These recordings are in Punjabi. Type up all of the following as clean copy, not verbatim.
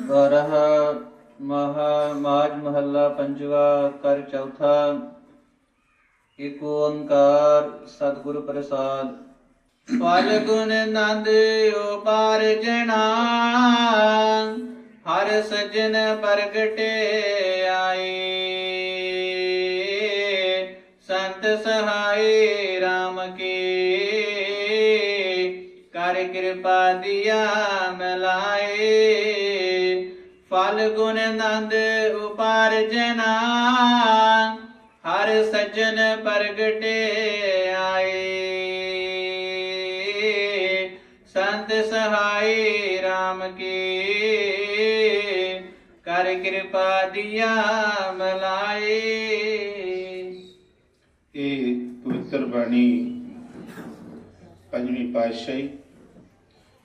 बारह माज महला पंजवा कर चौथा। एक ओंकार सतगुरु प्रसाद। फल गुण नंद उपार्जना हर सज्जन प्रगटे आए। संत सहाय राम के कर कृपा दिया मिलाए। फल गुण नंद उपार्जना हर सज्जन प्रगटे आए। संत सहाय राम के कर कृपा दिया मिलाए। ये पवित्र बाणी पंजवीं पातशाही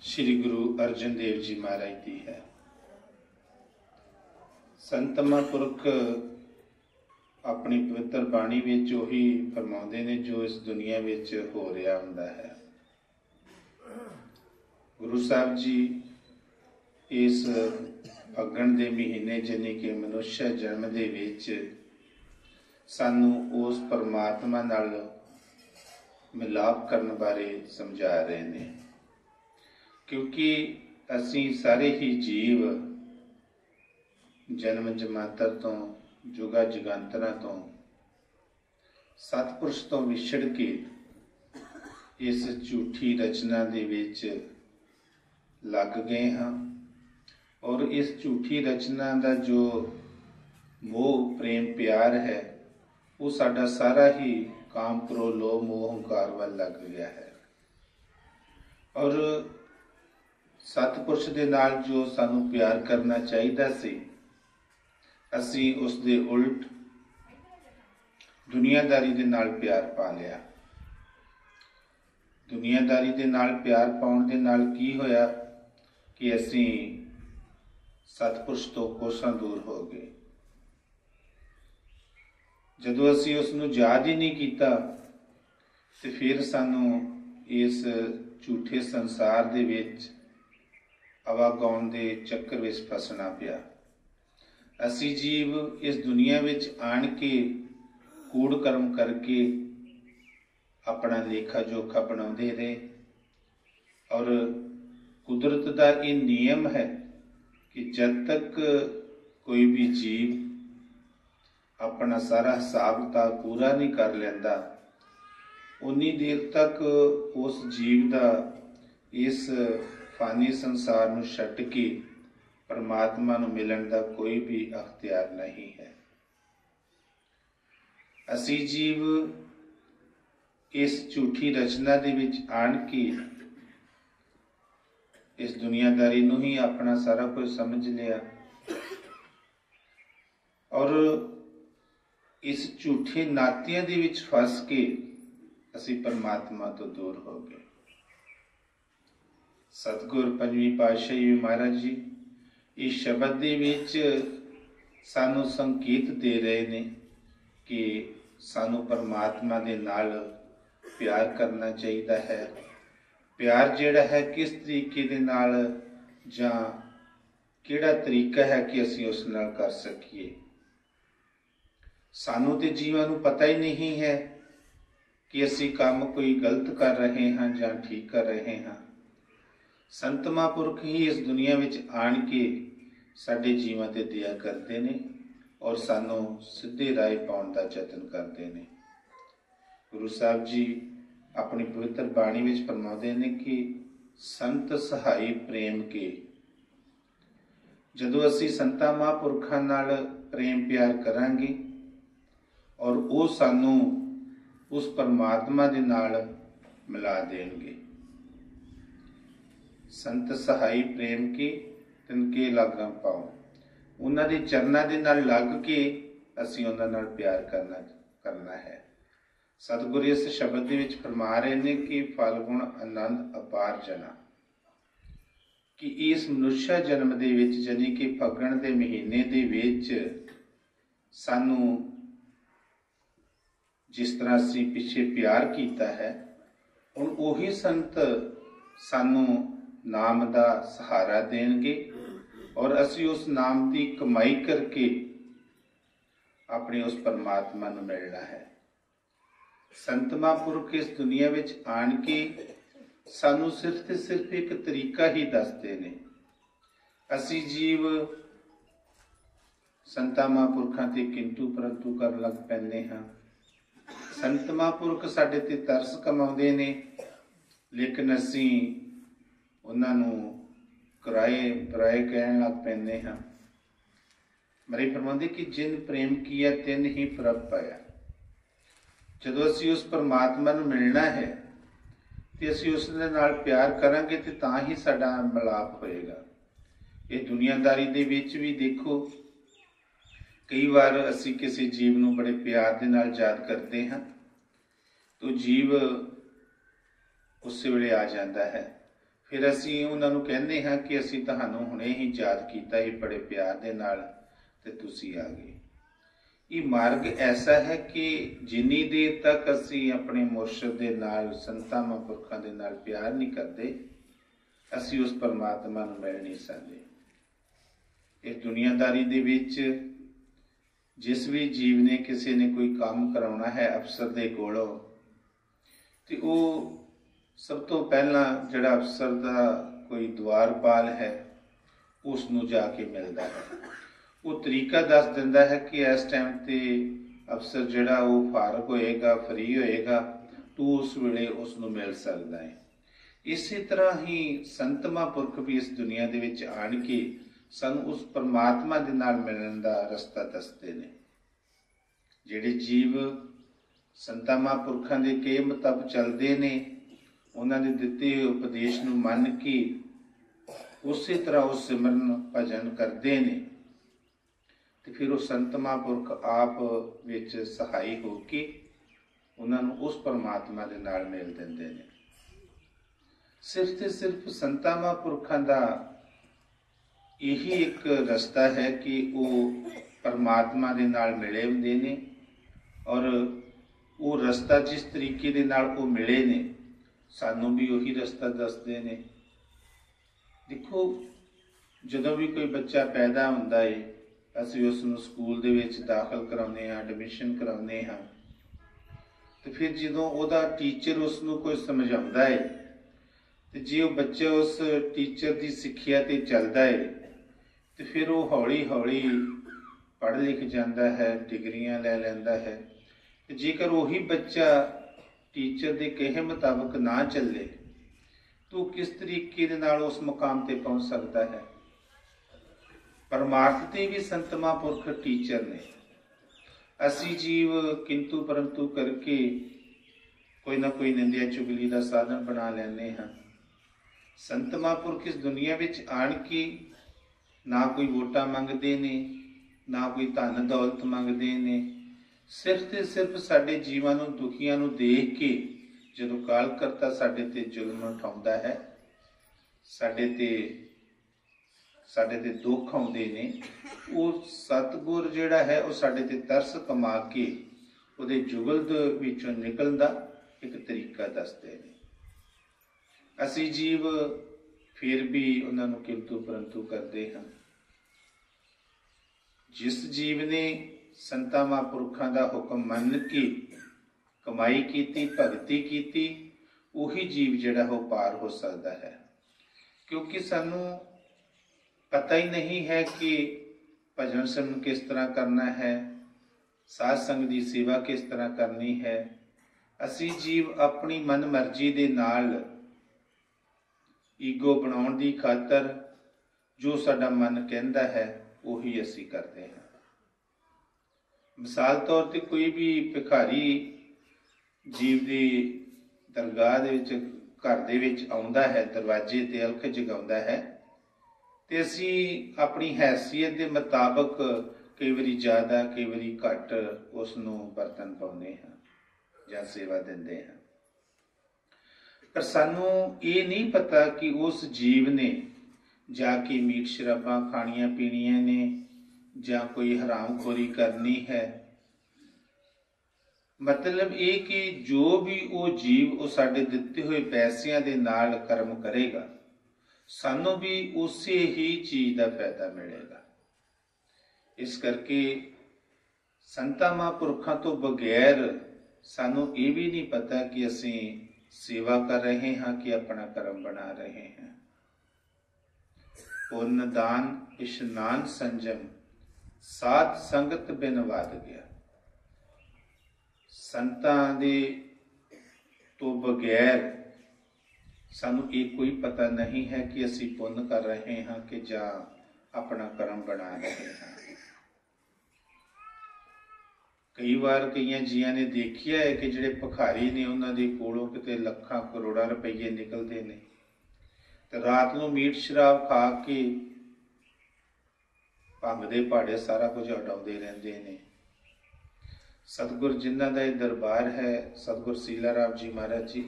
श्री गुरु अर्जन देव जी महाराज की है। संत महापुरख अपनी पवित्र बाणी विच ओही फरमाउंदे ने जो इस दुनिया विच हो रहा हुंदा है। गुरु साहब जी इस फगण दे महीने जानी कि मनुष्य जन्म दे विच सानू उस परमात्मा नाल मिलाप करने बारे समझा रहे ने, क्योंकि असी सारे ही जीव जन्म जमातर तो जुगा जगांतरा तो सतपुरुष तो विछड़ के इस झूठी रचना दे विच लग गए हाँ। और इस झूठी रचना का जो मोह प्रेम प्यार है वो साडा सारा ही काम क्रोध लोभ मोह हंकार वाल लग गया है। और सतपुरुष दे नाल जो सानू प्यार करना चाहिदा सी, असी उस दे उल्ट दुनियादारी दे नाल प्यार पा लिया। दुनियादारी दे नाल प्यार पाउण दे नाल की होया कि असी सतपुरुष तो कोसां दूर हो गए। जदों असी उसनूं याद ही नहीं कीता ते फिर सानू इस झूठे संसार दे विच आवागौण दे चक्कर विच फसना पिया। असी जीव इस दुनिया विच आण के कूड़ कर्म करके अपना लेखा जोखा बनाउंदे रहे। और कुदरत का ये नियम है कि जब तक कोई भी जीव अपना सारा हिसाब किताब पूरा नहीं कर लेंदा उन्नी देर तक उस जीव का इस फानी संसार नूं छड्ड के परमात्मा नूं मिलण का कोई भी अख्तियार नहीं है। असी जीव इस झूठी रचना दे विच आण के इस दुनियादारी नूं ही अपना सारा कुछ समझ लिया और इस झूठे नातियां दे विच फस के असी परमात्मा तो दूर हो गए। सतगुर पंजवीं पातशाही महाराज जी इस शब्द दे विच सानू संकेत दे रहे ने कि सानू परमात्मा दे नाल प्यार करना चाहिए है। प्यार जिहड़ा है किस तरीके दे नाल जां किहड़ा तरीका है कि असी उस नाल कर सकीए। सानू ते जीवां नूं पता ही नहीं है कि असी काम कोई गलत कर रहे हाँ जां ठीक कर रहे हाँ। संत महापुरख ही इस दुनिया विच आण के साडे जीवां ते दया करते ने और सानू सीधे राह पाउण दा यतन करते ने। गुरु साहब जी अपनी पवित्र बाणी विच फरमाउंदे ने कि संत सहाई प्रेम के। जदों असी संतां महापुरखां नाल प्रेम प्यार करांगे और वो सानू उस परमात्मा दे नाल मिला देंगे। संत सहाई प्रेम के तिनके लागण पाओ, उन्हां दे चरनां दे नाल लग के असी उन्हां नाल प्यार करना है। सतगुरु इस शब्द दे विच फरमा रहे ने कि फल गुण आनंद अपार जना कि इस मनुष्य जन्म दे विच जानी कि फगण दे महीने दे विच सानू जिस तरह असी पिछे प्यार किया है हुण उही संत सानू नाम का सहारा देणगे और असी उस नाम की कमाई करके अपने उस परमात्मा नूं मिलना है। संत महापुरख इस दुनिया विच आण के सानू सिर्फ ते सिर्फ एक तरीका ही दसदे ने। असी जीव संतां महापुरखां ते किंतु परंतु कर लग पैंदे हां। संत महापुरख साडे ते तरस कमाउंदे ने, लेकिन असी उन्हां नूं किराए पराए कहण लग पैंदे हां। मरे फरमाउंदे कि जिन प्रेम किया तिन ही प्रभ पाया। जदों असी उस परमात्मा नूं मिलना है ते असी उस दे नाल प्यार करांगे ते तां ही साडा मिलाप होएगा। ये दुनियादारी दे विच भी देखो, कई बार असी किसी जीव नूं बड़े प्यार दे नाल याद करते हैं तो जीव उस वेले आ जाता है। फिर असी उन्हां नूं कहंदे हां कि असी तुहानूं हुणे ही याद कीता ही बड़े प्यार दे नाल ते तुसी आ गए। ये मार्ग ऐसा है कि जिन्नी देर तक असी अपने मुर्शद दे नाल संतां महापुरखां दे नाल प्यार नहीं करते, असी उस परमात्मा नूं मिल नहीं सकते। इस दुनियादारी दे विच जिस भी जीव ने किसी ने कोई काम कराउणा है अफसर दे कोलों, ते वो सब तो पहला जिहड़ा अफसर दा कोई द्वारपाल है उसनूं जाके मिलदा है। वो तरीका दस दिंदा है कि इस टाइम ते अफसर जिहड़ा वो फारग होएगा, फ्री होएगा, तू उस वेले उसनूं मिल सकदा है। इसी तरह ही संत महापुरख भी इस दुनिया दे विच आण के सानूं उस परमात्मा दे नाल मिलण दा रस्ता दसदे ने। जिहड़े जीव संतां महापुरखां दे कहे मुताबिक चलदे ने, उन्हां दे दित्ते होए उपदेश नूं मन के उसे तरह वो सिमरन भजन करते ने, तो फिर वो संत महापुरख आप विच सहाई हो के उन्होंने उस परमात्मा दे नाल मिल दिंदे ने। सिर्फ ते सिर्फ संतां महापुरखां दा यही एक रस्ता है कि वो परमात्मा दे नाल मिले हुंदे ने, और वो रस्ता जिस तरीके दे नाल वो मिले ने सानू भी उही रस्ता दसदे ने। देखो, जदों भी कोई बच्चा पैदा हुंदा है असीं उसनूं स्कूल दे विच दाखल कराउने हां, एडमिशन कराउने हां, तो फिर जदों उहदा टीचर उसनूं कोई समझाउंदा है ते जे वो बच्चा उस टीचर की सिक्ख्या ते चलदा है तो फिर वो हौली हौली पढ़ लिख जाता है, डिग्रियां ले लैंदा है। जेकर वही बच्चा टीचर के कहे मुताबिक ना चले तो किस तरीके दे नाल उस मुकाम ते पहुंच सकता है। परमार्थ ते भी संत महापुरख टीचर ने। असी जीव किंतु परंतु करके कोई ना कोई निंदिया चुगली का साधन बना लेने हैं। संत महापुरख इस दुनिया विच आण के ना कोई वोटां मंगते ने, ना कोई धन दौलत मंगते ने, सिर्फ ते सिर्फ साडे जीवां नूं दुखियां नूं देख के जदों काल करता साडे ते जुल्म उठाउंदा है, साडे ते दुख आउंदे ने, वो सतगुर जिहड़ा है वो साडे ते तरस कमा के उहदे जुगल दे विचों निकलण दा एक तरीका दसदे ने। असी जीव फिर भी उन्हां नूं किंतु परंतु करते हैं। जिस जीव ने संतां महापुरखां दा हुक्म मन के कमाई कीती, भगती कीती, उही जीव जिहड़ा हो पार हो सकता है। क्योंकि सानू पता ही नहीं है कि भजन सिमरन किस तरह करना है, साध संग दी सेवा किस तरह करनी है। असी जीव अपनी मन मर्जी दे नाल ईगो बनाउण दी खातर जो साडा मन कहंदा है उही असी करते हैं। मिसाल तौर पर कोई भी भिखारी जीव की दरगाह दे विच घर दे विच आउंदा है, दरवाजे ते अलख जगाउंदा है, ते असी अपनी हैसियत के मुताबिक कई बारी ज़्यादा कई बारी घट उसनूं बर्तन पाउंदे हैं जां सेवा दिंदे हैं। पर सानू ये नहीं पता कि उस जीव ने जाके मीट शराबां खाणियां पीणियां ने जां कोई हरामखोरी करनी है। मतलब ये कि जो भी वो जीव वो साडे दिते हुए पैसिਆਂ दे नाल कर्म करेगा, ਸਾਨੂੰ ਵੀ ਉਸੇ ਹੀ ਚੀਜ਼ ਦਾ ਫਾਇਦਾ ਮਿਲੇਗਾ। ਇਸ ਕਰਕੇ ਸੰਤਾਂ ਮਹਾਂਪੁਰਖਾਂ ਤੋਂ ਬਗੈਰ ਸਾਨੂੰ ਇਹ ਵੀ ਨਹੀਂ ਪਤਾ ਕਿ ਅਸੀਂ ਸੇਵਾ ਕਰ ਰਹੇ ਹਾਂ ਕਿ ਆਪਣਾ ਕਰਮ ਬਣਾ ਰਹੇ ਹਾਂ। ਪੁੰਨ ਦਾਨ ਇਸ਼ਨਾਨ ਸੰਜਮ ਸਾਧ ਸੰਗਤ ਬਿਨ ਵਧ ਗਿਆ। ਸੰਤਾਂ ਦੇ ਤੋਂ ਬਗੈਰ ਸਾਨੂੰ ਇਹ ਕੋਈ ਪਤਾ ਨਹੀਂ ਹੈ ਕਿ ਅਸੀਂ ਪੁੰਨ ਕਰ ਰਹੇ ਹਾਂ ਕਿ ਜਾਂ ਆਪਣਾ ਕਰਮ ਬਣਾ ਰਹੇ ਹਾਂ। ਕਈ ਵਾਰ ਕਈਆਂ ਜੀਆਂ ਨੇ ਦੇਖਿਆ ਹੈ ਕਿ ਜਿਹੜੇ ਭਿਖਾਰੀ ਨੇ ਉਹਨਾਂ ਦੇ ਕੋਲੋਂ ਕਿਤੇ ਲੱਖਾਂ ਕਰੋੜਾਂ ਰੁਪਏ ਨਿਕਲਦੇ ਨੇ ਤੇ ਰਾਤ ਨੂੰ ਮੀਟ ਸ਼ਰਾਬ ਖਾ ਕੇ ਭੰਗ ਦੇ ਭਾੜੇ ਸਾਰਾ ਕੁਝ ਹਟਾਉਂਦੇ ਰਹਿੰਦੇ ਨੇ। ਸਤਿਗੁਰ ਜਿਨ੍ਹਾਂ ਦਾ ਇਹ ਦਰਬਾਰ ਹੈ, ਸਤਿਗੁਰ ਸੀਲਾ ਰਾਮ ਜੀ ਮਹਾਰਾਜ ਜੀ,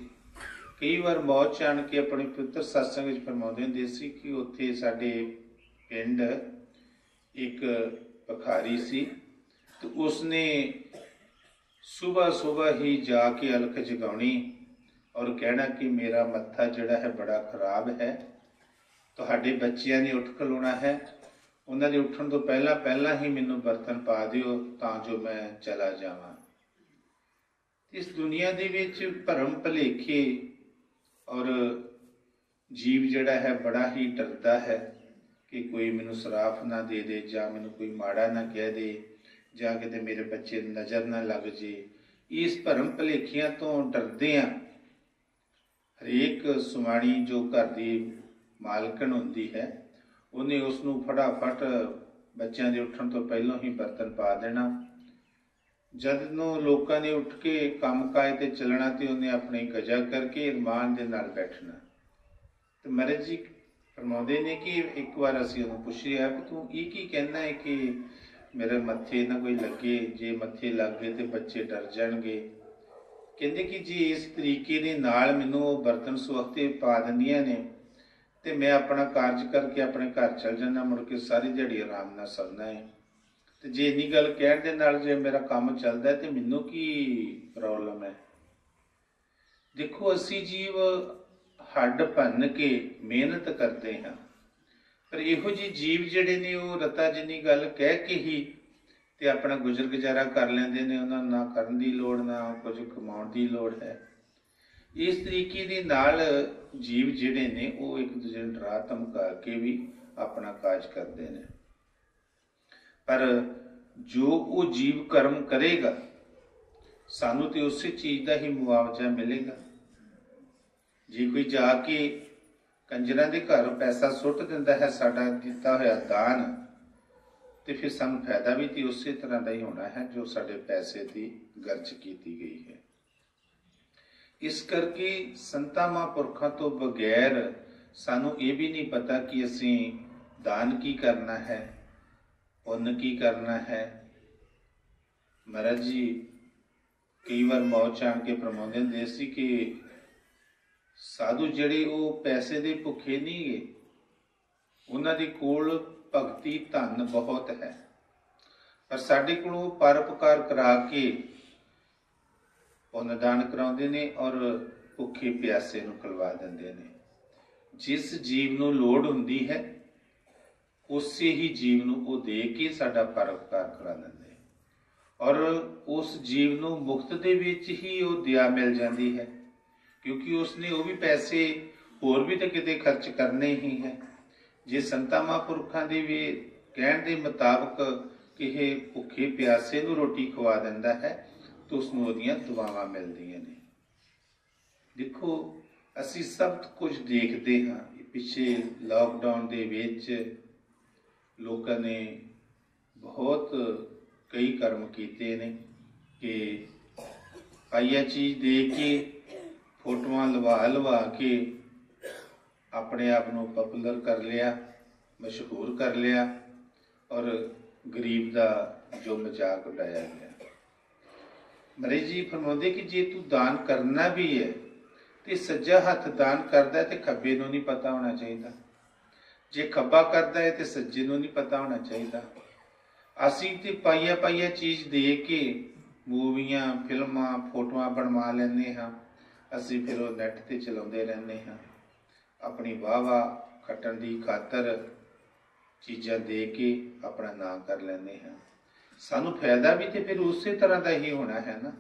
ਕਈ ਵਾਰ ਮੌਤ ਚਾਣ ਕੇ ਆਪਣੇ ਪਵਿੱਤਰ ਸਤਸੰਗ ਵਿੱਚ ਫਰਮਾਉਂਦੇ ਹੁੰਦੇ ਸੀ ਕਿ ਉੱਥੇ ਸਾਡੇ ਪਿੰਡ ਇੱਕ ਭਿਖਾਰੀ ਸੀ ਤੇ ਉਸਨੇ ਸੁਬਹ ਹੀ ਜਾ ਕੇ ਅਲਖ ਜਗਾਉਣੀ ਔਰ ਕਹਿਣਾ ਕਿ ਮੇਰਾ ਮੱਥਾ ਜਿਹੜਾ ਹੈ ਬੜਾ ਖਰਾਬ ਹੈ, ਤੁਹਾਡੇ ਬੱਚਿਆਂ ਨੇ ਉੱਠ ਖਲੋਣਾ ਹੈ, ਉਹਨਾਂ ਦੇ ਉੱਠਣ ਤੋਂ ਪਹਿਲਾਂ ਹੀ ਮੈਨੂੰ ਬਰਤਨ ਪਾ ਦਿਓ ਤਾਂ ਜੋ ਮੈਂ ਚਲਾ ਜਾਵਾਂ। ਇਸ ਦੁਨੀਆ ਦੇ ਵਿੱਚ ਭਰਮ ਭੁਲੇਖੇ ਔਰ ਜੀਵ ਜਿਹੜਾ ਹੈ ਬੜਾ ਹੀ ਡਰਦਾ ਹੈ ਕਿ ਕੋਈ ਮੈਨੂੰ ਸਰਾਫ ਨਾ ਦੇ ਦੇ ਜਾਂ ਮੈਨੂੰ ਕੋਈ ਮਾੜਾ ਨਾ ਕਹਿ ਦੇ ਜਾਂ ਕਿਤੇ ਮੇਰੇ ਬੱਚੇ ਨਜ਼ਰ ਨਾ ਲੱਗ ਜੇ। ਇਸ ਭਰਮ ਭੁਲੇਖਿਆਂ ਤੋਂ ਡਰਦੇ ਆ ਹਰੇਕ ਸੁਆਣੀ ਜੋ ਘਰ ਦੀ ਮਾਲਕਣ ਹੁੰਦੀ ਹੈ ਉਹਨੇ ਉਸ ਨੂੰ ਫਟਾਫਟ ਬੱਚਿਆਂ ਦੇ ਉੱਠਣ ਤੋਂ ਪਹਿਲਾਂ ਹੀ ਬਰਤਨ ਪਾ ਦੇਣਾ। ਜਦ ਨੂੰ ਲੋਕਾਂ ਨੇ ਉੱਠ ਕੇ ਕੰਮ ਕਾਜ ਤੇ ਚੱਲਣਾ ਤੇ ਉਹਨੇ ਆਪਣੀ ਗਜਾ ਕਰਕੇ ਰਮਾਨ ਦੇ ਨਾਲ ਬੈਠਣਾ। ਤੇ ਮਹਾਰਾਜ ਜੀ ਫਰਮਾਉਂਦੇ ਨੇ ਕਿ ਇੱਕ ਵਾਰ ਅਸੀਂ ਉਹਨੂੰ ਪੁੱਛਿਆ ਕਿ ਤੂੰ ਇਹ ਕੀ ਕਹਿੰਦਾ ਹੈ ਕਿ ਮੇਰੇ ਮੱਥੇ ਨਾ ਕੋਈ ਲੱਗੇ, ਜੇ ਮੱਥੇ ਲੱਗ ਗਏ ਤੇ ਬੱਚੇ ਡਰ ਜਾਣਗੇ। ਕਹਿੰਦੇ ਕਿ ਜੀ ਇਸ ਤਰੀਕੇ ਦੇ ਨਾਲ ਮੈਨੂੰ ਉਹ ਬਰਤਨ ਸੁਵਖਤੇ ਪਾ ਦਿੰਦੀਆਂ ਨੇ ਤੇ ਮੈਂ ਆਪਣਾ ਕਾਰਜ ਕਰਕੇ ਆਪਣੇ ਘਰ ਚਲ ਜਾਣਾ, ਮੁੜ ਕੇ ਸਾਰੀ ਦਿਹਾੜੀ ਆਰਾਮ ਨਾਲ ਸੌਣਾ ਹੈ। ਤੇ ਜੇ ਇੰਨੀ ਗੱਲ ਕਹਿਣ ਦੇ ਨਾਲ ਜੇ ਮੇਰਾ ਕੰਮ ਚੱਲਦਾ ਤੇ ਮੈਨੂੰ ਕੀ ਪ੍ਰੋਬਲਮ ਹੈ। ਦੇਖੋ ਅਸੀਂ ਜੀਵ ਹੱਡ ਭੰਨ ਕੇ ਮਿਹਨਤ ਕਰਦੇ ਹਾਂ, ਪਰ ਇਹੋ ਜਿਹੇ ਜੀਵ ਜਿਹੜੇ ਨੇ ਉਹ ਰਤਾ ਜਿੰਨੀ ਗੱਲ ਕਹਿ ਕੇ ਹੀ ਤੇ ਆਪਣਾ ਗੁਜ਼ਰ ਗੁਜ਼ਾਰਾ ਕਰ ਲੈਂਦੇ ਨੇ। ਉਹਨਾਂ ਨੂੰ ਨਾ ਕਰਨ ਦੀ ਲੋੜ ਨਾ ਕੁਝ ਕਮਾਉਣ ਦੀ ਲੋੜ ਹੈ। ਇਸ ਤਰੀਕੇ ਦੇ ਨਾਲ ਜੀਵ ਜਿਹੜੇ ਨੇ ਉਹ ਇੱਕ ਦੂਜੇ ਨੂੰ ਡਰਾ ਧਮਕਾ ਕੇ ਵੀ ਆਪਣਾ ਕਾਜ ਕਰਦੇ ਨੇ। ਪਰ ਜੋ ਉਹ ਜੀਵ ਕਰਮ ਕਰੇਗਾ ਸਾਨੂੰ ਤੇ ਉਸੇ ਚੀਜ਼ ਦਾ ਹੀ ਮੁਆਵਜ਼ਾ ਮਿਲੇਗਾ। ਜੇ ਕੋਈ ਜਾ ਕੇ ਕੰਜਰਾਂ ਦੇ ਘਰ ਪੈਸਾ ਸੁੱਟ ਦਿੰਦਾ ਹੈ ਸਾਡਾ ਦਿੱਤਾ ਹੋਇਆ ਦਾਨ, ਤੇ ਫਿਰ ਸਾਨੂੰ ਫਾਇਦਾ ਵੀ ਤੇ ਉਸੇ ਤਰ੍ਹਾਂ ਦਾ ਹੀ ਹੋਣਾ ਹੈ ਜੋ ਸਾਡੇ ਪੈਸੇ ਦੀ ਗਰਜ ਕੀਤੀ ਗਈ ਹੈ। ਇਸ ਕਰਕੇ ਸੰਤਾਂ ਮਹਾਂਪੁਰਖਾਂ ਤੋਂ ਬਗੈਰ ਸਾਨੂੰ ਇਹ ਵੀ ਨਹੀਂ ਪਤਾ ਕਿ ਅਸੀਂ ਦਾਨ ਕੀ ਕਰਨਾ ਹੈ, ਪੁੰਨ ਕੀ ਕਰਨਾ ਹੈ। ਮਹਾਰਾਜ ਜੀ ਕਈ ਵਾਰ ਮੌਤ ਚਾਣ ਕੇ ਫਰਮਾਉਂਦੇ ਹੁੰਦੇ ਸੀ ਕਿ ਸਾਧੂ ਜਿਹੜੇ ਉਹ ਪੈਸੇ ਦੇ ਭੁੱਖੇ ਨਹੀਂ ਗੇ, ਉਹਨਾਂ ਦੇ ਕੋਲ ਭਗਤੀ ਧਨ ਬਹੁਤ ਹੈ, ਪਰ ਸਾਡੇ ਕੋਲੋਂ ਪਰਉਪਕਾਰ ਕਰਾ ਕੇ ਪੁੰਨ ਦਾਨ ਕਰਾਉਂਦੇ ਨੇ ਔਰ ਭੁੱਖੇ ਪਿਆਸੇ ਨੂੰ ਖਿਲਵਾ ਦਿੰਦੇ ਨੇ। ਜਿਸ ਜੀਵ ਨੂੰ ਲੋੜ ਹੁੰਦੀ ਹੈ ਉਸੇ ਹੀ ਜੀਵ ਨੂੰ ਉਹ ਦੇ ਕੇ ਸਾਡਾ ਪਰਉਪਕਾਰ ਕਰਾ ਦਿੰਦੇ ਔਰ ਉਸ ਜੀਵ ਨੂੰ ਮੁਫਤ ਦੇ ਵਿੱਚ ਹੀ ਉਹ ਦਇਆ ਮਿਲ ਜਾਂਦੀ ਹੈ, ਕਿਉਂਕਿ ਉਸਨੇ ਉਹ ਵੀ ਪੈਸੇ ਹੋਰ ਵੀ ਤਾਂ ਕਿਤੇ ਖਰਚ ਕਰਨੇ ਹੀ ਹੈ। ਜੇ ਸੰਤਾਂ ਮਹਾਂਪੁਰਖਾਂ ਦੇ ਵੀ ਕਹਿਣ ਦੇ ਮੁਤਾਬਕ ਕਿਸੇ ਭੁੱਖੇ ਪਿਆਸੇ ਨੂੰ ਰੋਟੀ ਖਵਾ ਦਿੰਦਾ ਹੈ ਤਾਂ ਉਸਨੂੰ ਉਹਦੀਆਂ ਦੁਆਵਾਂ ਮਿਲਦੀਆਂ ਨੇ। ਦੇਖੋ ਅਸੀਂ ਸਭ ਕੁਝ ਦੇਖਦੇ ਹਾਂ। ਪਿੱਛੇ ਲਾਕਡਾਊਨ ਦੇ ਵਿੱਚ ਲੋਕਾਂ ਨੇ ਬਹੁਤ ਕਈ ਕਰਮ ਕੀਤੇ ਨੇ ਕਿ ਪਾਈਆ ਚੀਜ਼ ਦੇ ਕੇ ਫੋਟੋਆਂ ਲਵਾ ਕੇ ਆਪਣੇ ਆਪ ਨੂੰ ਪਪੂਲਰ ਕਰ ਲਿਆ, ਮਸ਼ਹੂਰ ਕਰ ਲਿਆ ਔਰ ਗਰੀਬ ਦਾ ਜੋ ਮਜ਼ਾਕ ਉਡਾਇਆ ਗਿਆ। ਮਹਾਰਾਜ ਜੀ ਫਰਮਾਉਂਦੇ ਕਿ ਜੇ ਤੂੰ ਦਾਨ ਕਰਨਾ ਵੀ ਹੈ ਤੇ ਸੱਜਾ ਹੱਥ ਦਾਨ ਕਰਦਾ ਤੇ ਖੱਬੇ ਨੂੰ ਨਹੀਂ ਪਤਾ ਹੋਣਾ ਚਾਹੀਦਾ, ਜੇ ਖੱਬਾ ਕਰਦਾ ਹੈ ਤੇ ਸੱਜੇ ਨੂੰ ਨਹੀਂ ਪਤਾ ਹੋਣਾ ਚਾਹੀਦਾ। ਅਸੀਂ ਤੇ ਪਾਈਆ ਚੀਜ਼ ਦੇ ਕੇ ਮੂਵੀਆਂ, ਫਿਲਮਾਂ, ਫੋਟੋਆਂ ਬਣਵਾ ਲੈਂਦੇ ਹਾਂ। ਅਸੀਂ ਫਿਰ ਉਹ ਨੈਟ ਤੇ ਚਲਾਉਂਦੇ ਰਹਿੰਦੇ ਹਾਂ, ਆਪਣੀ ਵਾਹ ਖੱਟਣ ਦੀ ਖਾਤਰ ਚੀਜ਼ਾਂ ਦੇ ਕੇ ਆਪਣਾ ਨਾਂ ਕਰ ਲੈਂਦੇ ਹਾਂ। ਸਾਨੂੰ ਫਾਇਦਾ ਵੀ ਤੇ ਫਿਰ ਉਸੇ ਤਰ੍ਹਾਂ ਦਾ ਹੀ ਹੋਣਾ ਹੈ ਨਾ।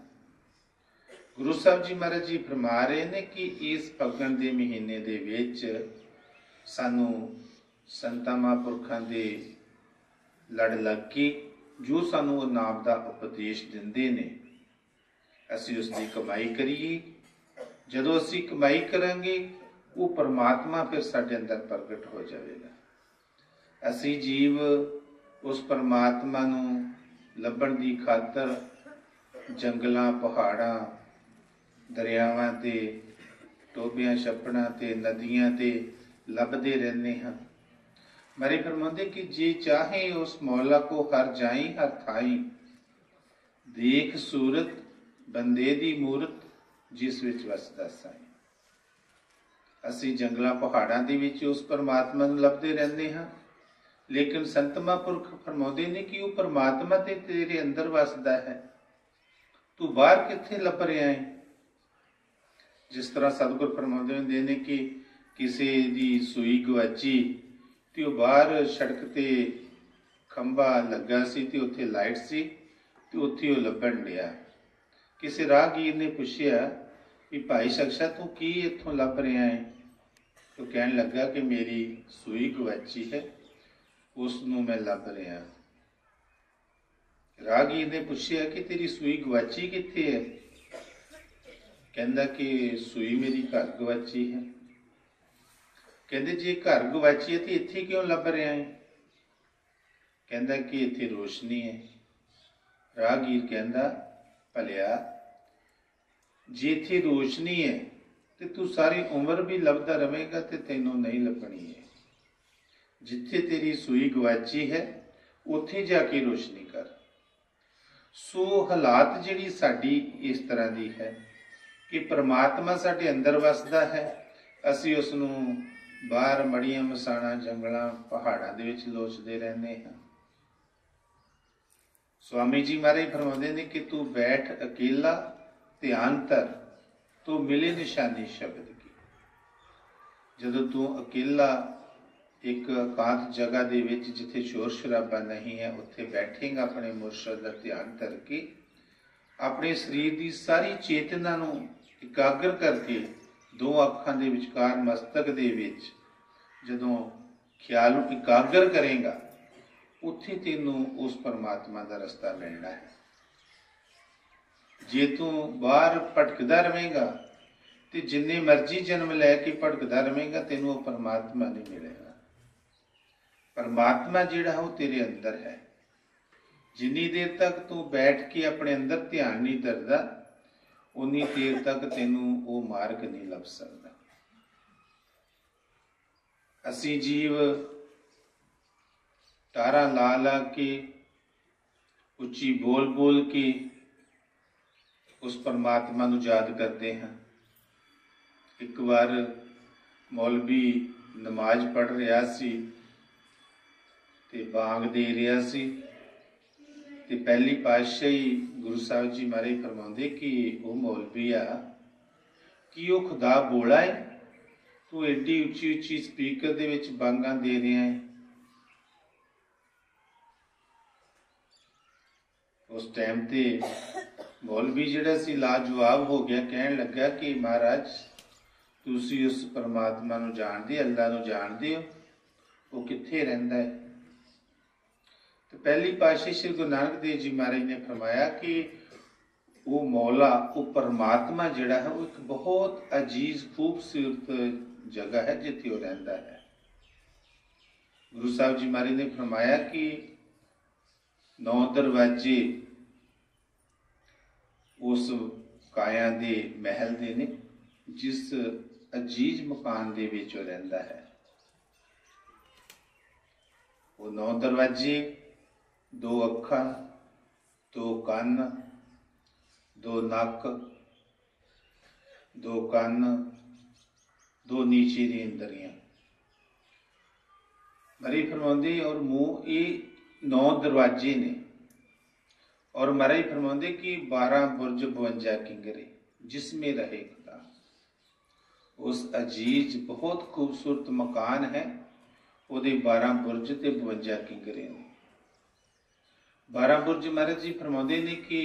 ਗੁਰੂ ਸਾਹਿਬ ਜੀ ਮਹਾਰਾਜ ਜੀ ਫਰਮਾ ਰਹੇ ਨੇ ਕਿ ਇਸ ਫੱਗਣ ਦੇ ਮਹੀਨੇ ਦੇ ਵਿੱਚ ਸਾਨੂੰ ਸੰਤਾਂ ਮਹਾਂਪੁਰਖਾਂ ਦੇ ਲੜ ਲੱਗ ਕੇ ਜੋ ਸਾਨੂੰ ਉਹ ਨਾਮ ਦਾ ਉਪਦੇਸ਼ ਦਿੰਦੇ ਨੇ, ਅਸੀਂ ਉਸ ਦੀ ਕਮਾਈ ਕਰੀਏ। ਜਦੋਂ ਅਸੀਂ ਕਮਾਈ ਕਰਾਂਗੇ ਉਹ ਪਰਮਾਤਮਾ ਫਿਰ ਸਾਡੇ ਅੰਦਰ ਪ੍ਰਗਟ ਹੋ ਜਾਵੇਗਾ। ਅਸੀਂ ਜੀਵ ਉਸ ਪਰਮਾਤਮਾ ਨੂੰ ਲੱਭਣ ਦੀ ਖਾਤਰ ਜੰਗਲਾਂ, ਪਹਾੜਾਂ, ਦਰਿਆਵਾਂ ਤੇ, ਟੋਬਿਆਂ, ਛੱਪੜਾਂ ਤੇ, ਨਦੀਆਂ ਤੇ ਲੱਭਦੇ ਰਹਿੰਦੇ ਹਾਂ। ਮਹਾਰਾਜ ਫਰਮਾਉਂਦੇ ਕਿ ਜੇ ਚਾਹੇ ਉਸ ਮੌਲਾ ਕੋ ਹਰ ਜਾਈ ਹਰ ਥਾਈ, ਦੇਖ ਸੂਰਤ ਬੰਦੇ ਦੀ ਮੂਰਤ ਜਿਸ ਵਿੱਚ ਵਸਦਾ ਸਾਈ। ਅਸੀਂ ਜੰਗਲਾਂ, ਪਹਾੜਾਂ ਦੇ ਵਿੱਚ ਉਸ ਪਰਮਾਤਮਾ ਨੂੰ ਲੱਭਦੇ ਰਹਿੰਦੇ ਹਾਂ, ਲੇਕਿਨ ਸੰਤ ਮਹਾਂਪੁਰਖ ਫਰਮਾਉਂਦੇ ਨੇ ਕਿ ਉਹ ਪਰਮਾਤਮਾ ਤੇ ਤੇਰੇ ਅੰਦਰ ਵਸਦਾ ਹੈ, ਤੂੰ ਬਾਹਰ ਕਿੱਥੇ ਲੱਭ ਰਿਹਾ ਹੈ। ਜਿਸ ਤਰ੍ਹਾਂ ਸਤਿਗੁਰ ਫਰਮਾਉਂਦੇ ਹੁੰਦੇ ਨੇ ਕਿ ਕਿਸੇ ਦੀ ਸੂਈ ਗਵਾਚੀ ਤੇ ਉਹ ਬਾਹਰ ਸੜਕ ਤੇ ਖੰਭਾ ਲੱਗਾ ਸੀ ਤੇ ਉੱਥੇ ਲਾਈਟ ਸੀ ਤੇ ਉੱਥੇ ਉਹ ਲੱਭਣ ਡਿਆ। ਕਿਸੇ ਰਾਹਗੀਰ ਨੇ ਪੁੱਛਿਆ ਵੀ ਭਾਈ ਸ਼ਖਸਾ ਤੂੰ ਕੀ ਇੱਥੋਂ ਲੱਭ ਰਿਹਾ ਹੈ? ਉਹ ਕਹਿਣ ਲੱਗਾ ਕਿ ਮੇਰੀ ਸੂਈ ਗਵਾਚੀ ਹੈ, ਉਸ ਨੂੰ ਮੈਂ ਲੱਭ ਰਿਹਾ। ਰਾਹਗੀਰ ਨੇ ਪੁੱਛਿਆ ਕਿ ਤੇਰੀ ਸੂਈ ਗਵਾਚੀ ਕਿੱਥੇ ਹੈ? ਕਹਿੰਦਾ ਕਿ ਸੂਈ ਮੇਰੀ ਘਰ ਗਵਾਚੀ ਹੈ। ਕਹਿੰਦੇ ਜੇ ਘਰ ਗਵਾਚੀ ਹੈ ਤੇ ਇੱਥੇ ਕਿਉਂ ਲੱਭ ਰਿਹਾ ਹੈ? ਕਹਿੰਦਾ ਕਿ ਇੱਥੇ ਰੋਸ਼ਨੀ ਹੈ। ਰਾਹਗੀਰ ਕਹਿੰਦਾ ਭਲਿਆ ਜੇ ਇੱਥੇ ਰੋਸ਼ਨੀ ਹੈ ਤੇ ਤੂੰ ਸਾਰੀ ਉਮਰ ਵੀ ਲੱਭਦਾ ਰਵੇਂਗਾ ਤੇ ਤੈਨੂੰ ਨਹੀਂ ਲੱਭਣੀ ਹੈ। ਜਿੱਥੇ ਤੇਰੀ ਸੂਈ ਗਵਾਚੀ ਹੈ ਉੱਥੇ ਜਾ ਕੇ ਰੋਸ਼ਨੀ ਕਰ। ਸੋ ਹਾਲਾਤ ਜਿਹੜੀ ਸਾਡੀ ਇਸ ਤਰ੍ਹਾਂ ਦੀ ਹੈ ਕਿ ਪਰਮਾਤਮਾ ਸਾਡੇ ਅੰਦਰ ਵਸਦਾ ਹੈ, ਅਸੀਂ ਉਸ ਨੂੰ ਬਾਹਰ ਮੜੀਆਂ ਮਸਾਣਾ, ਜੰਗਲਾਂ, ਪਹਾੜਾਂ ਦੇ ਵਿੱਚ ਲੋਚਦੇ ਰਹਿੰਦੇ ਹਾਂ। ਸਵਾਮੀ ਜੀ ਮਹਾਰਾਜ ਫਰਮਾਉਂਦੇ ਨੇ ਕਿ ਤੂੰ ਬੈਠ ਅਕੇਲਾ ਧਿਆਨ ਧਰ, ਤੂੰ ਮਿਲੇ ਨਿਸ਼ਾਨੀ ਸ਼ਬਦ ਕੀ। ਜਦੋਂ ਤੂੰ ਅਕੇਲਾ ਇੱਕ ਇਕਾਂਤ ਜਗ੍ਹਾ ਦੇ ਵਿੱਚ ਜਿੱਥੇ ਸ਼ੋਰ ਸ਼ਰਾਬਾ ਨਹੀਂ ਹੈ ਉੱਥੇ ਬੈਠੇਗਾ, ਆਪਣੇ ਮੁਰਸ਼ਦ ਦਾ ਧਿਆਨ ਧਰ ਕੇ ਆਪਣੇ ਸਰੀਰ ਦੀ ਸਾਰੀ ਚੇਤਨਾ ਨੂੰ ਇਕਾਗਰ ਕਰਕੇ ਦੋ ਅੱਖਾਂ ਦੇ ਵਿਚਕਾਰ ਮਸਤਕ ਦੇ ਵਿੱਚ ਜਦੋਂ ਖਿਆਲ ਨੂੰ ਇਕਾਗਰ ਕਰੇਗਾ ਉੱਥੇ ਤੈਨੂੰ ਉਸ ਪਰਮਾਤਮਾ ਦਾ ਰਸਤਾ ਮਿਲਣਾ ਹੈ। ਜੇ ਤੂੰ ਬਾਹਰ ਭਟਕਦਾ ਰਵੇਂਗਾ ਤੇ ਜਿੰਨੇ ਮਰਜ਼ੀ ਜਨਮ ਲੈ ਕੇ ਭਟਕਦਾ ਰਵੇਂਗਾ ਤੈਨੂੰ ਉਹ ਪਰਮਾਤਮਾ ਨਹੀਂ ਮਿਲੇਗਾ। ਪਰਮਾਤਮਾ ਜਿਹੜਾ ਉਹ ਤੇਰੇ ਅੰਦਰ ਹੈ। ਜਿੰਨੀ ਦੇਰ ਤੱਕ ਤੂੰ ਬੈਠ ਕੇ ਆਪਣੇ ਅੰਦਰ ਧਿਆਨ ਨਹੀਂ ਧਰਦਾ ਉਨੀ ਦੇਰ ਤੱਕ ਤੈਨੂੰ ਉਹ ਮਾਰਗ ਨਹੀਂ ਲੱਭ ਸਕਦਾ। ਅਸੀਂ ਜੀਵ ਤਾਰਾਂ ਲਾ ਲਾ ਕੇ, ਉੱਚੀ ਬੋਲ ਬੋਲ ਕੇ ਉਸ ਪਰਮਾਤਮਾ ਨੂੰ ਯਾਦ ਕਰਦੇ ਹਾਂ। ਇੱਕ ਵਾਰ ਮੌਲਵੀ ਨਮਾਜ਼ ਪੜ੍ਹ ਰਿਹਾ ਸੀ ਤੇ ਬਾਂਗ ਦੇ ਰਿਹਾ ਸੀ ਤੇ ਪਹਿਲੀ ਪਾਤਸ਼ਾਹੀ ਗੁਰੂ ਸਾਹਿਬ ਜੀ ਮਹਾਰਾਜ ਫਰਮਾਉਂਦੇ ਕਿ ਉਹ ਮੌਲਵੀ ਆ ਕਿ ਉਹ ਖੁਦਾ ਬੋਲਾ ਹੈ, ਤੂੰ ਐਡੀ ਉੱਚੀ ਉੱਚੀ ਸਪੀਕਰ ਦੇ ਵਿੱਚ ਬਾਂਗਾਂ ਦੇ ਰਿਹਾ ਹੈ। ਉਸ ਟਾਈਮ ਤੇ ਮੌਲਵੀ ਜਿਹੜਾ ਸੀ ਲਾਜਵਾਬ ਹੋ ਗਿਆ, ਕਹਿਣ ਲੱਗਾ ਕਿ ਮਹਾਰਾਜ ਤੁਸੀਂ ਉਸ ਪਰਮਾਤਮਾ ਨੂੰ ਜਾਣਦੇ, ਅੱਲਾ ਨੂੰ ਜਾਣਦੇ ਹੋ, ਉਹ ਕਿੱਥੇ ਰਹਿੰਦਾ ਹੈ? ਤੇ ਪਹਿਲੀ ਪਾਤਸ਼ਾਹੀ ਸ੍ਰੀ ਗੁਰੂ ਨਾਨਕ ਦੇਵ ਜੀ ਮਹਾਰਾਜ ਨੇ ਫਰਮਾਇਆ ਕਿ ਉਹ ਮੌਲਾ, ਉਹ ਪਰਮਾਤਮਾ ਜਿਹੜਾ ਹੈ ਉਹ ਇੱਕ ਬਹੁਤ ਅਜੀਜ਼ ਖੂਬਸੂਰਤ ਜਗ੍ਹਾ ਹੈ ਜਿੱਥੇ ਉਹ ਰਹਿੰਦਾ ਹੈ। ਗੁਰੂ ਸਾਹਿਬ ਜੀ ਮਹਾਰਾਜ ਨੇ ਫਰਮਾਇਆ ਕਿ 9 ਦਰਵਾਜ਼ੇ ਉਸ ਕਾਇਆ ਦੇ ਮਹਿਲ ਦੇ ਨੇ ਜਿਸ ਅਜੀਜ਼ ਮਕਾਨ ਦੇ ਵਿੱਚ ਉਹ ਰਹਿੰਦਾ ਹੈ। ਉਹ 9 ਦਰਵਾਜ਼ੇ, 2 ਅੱਖਾਂ, 2 ਕੰਨ, 2 ਨੱਕ, 2 ਕੰਨ, 2 ਨੀਚੇ ਦੀਆਂ ਇੰਦਰੀਆਂ, ਮਰੀ ਫਰਮਾਉਂਦੇ ਔਰ ਮੂੰਹ, ਇਹ 9 ਦਰਵਾਜ਼ੇ ਨੇ। और मराई फरमाते कि 12 बुर्ज 52 किंगरे जिसमें रहे खुदा। उस अजीज बहुत खूबसूरत मकान है, ਉਹਦੇ 12 ਬੁਰਜ ਤੇ 52 ਕਿੰਗਰੇ ਨੇ। 12 ਬੁਰਜ ਮਹਾਰਾਜ ਜੀ ਫਰਮਾਉਂਦੇ ਨੇ ਕਿ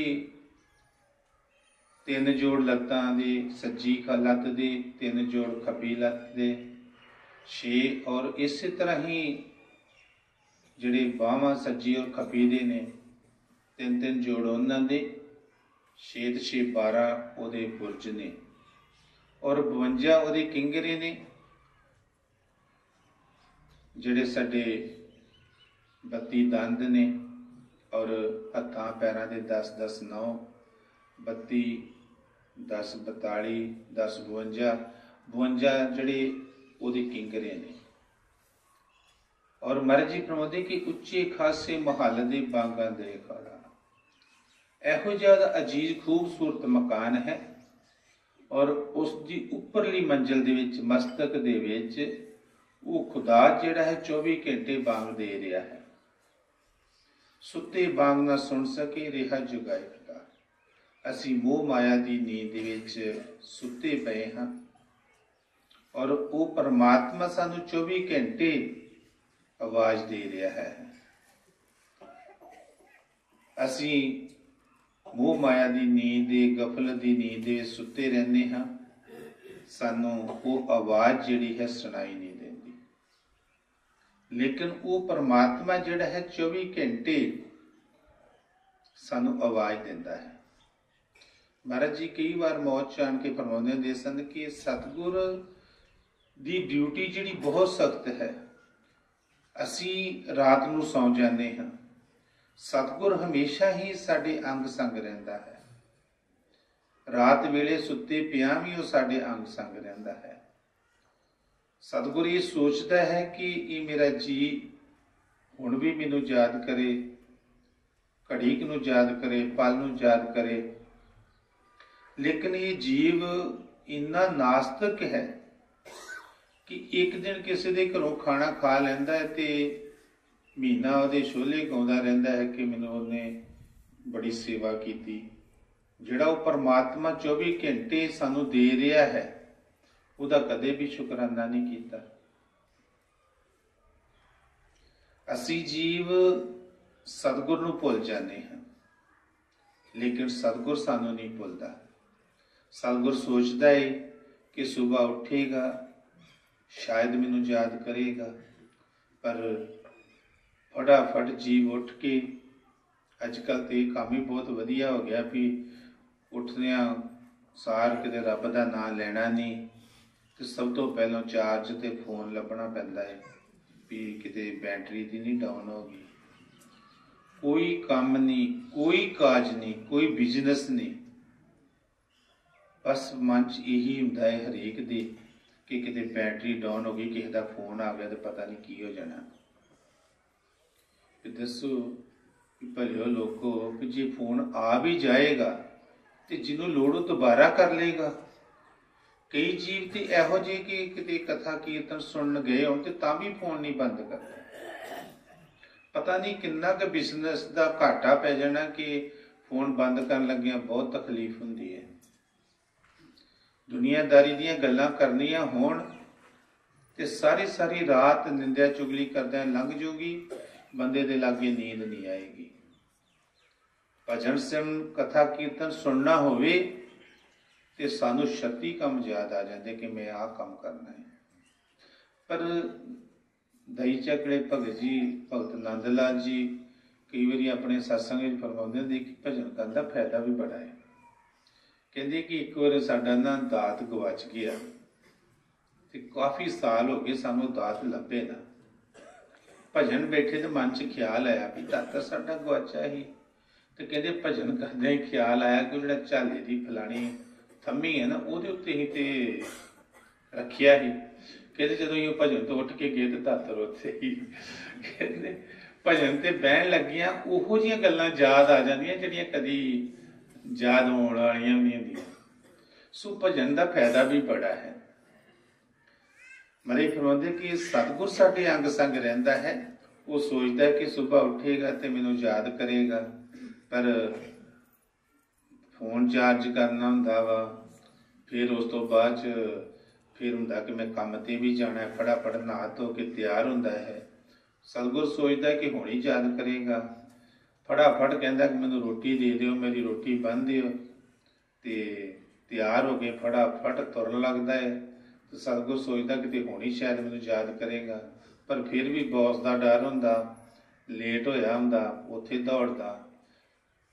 3 ਜੋੜ ਲੱਤਾਂ ਦੇ, ਸੱਜੀ ਲੱਤ ਦੇ, 3 ਜੋੜ ਖੱਬੀ ਲੱਤ ਦੇ, 6 ਔਰ ਇਸੇ ਤਰ੍ਹਾਂ ਹੀ ਜਿਹੜੇ ਬਾਹਾਂ ਸੱਜੀ ਔਰ ਖੱਬੀ ਦੇ ਨੇ, 3 ਜੋੜ ਉਹਨਾਂ ਦੇ, 6 ਤੇ 6 12 ਉਹਦੇ ਬੁਰਜ ਨੇ ਔਰ 52 ਉਹਦੇ ਕਿੰਗਰੇ ਨੇ, ਜਿਹੜੇ ਸਾਡੇ 32 ਦੰਦ ਨੇ ਔਰ ਹੱਥਾਂ ਪੈਰਾਂ ਦੇ 10 10 9 32 10 42 10 52 52 ਜਿਹੜੇ ਉਹਦੇ ਕਿੰਗਰੇ ਨੇ। ਔਰ ਮਹਾਰਾਜ ਜੀ ਫਰਮਾਉਂਦੇ ਕਿ ਉੱਚੇ ਖਾਸੇ ਮਹੱਲ ਦੇ ਬਾਗਾਂ ਦੇ ਖੜਾ, ਇਹੋ ਜਿਹਾ ਦਾ ਅਜੀਜ਼ ਖੂਬਸੂਰਤ ਮਕਾਨ ਹੈ ਔਰ ਉਸ ਦੀ ਉੱਪਰਲੀ ਮੰਜ਼ਿਲ ਦੇ ਵਿੱਚ, ਮਸਤਕ ਦੇ ਵਿੱਚ ਉਹ ਖੁਦਾ ਜਿਹੜਾ ਹੈ 24 ਘੰਟੇ ਬਾਂਗ ਦੇ ਰਿਹਾ ਹੈ। ਸੁੱਤੇ ਬਾਂਗ ਨਾ ਸੁਣ ਸਕੇ ਰਿਹਾ ਜੁਗਾਏ ਖੁਦਾ। ਅਸੀਂ ਮੋਹ ਮਾਇਆ ਦੀ ਨੀਂਦ ਦੇ ਵਿੱਚ ਸੁੱਤੇ ਪਏ ਹਾਂ ਔਰ ਉਹ ਪਰਮਾਤਮਾ ਸਾਨੂੰ 24 ਘੰਟੇ ਆਵਾਜ਼ ਦੇ ਰਿਹਾ ਹੈ। ਅਸੀਂ ਮੋਹ ਮਾਇਆ ਦੀ ਨੀਂਦ ਦੇ, ਗਫਲਤ ਦੀ ਨੀਂਦ ਦੇ ਵਿੱਚ ਸੁੱਤੇ ਰਹਿੰਦੇ ਹਾਂ, ਸਾਨੂੰ ਉਹ ਆਵਾਜ਼ ਜਿਹੜੀ ਹੈ ਸੁਣਾਈ ਨਹੀਂ ਦਿੰਦੀ। ਲੇਕਿਨ ਉਹ ਪਰਮਾਤਮਾ ਜਿਹੜਾ ਹੈ 24 ਘੰਟੇ ਸਾਨੂੰ ਆਵਾਜ਼ ਦਿੰਦਾ ਹੈ। ਮਹਾਰਾਜ ਜੀ ਕਈ ਵਾਰ ਮੌਤ ਚਾਣ ਕੇ ਫਰਮਾਉਂਦੇ ਹੁੰਦੇ ਸਨ ਕਿ ਸਤਿਗੁਰ ਦੀ ਡਿਊਟੀ ਜਿਹੜੀ ਬਹੁਤ ਸਖਤ ਹੈ। ਅਸੀਂ ਰਾਤ ਨੂੰ ਸੌਂ ਜਾਂਦੇ ਹਾਂ, ਸਤਿਗੁਰ ਹਮੇਸ਼ਾ ਹੀ ਸਾਡੇ ਅੰਗ ਸੰਗ ਰਹਿੰਦਾ ਹੈ। ਰਾਤ ਵੇਲੇ ਸੁੱਤੇ ਪਿਆਂ ਵੀ ਉਹ ਸਾਡੇ ਅੰਗ ਸੰਗ ਰਹਿੰਦਾ ਹੈ। ਸਤਿਗੁਰ ਇਹ ਸੋਚਦਾ ਹੈ ਕਿ ਇਹ ਮੇਰਾ ਜੀ ਹੁਣ ਵੀ ਮੈਨੂੰ ਯਾਦ ਕਰੇ, ਘੜੀਕ ਨੂੰ ਯਾਦ ਕਰੇ, ਪਲ ਨੂੰ ਯਾਦ ਕਰੇ। ਲੇਕਿਨ ਇਹ ਜੀਵ ਇੰਨਾ ਨਾਸਤਿਕ ਹੈ ਕਿ ਇੱਕ ਦਿਨ ਕਿਸੇ ਦੇ ਘਰੋਂ ਖਾਣਾ ਖਾ ਲੈਂਦਾ ਹੈ ਤੇ ਮਹੀਨਾ ਉਹਦੇ ਛੋਲੇ ਗਾਉਂਦਾ ਰਹਿੰਦਾ ਹੈ ਕਿ ਮੈਨੂੰ ਉਹਨੇ ਬੜੀ ਸੇਵਾ ਕੀਤੀ। ਜਿਹੜਾ ਉਹ ਪਰਮਾਤਮਾ 24 ਘੰਟੇ ਸਾਨੂੰ ਦੇ ਰਿਹਾ ਹੈ, ਉਹਦਾ ਕਦੇ ਵੀ ਸ਼ੁਕਰਾਨਾ ਨਹੀਂ ਕੀਤਾ। ਅਸੀਂ ਜੀਵ ਸਤਿਗੁਰ ਨੂੰ ਭੁੱਲ ਜਾਂਦੇ ਹਾਂ, ਲੇਕਿਨ ਸਤਿਗੁਰ ਸਾਨੂੰ ਨਹੀਂ ਭੁੱਲਦਾ। ਸਤਿਗੁਰ ਸੋਚਦਾ ਹੈ ਕਿ ਸੁਬਾਹ ਉੱਠੇਗਾ, ਸ਼ਾਇਦ ਮੈਨੂੰ ਯਾਦ ਕਰੇਗਾ, ਪਰ ਫਟਾਫਟ ਜੀਵ ਉੱਠ ਕੇ, ਅੱਜ ਕੱਲ੍ਹ ਤੇ ਇਹ ਕੰਮ ਹੀ ਬਹੁਤ ਵਧੀਆ ਹੋ ਗਿਆ ਵੀ ਉੱਠਦਿਆਂ ਸਾਰ ਕਿਤੇ ਰੱਬ ਦਾ ਨਾਂ ਲੈਣਾ ਨਹੀਂ ਤੇ ਸਭ ਤੋਂ ਪਹਿਲਾਂ ਚਾਰਜ ਤੇ ਫੋਨ ਲੱਭਣਾ ਪੈਂਦਾ ਹੈ ਵੀ ਕਿਤੇ ਬੈਟਰੀ ਦੀ ਨਹੀਂ ਡਾਊਨ ਹੋ ਗਈ। ਕੋਈ ਕੰਮ ਨਹੀਂ, ਕੋਈ ਕਾਜ ਨਹੀਂ, ਕੋਈ ਬਿਜ਼ਨਸ ਨਹੀਂ, ਬਸ ਮਨ 'ਚ ਇਹੀ ਹੁੰਦਾ ਹੈ ਹਰੇਕ ਦੇ ਕਿ ਕਿਤੇ ਬੈਟਰੀ ਡਾਊਨ ਹੋ ਗਈ, ਕਿਸੇ ਦਾ ਫੋਨ ਆ ਗਿਆ ਤੇ ਪਤਾ ਨਹੀਂ ਕੀ ਹੋ ਜਾਣਾ। ਦੱਸੋ ਭਲਿਓ ਲੋਕੋ ਕਿ ਜੇ ਫੋਨ ਆ ਵੀ ਜਾਏਗਾ ਤੇ ਜਿਹਨੂੰ ਲੋੜ ਉਹ ਦੁਬਾਰਾ ਕਰ ਲਏਗਾ। ਕਈ ਜੀਵ ਤੇ ਇਹੋ ਜਿਹੇ ਕਿ ਕਿਤੇ ਕਥਾ ਕੀਰਤਨ ਸੁਣਨ ਗਏ ਹੋਣ ਤੇ ਤਾਂ ਵੀ ਫੋਨ ਨਹੀਂ ਬੰਦ ਕਰਦੇ। ਪਤਾ ਨਹੀਂ ਕਿੰਨਾ ਕੁ ਬਿਜ਼ਨਸ ਦਾ ਘਾਟਾ ਪੈ ਜਾਣਾ ਕਿ ਫੋਨ ਬੰਦ ਕਰਨ ਲੱਗਿਆਂ ਬਹੁਤ ਤਕਲੀਫ ਹੁੰਦੀ ਹੈ। ਦੁਨੀਆਦਾਰੀ ਦੀਆਂ ਗੱਲਾਂ ਕਰਨੀਆਂ ਹੋਣ ਤੇ ਸਾਰੀ ਰਾਤ ਨਿੰਦਿਆ ਚੁਗਲੀ ਕਰਦਿਆਂ ਲੰਘ ਜੂਗੀ, ਬੰਦੇ ਦੇ ਲਾਗੇ ਨੀਂਦ ਨਹੀਂ ਆਏਗੀ। ਭਜਨ ਸਿਮਰਨ ਕਥਾ ਕੀਰਤਨ ਸੁਣਨਾ ਹੋਵੇ ਤੇ ਸਾਨੂੰ 36 ਕੰਮ ਯਾਦ ਆ ਜਾਂਦੇ ਕਿ ਮੈਂ ਆਹ ਕੰਮ ਕਰਨਾ ਹੈ। ਪਰ ਦਈ ਚੱਕੜੇ ਭਗਤ ਜੀ, ਭਗਤ ਨੰਦ ਲਾਲ ਜੀ ਕਈ ਵਾਰੀ ਆਪਣੇ ਸਤਸੰਗ ਵਿੱਚ ਫਰਮਾਉਂਦੇ ਹੁੰਦੇ ਕਿ ਭਜਨ ਕਰਨ ਦਾ ਫਾਇਦਾ ਵੀ ਬੜਾ ਹੈ। ਕਹਿੰਦੇ ਕਿ ਇੱਕ ਵਾਰ ਸਾਡਾ ਨਾ ਦਾਤ ਗਵਾਚ ਗਿਆ ਤੇ ਕਾਫੀ ਸਾਲ ਹੋ ਗਏ ਸਾਨੂੰ ਦਾਤ ਲੱਭੇ ਨਾ। ਭਜਨ ਬੈਠੇ ਤੇ ਮਨ 'ਚ ਖਿਆਲ ਆਇਆ ਵੀ ਦਾਤਾ ਸਾਡਾ ਗਵਾਚਾ ਹੀ। ਤੇ ਕਹਿੰਦੇ ਭਜਨ ਕਰਦਿਆਂ ਹੀ ਖਿਆਲ ਆਇਆ ਕਿ ਜਿਹੜਾ ਝਾਲੇ ਦੀ ਫਲਾਣੀ ਥੰਮੀ ਹੈ ਨਾ ਉਹਦੇ ਉੱਤੇ ਹੀ ਤੇ ਰੱਖਿਆ ਹੀ। ਕਹਿੰਦੇ ਜਦੋਂ ਇਹ ਭਜਨ ਤੋਂ ਉੱਠ ਕੇ ਗਏ ਤੇ ਦਾਤਰ ਉੱਥੇ ਹੀ। ਕਹਿੰਦੇ ਭਜਨ ਤੇ ਬਹਿਣ ਲੱਗੀਆਂ ਉਹੋ ਜਿਹੀਆਂ ਗੱਲਾਂ ਯਾਦ ਆ ਜਾਂਦੀਆਂ ਜਿਹੜੀਆਂ ਕਦੀ ਯਾਦ ਹੋਣ ਵਾਲੀਆਂ ਵੀ ਨਹੀਂ ਹੁੰਦੀਆਂ। ਸੋ ਭਜਨ ਦਾ ਫਾਇਦਾ ਵੀ ਬੜਾ ਹੈ। ਮਰੇ ਫਰਮਾਉਂਦੇ ਕਿ ਸਤਿਗੁਰ ਸਾਡੇ ਅੰਗ ਸੰਗ ਰਹਿੰਦਾ ਹੈ। ਉਹ ਸੋਚਦਾ ਹੈ ਕਿ ਸੁਬਾਹ ਉੱਠੇਗਾ ਤੇ ਮੈਨੂੰ ਯਾਦ ਕਰੇਗਾ, ਪਰ ਫੋਨ ਚਾਰਜ ਕਰਨਾ ਹੁੰਦਾ ਵਾ, ਫਿਰ ਉਸ ਤੋਂ ਬਾਅਦ फिर हुंदा कि मैं काम ते भी जाना है, फटाफट नहा धो के तैयार हुंदा है। सतगुर सोचदा कि हुण ही याद करेगा, फटाफट कहंदा कि मैनूं रोटी दे दिओ, मेरी रोटी बन दिओ, ते तैयार हो के फटाफट तुरन लगदा है। तो सतगुर सोचदा कि हुण ही शायद मैनूं याद करेगा, पर फिर भी बॉस का डर हुंदा, लेट होया हुंदा, उत्थे दौड़दा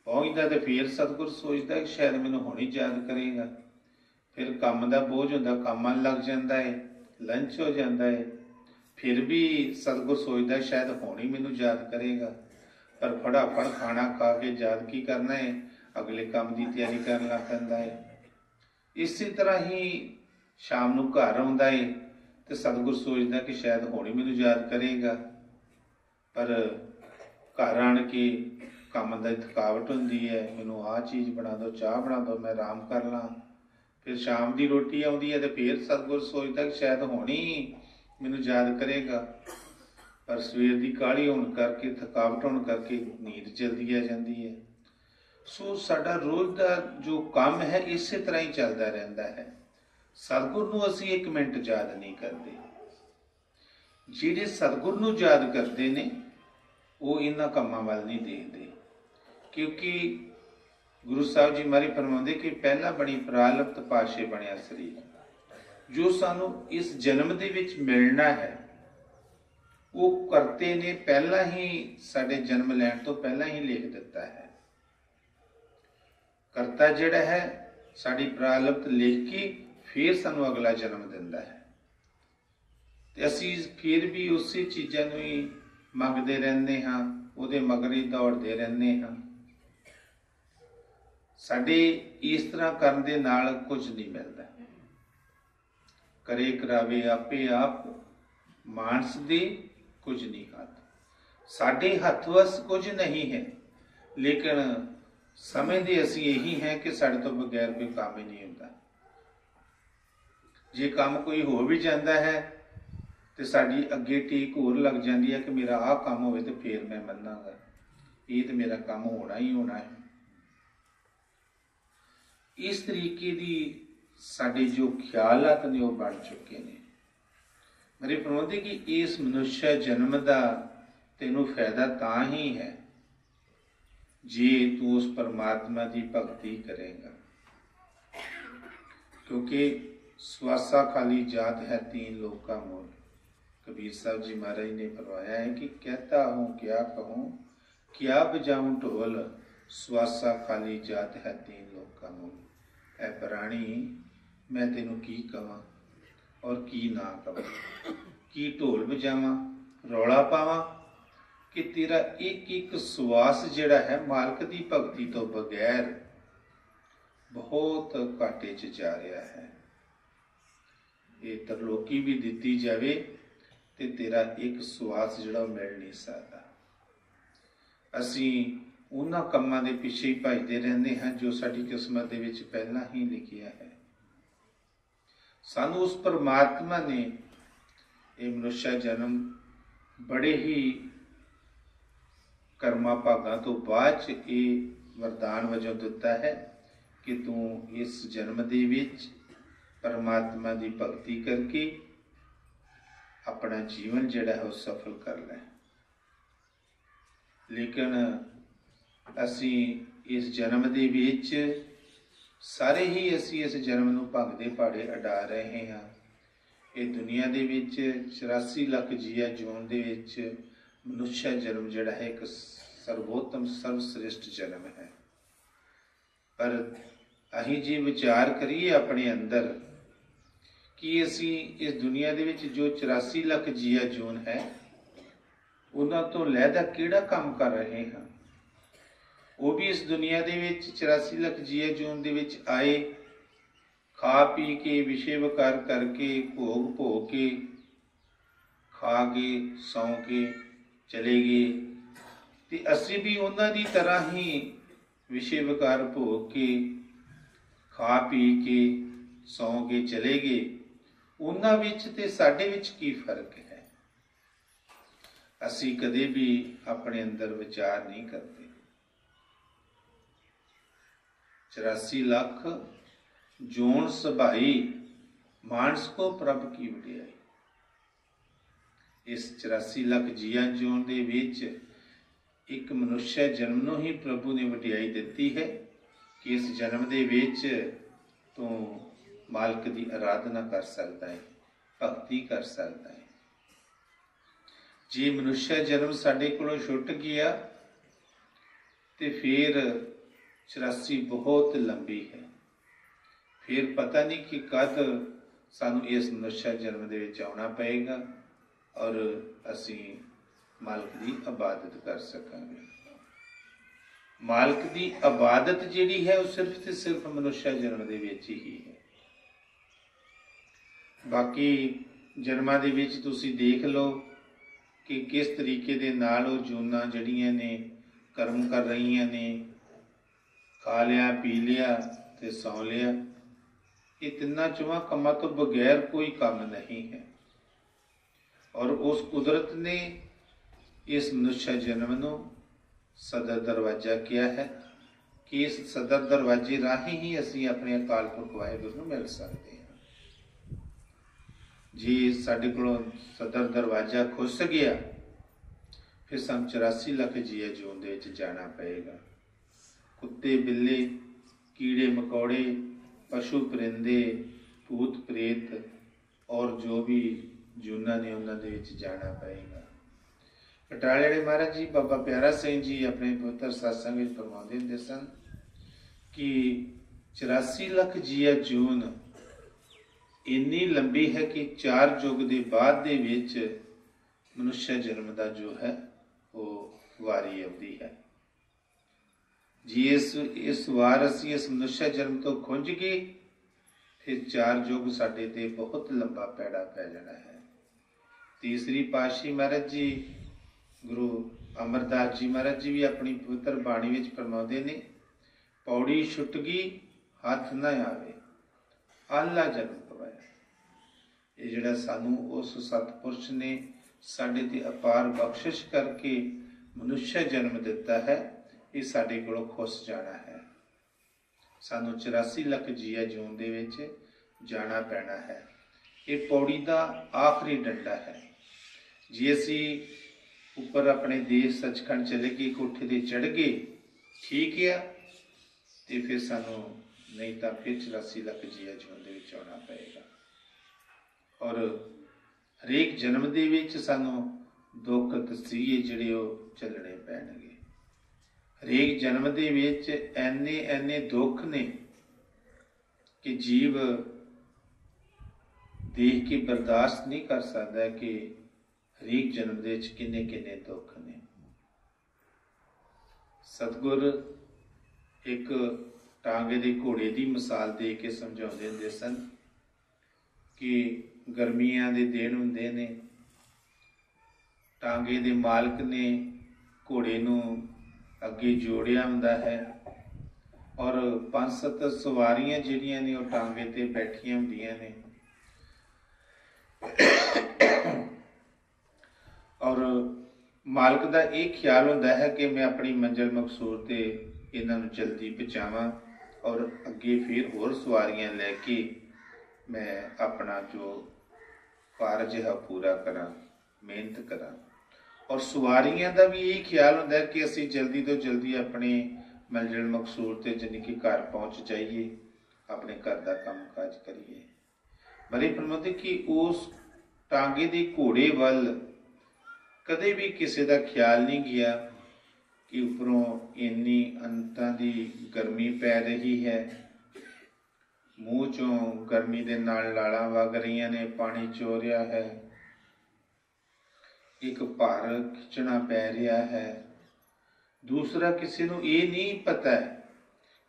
पहुंचदा, तो फिर सतगुर सोचदा कि शायद मैनूं हुण ही याद करेगा। फिर काम का बोझ हुंदा, काम लग जाता है, लंच हो जाता है, फिर भी सतगुर सोचदा शायद हुण ही मैनूं याद करेगा, पर फटाफट खाना खा के याद की करना है, अगले काम की तैयारी करन लग पैंदा है। इसी तरह ही शाम नूं घर आउंदा है तो सतगुर सोचदा कि शायद हुण ही मैनूं याद करेगा, पर घर आण के काम की थकावट हुंदी है, मैनूं आह चीज़ बना दो, चाह बना दो, मैं आराम कर ਲਾਂ। फिर शाम की रोटी आउंदी है तो फिर सतगुर सोचदा कि शायद हुण ही मैनूं याद करेगा, पर सवेर की काहली होने करके, थकावट होने करके नींद जल्दी आ जाती है। सो साडा रोज़ का जो काम है इस तरह ही चलता रहता है। सतगुर नूं असीं एक मिनट याद नहीं करते। जिहड़े सतगुर नूं याद करते ने वो इन्हां कामां वल नहीं देखते, क्योंकि गुरु साहब जी महाराज फरमाउंदे कि पहला बड़ी प्रालब्ध पाशे बनिया शरीर, जो सानू इस जन्म दे विच मिलना है वो करते ने पहला ही, साडे जन्म लैण तो पहला ही लिख दिता है। करता जिहड़ा है साडी प्रालब्ध लिख के फिर सानू अगला जन्म दिंदा है, ते असीं फिर भी उसी चीज़ां नूं ही मंगदे रहंदे हां, उहदे मगर ही दौड़दे रहंदे हां। साडे इस तरह करन दे नाल कुछ नहीं मिलता। करे करावे आपे आप, मानस दे कुछ नहीं हाथ। साडे हथ वस कुछ नहीं है, लेकिन समझदे असीं यही हैं कि साडे तो बगैर कोई काम ही नहीं हुंदा। जे काम कोई हो भी जाता है तो साडी अगे टीक होर लग जाती है कि मेरा आह काम होवे तो फिर मैं मन्नांगा, ये तो मेरा काम होना ही होना है। इस तरीके की साडे जो ख्यालात ने वो बन चुके ने। मेरे फरमाउंदे कि इस मनुष्य जन्म का तेनों फायदा तां ही है जे तू उस परमात्मा की भगती करेगा, क्योंकि स्वासा खाली जात है तीन लोक का मोल। कबीर साहब जी महाराज ने फरमाया है कि कहता हूँ क्या कहूँ, क्या बजाऊं ढोल, स्वासा खाली जात है तीन लोक का मोल। ऐ प्राणी मैं तेनों की कवां और की ना कवां, की ढोल बजावां, रौला पावां कि तेरा एक एक सुवास जिहड़ा है मालक की भगती तो बगैर बहुत घाटे च जा रहा है। ये तरलोकी भी दिती जावे ते तेरा एक सुवास जिहड़ा मिल नहीं सकता। असीं उन्हां कामां दे पिछे ही भजदे रहंदे हां जो साडी किस्मत दे विच पहलां ही लिखिया है। सानू उस परमात्मा ने ये मनुष्य जन्म बड़े ही कर्मा भागां तो बाद च ये वरदान वजों दिता है कि तू इस जन्म दे विच परमात्मा की भगती करके अपना जीवन जिहड़ा है वो सफल कर लै। लेकिन असी इस जन्म दे विच सारे ही असी इस जन्म नूं भगदे भाड़े अडा रहे हाँ। ये दुनिया दे विच 84 लाख जीआ जून दे विच मनुष्य जन्म जिहड़ा है एक सर्वोत्तम सर्वश्रेष्ठ जन्म है। पर अहीं जी विचार करिए अपने अंदर कि असी इस दुनिया दे विच जो 84 लाख जीआ जून है उन्हां तो लैदा किहड़ा काम कर रहे हैं। वो भी इस दुनिया दे विच 84 लाख जीआ जून दे विच आए, खा पी के विषय विकार करके भोग भोग के खा के सौ के चले गए, ते असी भी उन्हां दी तरह ही विषय विकार भोग के खा पी के सौ के चले गए। उन्हां विच ते साडे विच की फर्क है? असी कदे भी अपने अंदर विचार नहीं करते। 84 लाख जोन सभाई मानस को प्रभ की वडियाई। इस 84 ਲੱਖ ਜੀਆਂ ਜਿਉਣ ਦੇ ਵਿੱਚ ਇੱਕ ਮਨੁੱਖ ਜਨਮ ਨੂੰ ਹੀ ਪ੍ਰਭੂ ਨੇ ਵਡਿਆਈ ਦਿੱਤੀ ਹੈ ਕਿ ਇਸ ਜਨਮ ਦੇ ਵਿੱਚ ਤੂੰ ਮਾਲਕ ਦੀ ਆਰਾਧਨਾ ਕਰ ਸਕਦਾ ਹੈ, ਭਗਤੀ ਕਰ ਸਕਦਾ ਹੈ। ਜੇ ਮਨੁੱਖ ਜਨਮ ਸਾਡੇ ਕੋਲੋਂ ਛੁੱਟ ਗਿਆ ਤੇ ਫਿਰ 84 ਬਹੁਤ ਲੰਬੀ ਹੈ। ਫਿਰ ਪਤਾ ਨਹੀਂ ਕਿ ਕਦ ਸਾਨੂੰ ਇਸ ਮਨੁੱਖ ਜਨਮ ਦੇ ਵਿੱਚ ਆਉਣਾ ਪਏਗਾ ਔਰ ਅਸੀਂ ਮਾਲਕ ਦੀ ਇਬਾਦਤ ਕਰ ਸਕਾਂਗੇ। ਮਾਲਕ ਦੀ ਇਬਾਦਤ ਜਿਹੜੀ ਹੈ ਉਹ ਸਿਰਫ ਤੇ ਸਿਰਫ ਮਨੁੱਖ ਜਨਮ ਦੇ ਵਿੱਚ ਹੀ ਹੈ। ਬਾਕੀ ਜਨਮਾਂ ਦੇ ਵਿੱਚ ਤੁਸੀਂ ਦੇਖ ਲਓ ਕਿ ਕਿਸ ਤਰੀਕੇ ਦੇ ਨਾਲ ਉਹ ਜੂਨਾਂ ਜਿਹੜੀਆਂ ਨੇ ਕਰਮ ਕਰ ਰਹੀਆਂ ਨੇ। ਖਾ ਲਿਆ, ਪੀ ਲਿਆ ਤੇ ਸੌਂ ਲਿਆ, ਇਹ ਤਿੰਨਾਂ ਚੋਂ ਕੰਮਾਂ ਤੋਂ ਬਗੈਰ ਕੋਈ ਕੰਮ ਨਹੀਂ ਹੈ। ਔਰ ਉਸ ਕੁਦਰਤ ਨੇ ਇਸ ਮਨੁੱਖ ਜਨਮ ਨੂੰ ਸਦਰ ਦਰਵਾਜ਼ਾ ਕਿਹਾ ਹੈ ਕਿ ਇਸ ਸਦਰ ਦਰਵਾਜ਼ੇ ਰਾਹੀਂ ਹੀ ਅਸੀਂ ਆਪਣੇ ਅਕਾਲ ਪੁਰਖ ਵਾਹਿਗੁਰੂ ਨੂੰ ਮਿਲ ਸਕਦੇ ਹਾਂ। ਜੇ ਸਾਡੇ ਕੋਲੋਂ ਸਦਰ ਦਰਵਾਜ਼ਾ ਖੁੱਸ ਗਿਆ ਫਿਰ ਸਾਨੂੰ 84 ਲੱਖ ਜੀਆ ਜੂਨ ਦੇ ਵਿੱਚ ਜਾਣਾ ਪਏਗਾ। ਕੁੱਤੇ, ਬਿੱਲੇ, ਕੀੜੇ ਮਕੌੜੇ, ਪਸ਼ੂ ਪਰਿੰਦੇ, ਭੂਤ ਪ੍ਰੇਤ ਔਰ ਜੋ ਵੀ ਜੂਨਾਂ ਨੇ ਉਹਨਾਂ ਦੇ ਵਿੱਚ ਜਾਣਾ ਪਏਗਾ। ਬਟਾਲੇ ਵਾਲੇ ਮਹਾਰਾਜ ਜੀ ਬਾਬਾ ਪਿਆਰਾ ਸਿੰਘ ਜੀ ਆਪਣੇ ਪਵਿੱਤਰ ਸਤਸੰਗ ਵਿੱਚ ਫਰਮਾਉਂਦੇ ਹੁੰਦੇ ਸਨ ਕਿ 84 ਲੱਖ ਜੀਆ ਜੂਨ ਇੰਨੀ ਲੰਬੀ ਹੈ ਕਿ 4 ਯੁੱਗ ਦੇ ਬਾਅਦ ਦੇ ਵਿੱਚ ਮਨੁੱਖ ਜਨਮ ਦਾ ਜੋ ਹੈ ਉਹ ਵਾਰੀ ਆਉਂਦੀ ਹੈ। ਜੇ ਇਸ ਵਾਰ ਅਸੀਂ ਇਸ ਮਨੁੱਖ ਜਨਮ ਤੋਂ ਖੁੰਝ ਗਏ ਫਿਰ 4 ਯੁੱਗ ਸਾਡੇ ਤੇ ਬਹੁਤ ਲੰਬਾ ਪੈੜਾ ਪੈ ਜਾਣਾ ਹੈ। ਤੀਸਰੀ ਪਾਤਸ਼ਾਹੀ ਮਹਾਰਾਜ ਜੀ ਗੁਰੂ ਅਮਰਦਾਸ ਜੀ ਮਹਾਰਾਜ ਜੀ ਵੀ ਆਪਣੀ ਪਵਿੱਤਰ ਬਾਣੀ ਵਿੱਚ ਫਰਮਾਉਂਦੇ ਨੇ, ਪੌੜੀ ਛੁੱਟ ਗਈ ਹੱਥ ਨਾ ਆਵੇ, ਆਲਾ ਜਨਮ ਪਵਾਇਆ। ਇਹ ਜਿਹੜਾ ਸਾਨੂੰ ਉਸ ਸਤਿਪੁਰਸ਼ ਨੇ ਸਾਡੇ ਤੇ ਅਪਾਰ ਬਖਸ਼ਿਸ਼ ਕਰਕੇ ਮਨੁੱਖ ਜਨਮ ਦਿੱਤਾ ਹੈ, ਇਹ ਸਾਡੇ ਕੋਲੋਂ ਖੁੱਸ ਜਾਣਾ ਹੈ। ਸਾਨੂੰ 84 ਲੱਖ ਜੀਆ ਜੂਨ ਦੇ ਵਿੱਚ ਜਾਣਾ ਪੈਣਾ ਹੈ। ਇਹ ਪੌੜੀ ਦਾ ਆਖਰੀ ਡੰਡਾ ਹੈ। ਜੇ ਅਸੀਂ ਉੱਪਰ ਆਪਣੇ ਦੇਸ਼ ਸੱਚਖੰਡ ਚਲੇ ਗਏ, ਕੋਠੇ ਤੇ ਚੜ੍ਹ ਗਏ, ਠੀਕ ਆ, ਤੇ ਫਿਰ ਸਾਨੂੰ ਨਹੀਂ ਤਾਂ ਫਿਰ 84 ਲੱਖ ਜੀਆ ਜੂਨ ਦੇ ਵਿੱਚ ਆਉਣਾ ਪਏਗਾ। ਔਰ ਹਰੇਕ ਜਨਮ ਦੇ ਵਿੱਚ ਸਾਨੂੰ ਦੁੱਖ ਤਸੀਹੇ ਜਿਹੜੇ ਉਹ ਚੱਲਣੇ ਪੈਣਗੇ। ਹਰੇਕ ਜਨਮ ਦੇ ਵਿੱਚ ਐਨੇ ਦੁੱਖ ਨੇ ਕਿ ਜੀਵ ਦੇਖ ਕੇ ਬਰਦਾਸ਼ਤ ਨਹੀਂ ਕਰ ਸਕਦਾ ਕਿ ਹਰੇਕ ਜਨਮ ਦੇ ਵਿੱਚ ਕਿੰਨੇ ਦੁੱਖ ਨੇ। ਸਤਿਗੁਰ ਇੱਕ ਟਾਂਗੇ ਦੇ ਘੋੜੇ ਦੀ ਮਿਸਾਲ ਦੇ ਕੇ ਸਮਝਾਉਂਦੇ ਹੁੰਦੇ ਸਨ ਕਿ ਗਰਮੀਆਂ ਦੇ ਦਿਨ ਹੁੰਦੇ ਨੇ, ਟਾਂਗੇ ਦੇ ਮਾਲਕ ਨੇ ਘੋੜੇ ਨੂੰ ਅੱਗੇ ਜੋੜਿਆ ਹੁੰਦਾ ਹੈ ਔਰ 5-7 ਸਵਾਰੀਆਂ ਜਿਹੜੀਆਂ ਨੇ ਉਹ ਟਾਂਗੇ ਤੇ ਬੈਠੀਆਂ ਹੁੰਦੀਆਂ ਨੇ ਔਰ ਮਾਲਕ ਦਾ ਇਹ ਖਿਆਲ ਹੁੰਦਾ ਹੈ ਕਿ ਮੈਂ ਆਪਣੀ ਮੰਜ਼ਿਲ ਮਕਸੂਦ ਤੇ ਇਹਨਾਂ ਨੂੰ ਜਲਦੀ ਪਹੁੰਚਾਵਾਂ ਔਰ ਅੱਗੇ ਫਿਰ ਹੋਰ ਸਵਾਰੀਆਂ ਲੈ ਕੇ ਮੈਂ ਆਪਣਾ ਜੋ ਕਾਰਜ ਹੈ ਪੂਰਾ ਕਰਾਂ, ਮਿਹਨਤ ਕਰਾਂ। ਔਰ ਸਵਾਰੀਆਂ ਦਾ ਵੀ ਇਹ ਖਿਆਲ ਹੁੰਦਾ ਕਿ ਅਸੀਂ ਜਲਦੀ ਤੋਂ ਜਲਦੀ ਆਪਣੇ ਮੰਜ਼ਿਲ ਮਕਸੂਦ ਤੇ ਜਾਣੀ ਕਿ ਘਰ ਪਹੁੰਚ ਜਾਈਏ, ਆਪਣੇ ਘਰ ਦਾ ਕੰਮ ਕਾਜ ਕਰੀਏ। ਬੜੇ ਫਰਮਾਉਂਦੇ ਕਿ ਉਸ ਟਾਂਗੇ ਦੇ ਘੋੜੇ ਵੱਲ ਕਦੇ ਵੀ ਕਿਸੇ ਦਾ ਖਿਆਲ ਨਹੀਂ ਗਿਆ ਕਿ ਉੱਪਰੋਂ ਇੰਨੀ ਅੰਤਾਂ ਦੀ ਗਰਮੀ ਪੈ ਰਹੀ ਹੈ, ਮੂੰਹ ਚੋਂ ਗਰਮੀ ਦੇ ਨਾਲ ਲਾਲਾਂ ਵਗ ਰਹੀਆਂ ਨੇ, ਪਾਣੀ ਚੋ ਰਿਹਾ ਹੈ, ਇੱਕ ਭਾਰ ਖਿੱਚਣਾ ਪੈ ਰਿਹਾ ਹੈ। ਦੂਸਰਾ ਕਿਸੇ ਨੂੰ ਇਹ ਨਹੀਂ ਪਤਾ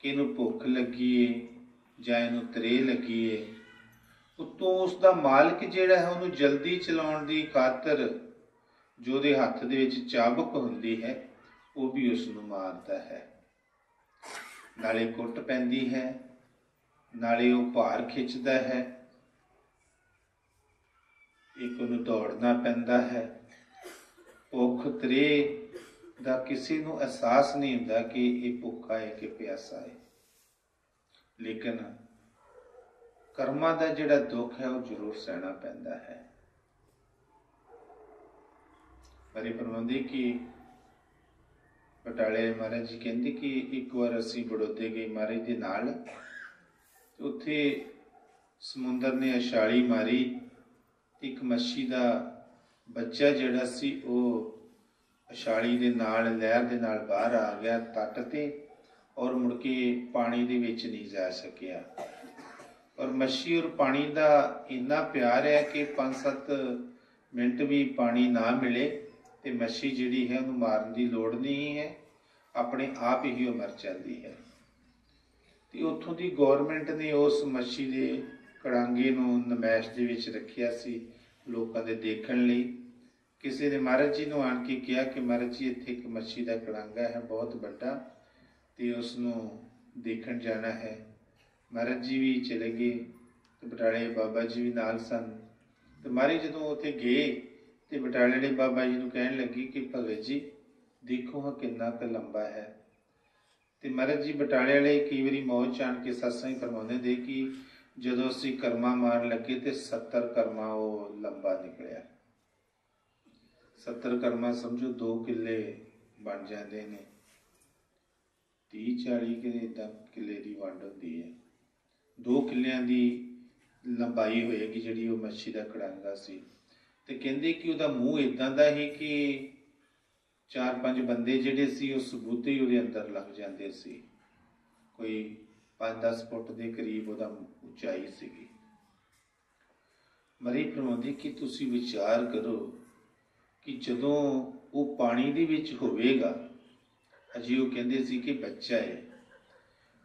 ਕਿ ਇਹਨੂੰ ਭੁੱਖ ਲੱਗੀ ਏ ਜਾਂ ਇਹਨੂੰ ਤਰੇ ਲੱਗੀ ਏ। ਉੱਤੋਂ ਉਸ ਦਾ ਮਾਲਕ ਜਿਹੜਾ ਹੈ ਉਹਨੂੰ ਜਲਦੀ ਚਲਾਉਣ ਦੀ ਖਾਤਰ ਜੋ ਉਹਦੇ ਹੱਥ ਦੇ ਵਿੱਚ ਚਾਬੁਕ ਹੁੰਦੀ ਹੈ ਉਹ ਵੀ ਉਸ ਨੂੰ ਮਾਰਦਾ ਹੈ। ਨਾਲੇ ਕੁੱਟ ਪੈਂਦੀ ਹੈ, ਨਾਲੇ ਉਹ ਭਾਰ ਖਿੱਚਦਾ ਹੈ, ਇੱਕ ਉਹਨੂੰ ਦੌੜਨਾ ਪੈਂਦਾ ਹੈ। ਭੁੱਖ ਤਰੇ ਦਾ ਕਿਸੇ ਨੂੰ ਅਹਿਸਾਸ ਨਹੀਂ ਹੁੰਦਾ ਕਿ ਇਹ ਭੁੱਖਾ ਹੈ ਕਿ ਪਿਆਸਾ ਹੈ। ਲੇਕਿਨ ਕਰਮਾਂ ਦਾ ਜਿਹੜਾ ਦੁੱਖ ਹੈ ਉਹ ਜ਼ਰੂਰ ਸਹਿਣਾ ਪੈਂਦਾ ਹੈ। ਹਰੀ ਫਰਮਾਉਂਦੇ ਕਿ ਬਟਾਲੇ ਮਹਾਰਾਜ ਜੀ ਕਹਿੰਦੇ ਕਿ ਇੱਕ ਵਾਰ ਅਸੀਂ ਬੜੌਦੇ ਗਏ ਮਹਾਰਾਜ ਦੇ ਨਾਲ, ਉੱਥੇ ਸਮੁੰਦਰ ਨੇ ਅਛਾਲੀ ਮਾਰੀ, ਇੱਕ ਮੱਛੀ ਦਾ ਬੱਚਾ ਜਿਹੜਾ ਸੀ ਉਹ ਅਛਾਲੀ ਦੇ ਨਾਲ ਲਹਿਰ ਦੇ ਨਾਲ ਬਾਹਰ ਆ ਗਿਆ ਤੱਟ ਤੇ, ਔਰ ਮੁੜ ਕੇ ਪਾਣੀ ਦੇ ਵਿੱਚ ਨਹੀਂ ਜਾ ਸਕਿਆ। ਔਰ ਮੱਛੀ ਔਰ ਪਾਣੀ ਦਾ ਇੰਨਾ ਪਿਆਰ ਹੈ ਕਿ 5-7 ਮਿੰਟ ਵੀ ਪਾਣੀ ਨਾ ਮਿਲੇ ਤੇ ਮੱਛੀ ਜਿਹੜੀ ਹੈ ਉਹਨੂੰ ਮਾਰਨ ਦੀ ਲੋੜ ਨਹੀਂ ਹੈ, ਆਪਣੇ ਆਪ ਹੀ ਉਹ ਮਰ ਜਾਂਦੀ ਹੈ। ਤੇ ਉੱਥੋਂ ਦੀ ਗੌਰਮੈਂਟ ਨੇ ਉਸ ਮੱਛੀ ਦੇ ਕੜਾਂਗੇ ਨੂੰ ਨਮੈਸ਼ ਦੇ ਵਿੱਚ ਰੱਖਿਆ ਸੀ ਲੋਕਾਂ ਦੇ ਦੇਖਣ ਲਈ। ਕਿਸੇ ਨੇ ਮਹਾਰਾਜ ਜੀ ਨੂੰ ਆਣ ਕੇ ਕਿਹਾ ਕਿ ਮਹਾਰਾਜ ਜੀ ਇੱਥੇ ਇੱਕ ਮੱਛੀ ਦਾ ਕੜਾਂਗਾ ਹੈ ਬਹੁਤ ਵੱਡਾ, ਤੇ ਉਸ ਨੂੰ ਦੇਖਣ ਜਾਣਾ ਹੈ। ਮਹਾਰਾਜ ਜੀ ਵੀ ਚਲੇ ਗਏ ਤੇ ਬਟਾਲੇ ਬਾਬਾ ਜੀ ਵੀ ਨਾਲ ਸਨ। ਤੇ ਮਹਾਰਾਜ ਜਦੋਂ ਉੱਥੇ ਗਏ ਤੇ ਬਟਾਲੇ ਵਾਲੇ ਬਾਬਾ ਜੀ ਨੂੰ ਕਹਿਣ ਲੱਗੀ ਕਿ ਭਗਤ ਜੀ ਦੇਖੋ ਹਾਂ ਕਿੰਨਾ ਕੁ ਲੰਬਾ ਹੈ। ਤੇ ਮਹਾਰਾਜ ਜੀ ਬਟਾਲੇ ਵਾਲੇ ਕਈ ਵਾਰੀ ਮੌਜ ਚਾਣ ਕੇ ਸਤਸੰਗ ਫਰਮਾਉਂਦੇ ਦੇ ਕਿ ਜਦੋਂ ਅਸੀਂ ਕਰਮਾ ਮਾਰਨ ਲੱਗੇ ਤੇ 70 ਕਰਮਾ ਉਹ ਲੰਬਾ ਨਿਕਲਿਆ। 70 ਕਰਮਾ ਸਮਝੋ 2 ਕਿੱਲੇ ਬਣ ਜਾਂਦੇ ਨੇ, 30-40 ਕਿੱਲੇ ਦੀ ਵੰਡ ਹੁੰਦੀ ਹੈ। 2 ਕਿੱਲਿਆਂ ਦੀ ਲੰਬਾਈ ਹੋਏਗੀ ਜਿਹੜੀ ਉਹ ਮੱਛੀ ਦਾ ਕੜਾਂਗਾ ਸੀ। ਤੇ ਕਹਿੰਦੇ ਕਿ ਉਹਦਾ ਮੂੰਹ ਇਦਾਂ ਦਾ ਸੀ ਕਿ 4-5 ਬੰਦੇ ਜਿਹੜੇ ਸੀ ਉਹ ਸਬੂਤੇ ਹੀ ਉਹਦੇ ਅੰਦਰ ਲੱਗ ਜਾਂਦੇ ਸੀ। ਕੋਈ 5-10 ਫੁੱਟ ਦੇ ਕਰੀਬ ਉਹਦਾ ਉਚਾਈ ਸੀਗੀ। ਮਰੀ ਫਰਮਾਉਂਦੀ ਕਿ ਤੁਸੀਂ ਵਿਚਾਰ ਕਰੋ ਕਿ ਜਦੋਂ ਉਹ ਪਾਣੀ ਦੇ ਵਿੱਚ ਹੋਵੇਗਾ, ਅਜੇ ਉਹ ਕਹਿੰਦੇ ਸੀ ਕਿ ਬੱਚਾ ਹੈ,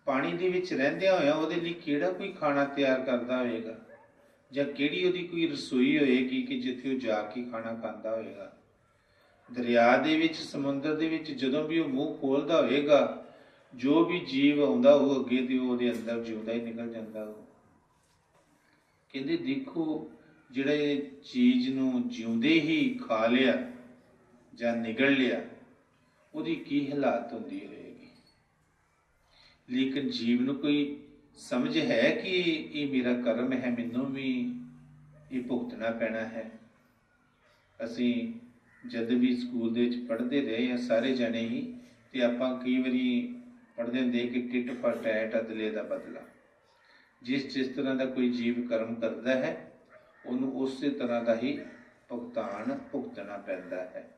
ਪਾਣੀ ਦੇ ਵਿੱਚ ਰਹਿੰਦਿਆਂ ਹੋਇਆ ਉਹਦੇ ਲਈ ਕਿਹੜਾ ਕੋਈ ਖਾਣਾ ਤਿਆਰ ਕਰਦਾ ਹੋਵੇਗਾ, ਜਾਂ ਕਿਹੜੀ ਉਹਦੀ ਕੋਈ ਰਸੋਈ ਹੋਏਗੀ ਕਿ ਜਿੱਥੇ ਉਹ ਜਾ ਕੇ ਖਾਣਾ ਖਾਂਦਾ ਹੋਵੇਗਾ। ਦਰਿਆ ਦੇ ਵਿੱਚ, ਸਮੁੰਦਰ ਦੇ ਵਿੱਚ ਜਦੋਂ ਵੀ ਉਹ ਮੂੰਹ ਖੋਲਦਾ ਹੋਵੇਗਾ, ਜੋ ਵੀ ਜੀਵ ਆਉਂਦਾ ਉਹ ਅੱਗੇ ਤੇ ਉਹਦੇ ਅੰਦਰ ਜਿਉਂਦਾ ਹੀ ਨਿਕਲ ਜਾਂਦਾ। ਉਹ ਕਹਿੰਦੇ ਦੇਖੋ ਜਿਹੜੇ ਚੀਜ਼ ਨੂੰ ਜਿਉਂਦੇ ਹੀ ਖਾ ਲਿਆ ਜਾਂ ਨਿਗਲ ਲਿਆ ਉਹਦੀ ਕੀ ਹਾਲਾਤ ਹੁੰਦੀ ਹੋਏਗੀ। ਲੇਕਿਨ ਜੀਵ ਨੂੰ ਕੋਈ ਸਮਝ ਹੈ ਕਿ ਇਹ ਮੇਰਾ ਕਰਮ ਹੈ, ਮੈਨੂੰ ਵੀ ਇਹ ਭੁਗਤਣਾ ਪੈਣਾ ਹੈ। ਅਸੀਂ ਜਦ ਵੀ ਸਕੂਲ ਦੇ ਵਿੱਚ ਪੜ੍ਹਦੇ ਰਹੇ ਹਾਂ ਸਾਰੇ ਜਣੇ ਹੀ, ਤੇ ਆਪਾਂ ਕਈ ਵਾਰੀ ਪੜ੍ਹਦੇ ਹੁੰਦੇ ਕਿ ਟਿਟ ਫॉर ਟੈਟ ਅਦਲੇ ਦਾ ਬਦਲਾ। ਜਿਸ ਤਰ੍ਹਾਂ ਦਾ ਕੋਈ ਜੀਵ ਕਰਮ ਕਰਦਾ ਹੈ ਉਹਨੂੰ ਉਸੇ ਤਰ੍ਹਾਂ ਦਾ ਹੀ ਭੁਗਤਾਨ ਭੁਗਤਣਾ ਪੈਂਦਾ ਹੈ।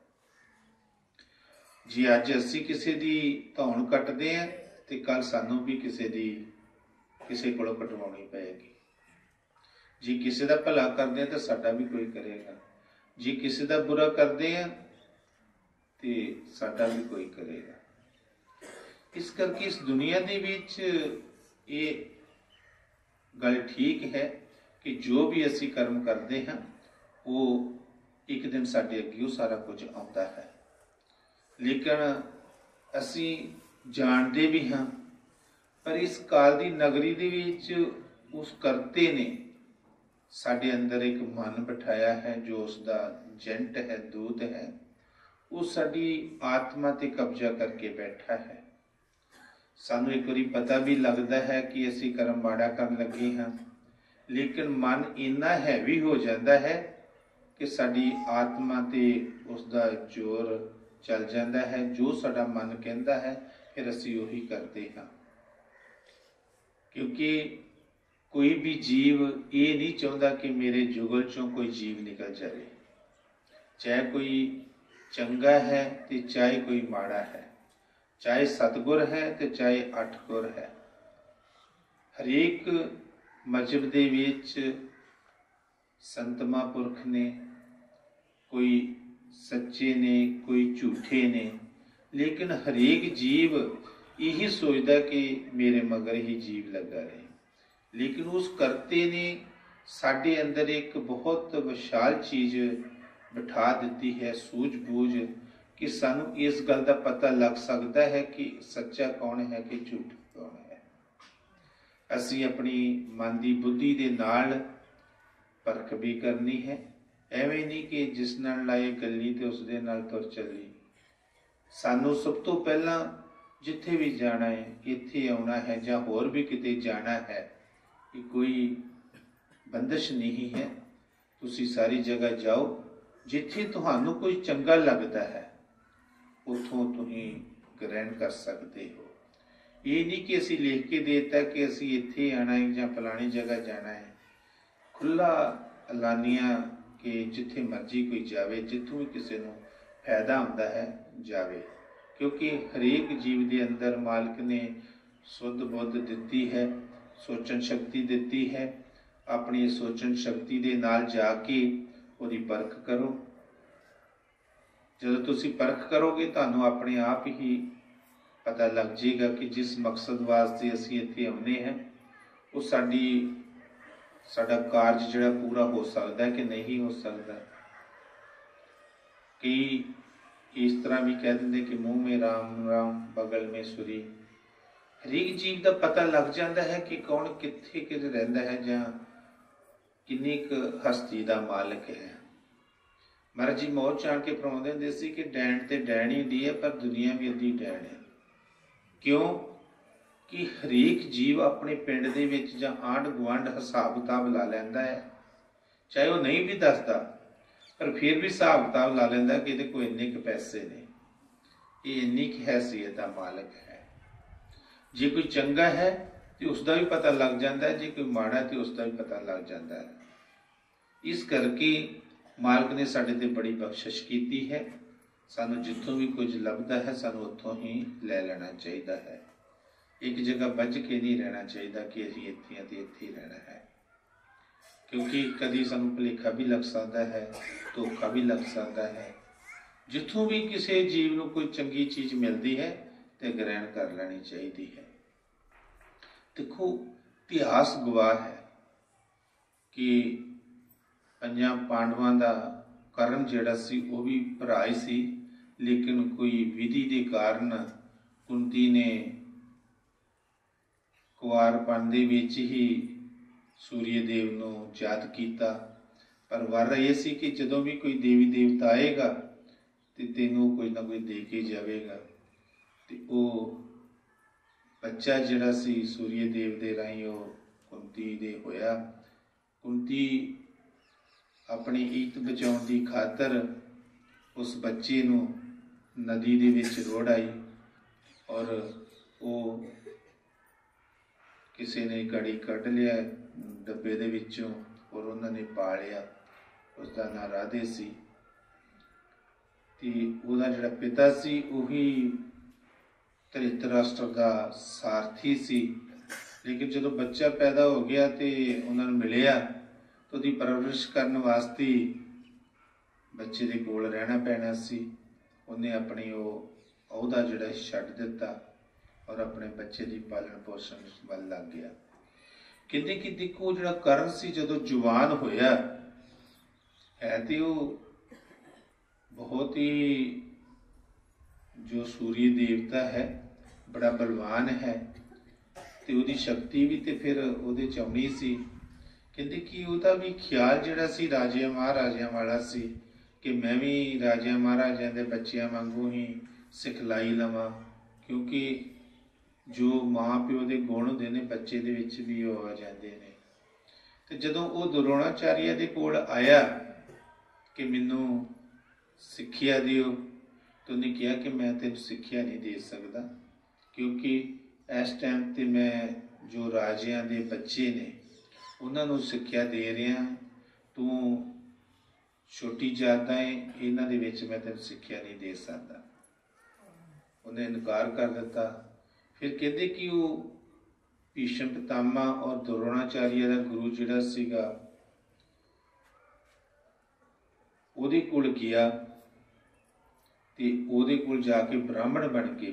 ਜੀ ਅੱਜ ਅਸੀਂ ਕਿਸੇ ਦੀ ਧੌਣ ਕੱਟਦੇ ਹਾਂ ਤੇ ਕੱਲ ਸਾਨੂੰ ਵੀ ਕਿਸੇ ਕੋਲੋਂ ਕਟਵਾਉਣੀ ਪਏਗੀ। ਜੇ ਕਿਸੇ ਦਾ ਭਲਾ ਕਰਦੇ ਹਾਂ ਤਾਂ ਸਾਡਾ ਵੀ ਕੋਈ ਕਰੇਗਾ, ਜੇ ਕਿਸੇ ਦਾ ਬੁਰਾ ਕਰਦੇ ਹਾਂ ਤੇ ਸਾਡਾ ਵੀ ਕੋਈ ਕਰੇਗਾ। ਇਸ ਕਰਕੇ ਇਸ ਦੁਨੀਆ ਦੇ ਵਿੱਚ ਇਹ ਗੱਲ ਠੀਕ ਹੈ ਕਿ ਜੋ ਵੀ ਅਸੀਂ ਕਰਮ ਕਰਦੇ ਹਾਂ ਉਹ ਇੱਕ ਦਿਨ ਸਾਡੇ ਅੱਗੇ ਉਹ ਸਾਰਾ ਕੁਝ ਆਉਂਦਾ ਹੈ। ਲੇਕਿਨ ਅਸੀਂ ਜਾਣਦੇ ਵੀ ਹਾਂ, ਪਰ ਇਸ ਕਾਲ ਦੀ ਨਗਰੀ ਦੇ ਵਿੱਚ ਉਸ ਕਰਤੇ ਨੇ ਸਾਡੇ ਅੰਦਰ ਇੱਕ ਮਨ ਬਿਠਾਇਆ ਹੈ ਜੋ ਉਸ ਦਾ ਏਜੰਟ ਹੈ, ਦੂਤ ਹੈ। ਉਹ ਸਾਡੀ ਆਤਮਾ ਤੇ ਕਬਜ਼ਾ ਕਰਕੇ ਬੈਠਾ ਹੈ। ਸਾਨੂੰ ਇੱਕ ਵਾਰੀ ਪਤਾ ਵੀ ਲੱਗਦਾ ਹੈ ਕਿ ਅਸੀਂ ਕਰਮ ਮਾੜਾ ਕਰਨ ਲੱਗੇ ਹਾਂ, ਲੇਕਿਨ ਮਨ ਇੰਨਾ ਹੈਵੀ ਹੋ ਜਾਂਦਾ ਹੈ ਕਿ ਸਾਡੀ ਆਤਮਾ ਤੇ ਉਸ ਦਾ ਜ਼ੋਰ ਚੱਲ ਜਾਂਦਾ ਹੈ। ਜੋ ਸਾਡਾ ਮਨ ਕਹਿੰਦਾ ਹੈ ਫਿਰ ਅਸੀਂ ਉਹੀ ਕਰਦੇ ਹਾਂ, ਕਿਉਂਕਿ ਕੋਈ ਵੀ ਜੀਵ ਇਹ ਨਹੀਂ ਚਾਹੁੰਦਾ ਕਿ ਮੇਰੇ ਜੁਗਲ ਚੋਂ ਕੋਈ ਜੀਵ ਨਿਕਲ ਜਾਵੇ, ਚਾਹੇ ਕੋਈ ਚੰਗਾ ਹੈ ਤੇ ਚਾਹੇ ਕੋਈ ਮਾੜਾ ਹੈ, ਚਾਹੇ ਸਤਿਗੁਰ ਹੈ ਤੇ ਚਾਹੇ ਅਠਗੁਰ ਹੈ। ਹਰੇਕ ਮਜ਼ਹਬ ਦੇ ਵਿੱਚ ਸੰਤ ਮਹਾਂਪੁਰਖ ਨੇ, ਕੋਈ ਸੱਚੇ ਨੇ ਕੋਈ ਝੂਠੇ ਨੇ, ਲੇਕਿਨ ਹਰੇਕ ਜੀਵ ਇਹੀ ਸੋਚਦਾ ਕਿ ਮੇਰੇ ਮਗਰ ਹੀ ਜੀਵ ਲੱਗਾ ਰਹੇ। ਲੇਕਿਨ ਉਸ ਕਰਤੇ ਨੇ ਸਾਡੇ ਅੰਦਰ ਇੱਕ ਬਹੁਤ ਵਿਸ਼ਾਲ ਚੀਜ਼ ਬਿਠਾ ਦਿੱਤੀ ਹੈ, ਸੂਝ-ਬੂਝ, ਕਿ ਸਾਨੂੰ ਇਸ ਗੱਲ ਦਾ ਪਤਾ ਲੱਗ ਸਕਦਾ ਹੈ ਕਿ ਸੱਚਾ ਕੌਣ ਹੈ ਕਿ ਝੂਠ ਕੌਣ ਹੈ। ਅਸੀਂ ਆਪਣੀ ਮਨ ਦੀ ਬੁੱਧੀ ਦੇ ਨਾਲ ਪਰਖ ਵੀ ਕਰਨੀ ਹੈ। ਐਵੇਂ ਨਹੀਂ ਕਿ ਜਿਸ ਨਾਲ ਲਾਏ ਗੱਲੀ ਤੇ ਉਸ ਦੇ ਨਾਲ ਤੁਰ ਚੱਲੀ। ਸਾਨੂੰ ਸਭ ਤੋਂ ਪਹਿਲਾਂ ਜਿੱਥੇ ਵੀ ਜਾਣਾ ਹੈ, ਇੱਥੇ ਆਉਣਾ ਹੈ ਜਾਂ ਹੋਰ ਵੀ ਕਿਤੇ ਜਾਣਾ ਹੈ, ਕਿ ਕੋਈ ਬੰਦਸ਼ ਨਹੀਂ ਹੈ। ਤੁਸੀਂ ਸਾਰੀ ਜਗ੍ਹਾ ਜਾਓ, ਜਿੱਥੇ ਤੁਹਾਨੂੰ ਕੋਈ ਚੰਗਾ ਲੱਗਦਾ ਹੈ ਉੱਥੋਂ ਤੁਸੀਂ ਗ੍ਰਹਿਣ ਕਰ ਸਕਦੇ ਹੋ। ਇਹ ਨਹੀਂ ਕਿ ਅਸੀਂ ਲਿਖ ਕੇ ਦੇ ਦਿੱਤਾ ਕਿ ਅਸੀਂ ਇੱਥੇ ਆਉਣਾ ਹੈ ਜਾਂ ਫਲਾਣੀ ਜਗ੍ਹਾ ਜਾਣਾ ਹੈ। ਖੁੱਲ੍ਹਾ ਐਲਾਨੀਆਂ ਕਿ ਜਿੱਥੇ ਮਰਜ਼ੀ ਕੋਈ ਜਾਵੇ, ਜਿੱਥੋਂ ਵੀ ਕਿਸੇ ਨੂੰ ਫਾਇਦਾ ਹੁੰਦਾ ਹੈ ਜਾਵੇ, ਕਿਉਂਕਿ ਹਰੇਕ ਜੀਵ ਦੇ ਅੰਦਰ ਮਾਲਕ ਨੇ ਸੁੱਧ ਬੁੱਧ ਦਿੱਤੀ ਹੈ, ਸੋਚਣ ਸ਼ਕਤੀ ਦਿੱਤੀ ਹੈ। ਆਪਣੀ ਸੋਚਣ ਸ਼ਕਤੀ ਦੇ ਨਾਲ ਜਾ ਕੇ ਉਹਦੀ ਪਰਖ ਕਰੋ। ਜਦੋਂ ਤੁਸੀਂ ਪਰਖ ਕਰੋਗੇ ਤੁਹਾਨੂੰ ਆਪਣੇ ਆਪ ਹੀ ਪਤਾ ਲੱਗ ਜਾਏਗਾ ਕਿ ਜਿਸ ਮਕਸਦ ਵਾਸਤੇ ਅਸੀਂ ਇੱਥੇ ਆਉਂਦੇ ਹਾਂ ਉਹ ਸਾਡਾ ਕਾਰਜ ਜਿਹੜਾ ਪੂਰਾ ਹੋ ਸਕਦਾ ਕਿ ਨਹੀਂ ਹੋ ਸਕਦਾ। ਕਈ ਇਸ ਤਰ੍ਹਾਂ ਵੀ ਕਹਿ ਦਿੰਦੇ ਕਿ ਮੂੰਹ ਮੇਂ ਰਾਮ ਰਾਮ ਬਗਲ ਮੇਂ ਸੁਰੀ। ਹਰੇਕ ਜੀਵ ਦਾ ਪਤਾ ਲੱਗ ਜਾਂਦਾ ਹੈ ਕਿ ਕੌਣ ਕਿੱਥੇ ਕਿਤੇ ਰਹਿੰਦਾ ਹੈ ਜਾਂ ਕਿੰਨੀ ਕੁ ਹਸਤੀ ਦਾ ਮਾਲਕ ਹੈ। ਮਹਾਰਾਜ ਜੀ ਮੌਤ ਜਾਣ ਕੇ ਫਰਮਾਉਂਦੇ ਹੁੰਦੇ ਸੀ ਕਿ ਡੈਣ ਤੇ ਡੈਣ ਹੀ ਹੁੰਦੀ ਹੈ, ਪਰ ਦੁਨੀਆ ਵੀ ਅੱਧੀ ਡੈਣ ਹੈ। ਕਿਉਂ ਕਿ ਹਰੇਕ ਜੀਵ ਆਪਣੇ ਪਿੰਡ ਦੇ ਵਿੱਚ ਜਾਂ ਆਂਢ ਗੁਆਂਢ ਹਿਸਾਬ ਕਿਤਾਬ ਲਾ ਲੈਂਦਾ ਹੈ, ਚਾਹੇ ਉਹ ਨਹੀਂ ਵੀ ਦੱਸਦਾ ਪਰ ਫਿਰ ਵੀ ਹਿਸਾਬ ਕਿਤਾਬ ਲਾ ਲੈਂਦਾ ਕਿ ਇਹਦੇ ਕੋਲ ਇੰਨੇ ਕੁ ਪੈਸੇ ਨੇ, ਇਹ ਇੰਨੀ ਕੁ ਹੈਸੀਅਤ ਦਾ ਮਾਲਕ ਹੈ। ਜੇ ਕੋਈ ਚੰਗਾ ਹੈ ਤੇ ਉਸਦਾ ਵੀ ਪਤਾ ਲੱਗ ਜਾਂਦਾ ਹੈ, ਜੇ ਕੋਈ ਮਾੜਾ ਤੇ ਉਸਦਾ ਵੀ ਪਤਾ ਲੱਗ ਜਾਂਦਾ ਹੈ। ਇਸ ਕਰਕੇ ਮਾਲਕ ਨੇ ਸਾਡੇ ਤੇ ਬੜੀ ਬਖਸ਼ਿਸ਼ ਕੀਤੀ ਹੈ। ਸਾਨੂੰ ਜਿੱਥੋਂ ਵੀ ਕੁਝ ਲੱਭਦਾ ਹੈ ਸਾਨੂੰ ਉੱਥੋਂ ਹੀ ਲੈ ਲੈਣਾ ਚਾਹੀਦਾ ਹੈ। ਇੱਕ ਜਗ੍ਹਾ ਬੱਝ ਕੇ ਨਹੀਂ ਰਹਿਣਾ ਚਾਹੀਦਾ ਕਿ ਅਸੀਂ ਇੱਥੇ ਹਾਂ ਤੇ ਇੱਥੇ ਹੀ ਰਹਿਣਾ ਹੈ, ਕਿਉਂਕਿ ਕਦੀ ਸਾਨੂੰ ਭੁਲੇਖਾ ਵੀ ਲੱਗ ਸਕਦਾ ਹੈ, ਧੋਖਾ ਵੀ ਲੱਗ ਸਕਦਾ ਹੈ। ਜਿੱਥੋਂ ਵੀ ਕਿਸੇ ਜੀਵ ਨੂੰ ਕੋਈ ਚੰਗੀ ਚੀਜ਼ ਮਿਲਦੀ ਹੈ ਤੇ ਗ੍ਰਹਿਣ ਕਰ ਲੈਣੀ ਚਾਹੀਦੀ ਹੈ। ਦੇਖੋ, ਇਤਿਹਾਸ ਗਵਾਹ ਹੈ ਕਿ ਪੰਜਾਂ ਪਾਂਡਵਾਂ ਦਾ ਕਰਨ ਜਿਹੜਾ ਸੀ ਉਹ ਵੀ ਭਰਾ ਹੀ ਸੀ, ਲੇਕਿਨ ਕੋਈ ਵਿਧੀ ਦੇ ਕਾਰਨ ਕੁੰਤੀ ਨੇ ਕੁਆਰਪਣ ਦੇ ਵਿੱਚ ਹੀ ਸੂਰਯ ਦੇਵ ਨੂੰ ਯਾਦ ਕੀਤਾ। ਪਰ ਵਰ ਇਹ ਸੀ ਕਿ ਜਦੋਂ ਵੀ ਕੋਈ ਦੇਵੀ ਦੇਵਤਾ ਆਏਗਾ ਤੇ ਤੈਨੂੰ ਕੋਈ ਨਾ ਕੋਈ ਦੇ ਕੇ ਜਾਵੇਗਾ। ਤੇ ਉਹ ਬੱਚਾ ਜਿਹੜਾ ਸੀ ਸੂਰਯ ਦੇਵ ਦੇ ਰਾਹੀਂ ਉਹ ਕੁੰਤੀ ਦੇ ਹੋਇਆ। ਕੁੰਤੀ ਆਪਣੀ ਇੱਜ਼ਤ ਬਚਾਉਣ ਦੀ ਖਾਤਰ ਉਸ ਬੱਚੇ ਨੂੰ ਨਦੀ ਦੇ ਵਿੱਚ ਰੋੜ ਆਈ ਔਰ ਉਹ ਕਿਸੇ ਨੇ ਘੜੀ ਕੱਢ ਲਿਆ ਡੱਬੇ ਦੇ ਵਿੱਚੋਂ ਔਰ ਉਹਨਾਂ ਨੇ ਪਾਲਿਆ। ਉਸਦਾ ਨਾਂ ਰਾਧੇ ਸੀ ਤੇ ਉਹਦਾ ਜਿਹੜਾ ਪਿਤਾ ਸੀ ਉਹੀ ਧਰਿਤਰਾਸ਼ਟਰ ਦਾ ਸਾਰਥੀ ਸੀ। ਲੇਕਿਨ ਜਦੋਂ ਬੱਚਾ ਪੈਦਾ ਹੋ ਗਿਆ ਤੇ ਉਹਨਾਂ ਨੂੰ ਮਿਲਿਆ ਤਾਂ ਉਹਦੀ ਪਰਵਰਿਸ਼ ਕਰਨ ਵਾਸਤੇ ਬੱਚੇ ਦੇ ਕੋਲ ਰਹਿਣਾ ਪੈਣਾ ਸੀ। ਉਹਨੇ ਆਪਣੀ ਉਹ ਅਹੁਦਾ ਜਿਹੜਾ ਛੱਡ ਦਿੱਤਾ ਔਰ ਆਪਣੇ ਬੱਚੇ ਦੀ ਪਾਲਣ ਪੋਸ਼ਣ ਵੱਲ ਲੱਗ ਗਿਆ। ਕਹਿੰਦੇ ਕਿ ਦੇਖੋ, ਜਿਹੜਾ ਕਰਨ ਸੀ ਜਦੋਂ ਜਵਾਨ ਹੋਇਆ ਹੈ ਤੇ ਉਹ ਬਹੁਤ ਹੀ ਜੋ ਸੂਰਯ ਦੇਵਤਾ ਹੈ ਬੜਾ ਬਲਵਾਨ ਹੈ ਤੇ ਉਹਦੀ ਸ਼ਕਤੀ ਵੀ ਤੇ ਫਿਰ ਉਹਦੇ ਚ ਆਉਣੀ ਸੀ। ਕਹਿੰਦੇ ਕਿ ਉਹਦਾ ਵੀ ਖਿਆਲ ਜਿਹੜਾ ਸੀ ਰਾਜਿਆਂ ਮਹਾਰਾਜਿਆਂ ਵਾਲਾ ਸੀ ਕਿ ਮੈਂ ਵੀ ਰਾਜਿਆਂ ਮਹਾਰਾਜਿਆਂ ਦੇ ਬੱਚਿਆਂ ਵਾਂਗੂ ਹੀ ਸਿਖਲਾਈ ਲਵਾਂ, ਕਿਉਂਕਿ ਜੋ ਮਾਂ ਪਿਓ ਦੇ ਗੁਣ ਹੁੰਦੇ ਨੇ ਬੱਚੇ ਦੇ ਵਿੱਚ ਵੀ ਉਹ ਆ ਜਾਂਦੇ ਨੇ। ਤੇ ਜਦੋਂ ਉਹ ਦਰੋਣਾਚਾਰੀਆ ਦੇ ਕੋਲ ਆਇਆ ਕਿ ਮੈਨੂੰ ਸਿੱਖਿਆ ਦਿਓ ਤਾਂ ਉਹਨੇ ਕਿਹਾ ਕਿ ਮੈਂ ਤੈਨੂੰ ਸਿੱਖਿਆ ਨਹੀਂ ਦੇ ਸਕਦਾ, ਕਿਉਂਕਿ ਇਸ ਟਾਈਮ ਤੇ ਮੈਂ ਜੋ ਰਾਜਿਆਂ ਦੇ ਬੱਚੇ ਨੇ ਉਹਨਾਂ ਨੂੰ ਸਿੱਖਿਆ ਦੇ ਰਿਹਾ, ਤੂੰ ਛੋਟੀ ਜਾਤ ਹੈ, ਇਹਨਾਂ ਦੇ ਵਿੱਚ ਮੈਂ ਤੈਨੂੰ ਸਿੱਖਿਆ ਨਹੀਂ ਦੇ ਸਕਦਾ। ਉਹਨੇ ਇਨਕਾਰ ਕਰ ਦਿੱਤਾ। ਫਿਰ ਕਹਿੰਦੇ ਕਿ ਉਹ ਭੀਸ਼ਮ ਪਿਤਾਮਾ ਔਰ ਦਰੋਣਾਚਾਰੀਆ ਦਾ ਗੁਰੂ ਜਿਹੜਾ ਸੀਗਾ ਉਹਦੇ ਕੋਲ ਗਿਆ ਤੇ ਉਹਦੇ ਕੋਲ ਜਾ ਕੇ ਬ੍ਰਾਹਮਣ ਬਣ ਕੇ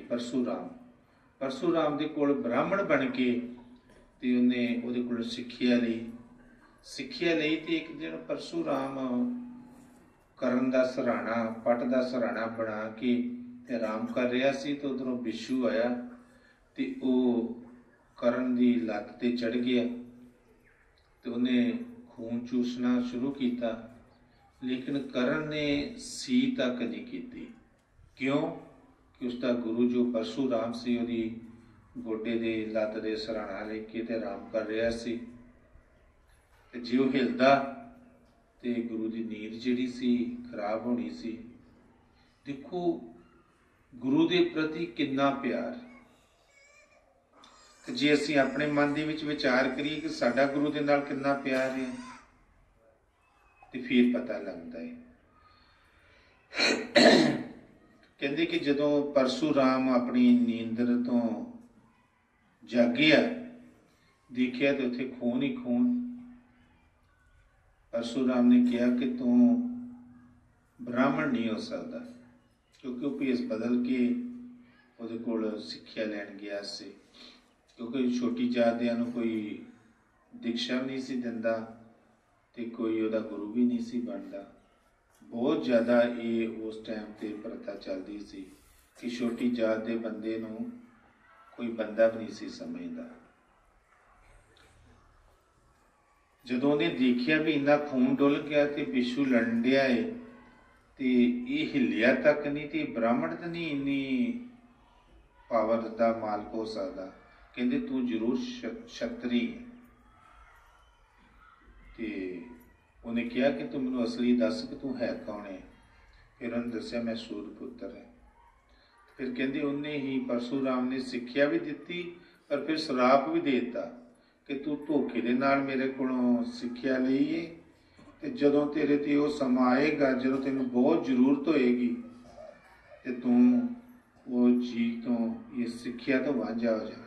ਪਰਸ਼ੂਰਾਮ ਦੇ ਕੋਲ ਬ੍ਰਾਹਮਣ ਬਣ ਕੇ ਤੇ ਉਹਨੇ ਉਹਦੇ ਕੋਲ ਸਿੱਖਿਆ ਲਈ ਤੇ ਇੱਕ ਦਿਨ ਪਰਸ਼ੂਰਾਮ ਕਰਨ ਦਾ ਸਰਾਣਾ ਪੱਟ ਦਾ ਸਰਾਣਾ ਬਣਾ ਕੇ ਤੇ ਆਰਾਮ ਕਰ ਰਿਹਾ ਸੀ ਤੇ ਉਧਰੋਂ ਬਿਸ਼ੂ ਆਇਆ ਤੇ ਉਹ ਕਰਨ ਦੀ ਲੱਤ ਤੇ ਚੜ ਗਿਆ ਤੇ ਉਹਨੇ ਖੂਨ ਚੂਸਣਾ ਸ਼ੁਰੂ ਕੀਤਾ, ਲੇਕਿਨ ਕਰਨ ਨੇ ਸੀ ਤੱਕ ਨਹੀਂ ਕੀਤੀ। ਕਿਉਂ ਕਿ ਉਸਦਾ ਗੁਰੂ ਜੋ ਪਰਸ਼ੂਰਾਮ ਸੀ ਉਹਦੀ ਗੋਡੇ ਦੇ ਲੱਤ ਦੇ ਸਰਾਣਾ ਲੈ ਕੇ ਤੇ ਆਰਾਮ ਕਰ ਰਿਹਾ ਸੀ। ਤੇ ਜੇ ਉਹ ਹਿਲਦਾ ਤੇ ਗੁਰੂ ਦੀ ਨੀਂਦ ਜਿਹੜੀ ਸੀ ਖਰਾਬ ਹੋਣੀ ਸੀ। ਦੇਖੋ ਗੁਰੂ ਦੇ ਪ੍ਰਤੀ ਕਿੰਨਾ ਪਿਆਰ। ਤੇ ਜੇ ਅਸੀਂ ਆਪਣੇ ਮਨ ਦੇ ਵਿੱਚ ਵਿਚਾਰ ਕਰੀਏ ਕਿ ਸਾਡਾ ਗੁਰੂ ਦੇ ਨਾਲ ਕਿੰਨਾ ਪਿਆਰ ਹੈ, ਤੇ ਫਿਰ ਪਤਾ ਲੱਗਦਾ ਹੈ। ਕਹਿੰਦੇ ਕਿ ਜਦੋਂ ਪਰਸ਼ੂਰਾਮ ਆਪਣੀ ਨੀਂਦਰ ਤੋਂ ਜਾਗਿਆ, ਦੇਖਿਆ ਤੇ ਉੱਥੇ ਖੂਨ ਹੀ ਖੂਨ। ਪਰਸ਼ੂਰਾਮ ਨੇ ਕਿਹਾ ਕਿ ਤੂੰ ਬ੍ਰਾਹਮਣ ਨਹੀਂ ਹੋ ਸਕਦਾ, ਕਿਉਂਕਿ ਉਹ ਭੇਸ ਬਦਲ ਕੇ ਉਹਦੇ ਕੋਲ ਸਿੱਖਿਆ ਲੈਣ ਗਿਆ ਸੀ। ਕਿਉਂਕਿ ਛੋਟੀ ਜਾਤਿਆਂ ਨੂੰ ਕੋਈ ਦੀਕਸ਼ਾ ਨਹੀਂ ਸੀ ਦਿੰਦਾ ਤੇ ਕੋਈ ਉਹਦਾ ਗੁਰੂ ਵੀ ਨਹੀਂ ਸੀ ਬਣਦਾ। ਬਹੁਤ ਜ਼ਿਆਦਾ ਇਹ ਉਸ ਟਾਈਮ ਤੇ ਪ੍ਰਥਾ ਚੱਲਦੀ ਸੀ ਕਿ ਛੋਟੀ ਜਾਤ ਦੇ ਬੰਦੇ ਨੂੰ ਕੋਈ ਬੰਦਾ ਵੀ ਨਹੀਂ ਸੀ ਸਮਝਦਾ। ਜਦੋਂ ਉਹਨੇ ਦੇਖਿਆ ਵੀ ਇੰਨਾ ਖੂਨ ਡੁੱਲ ਗਿਆ ਤੇ ਬਿਸ਼ੂ ਲੜਨ ਡਿਆ ਏ ਤੇ ਇਹ ਹਿੱਲਿਆ ਤੱਕ ਨਹੀਂ, ਤੇ ਬ੍ਰਾਹਮਣ ਤਾਂ ਨਹੀਂ ਇੰਨੀ ਪਾਵਰ ਦਾ ਮਾਲਕ ਹੋ ਸਕਦਾ। ਕਹਿੰਦੇ ਤੂੰ ਜ਼ਰੂਰ ਛਤਰੀ ਹੈ। ਤੇ ਉਹਨੇ ਕਿਹਾ ਕਿ ਤੂੰ ਮੈਨੂੰ ਅਸਲੀ ਦੱਸ ਕਿ ਤੂੰ ਹੈ ਕੌਣ ਹੈ। ਫਿਰ ਉਹਨੇ ਦੱਸਿਆ ਮੈਂ ਸੂਰ ਪੁੱਤਰ ਹੈ। ਫਿਰ ਕਹਿੰਦੇ ਉਹਨੇ ਹੀ ਪਰਸ਼ੂਰਾਮ ਨੇ ਸਿੱਖਿਆ ਵੀ ਦਿੱਤੀ, ਪਰ ਫਿਰ ਸ਼ਰਾਪ ਵੀ ਦੇ ਦਿੱਤਾ ਕਿ ਤੂੰ ਧੋਖੇ ਦੇ ਨਾਲ ਮੇਰੇ ਕੋਲੋਂ ਸਿੱਖਿਆ ਲਈ ਹੈ, ਤੇ ਜਦੋਂ ਤੇਰੇ ਤੇ ਉਹ ਸਮਾਂ ਆਏਗਾ ਜਦੋਂ ਤੈਨੂੰ ਬਹੁਤ ਜ਼ਰੂਰਤ ਹੋਏਗੀ ਤੇ ਤੂੰ ਉਹ ਚੀਜ਼ ਤੋਂ, ਇਹ ਸਿੱਖਿਆ ਤੋਂ ਵਾਂਝਾ ਹੋ ਜਾਵੇਗਾ।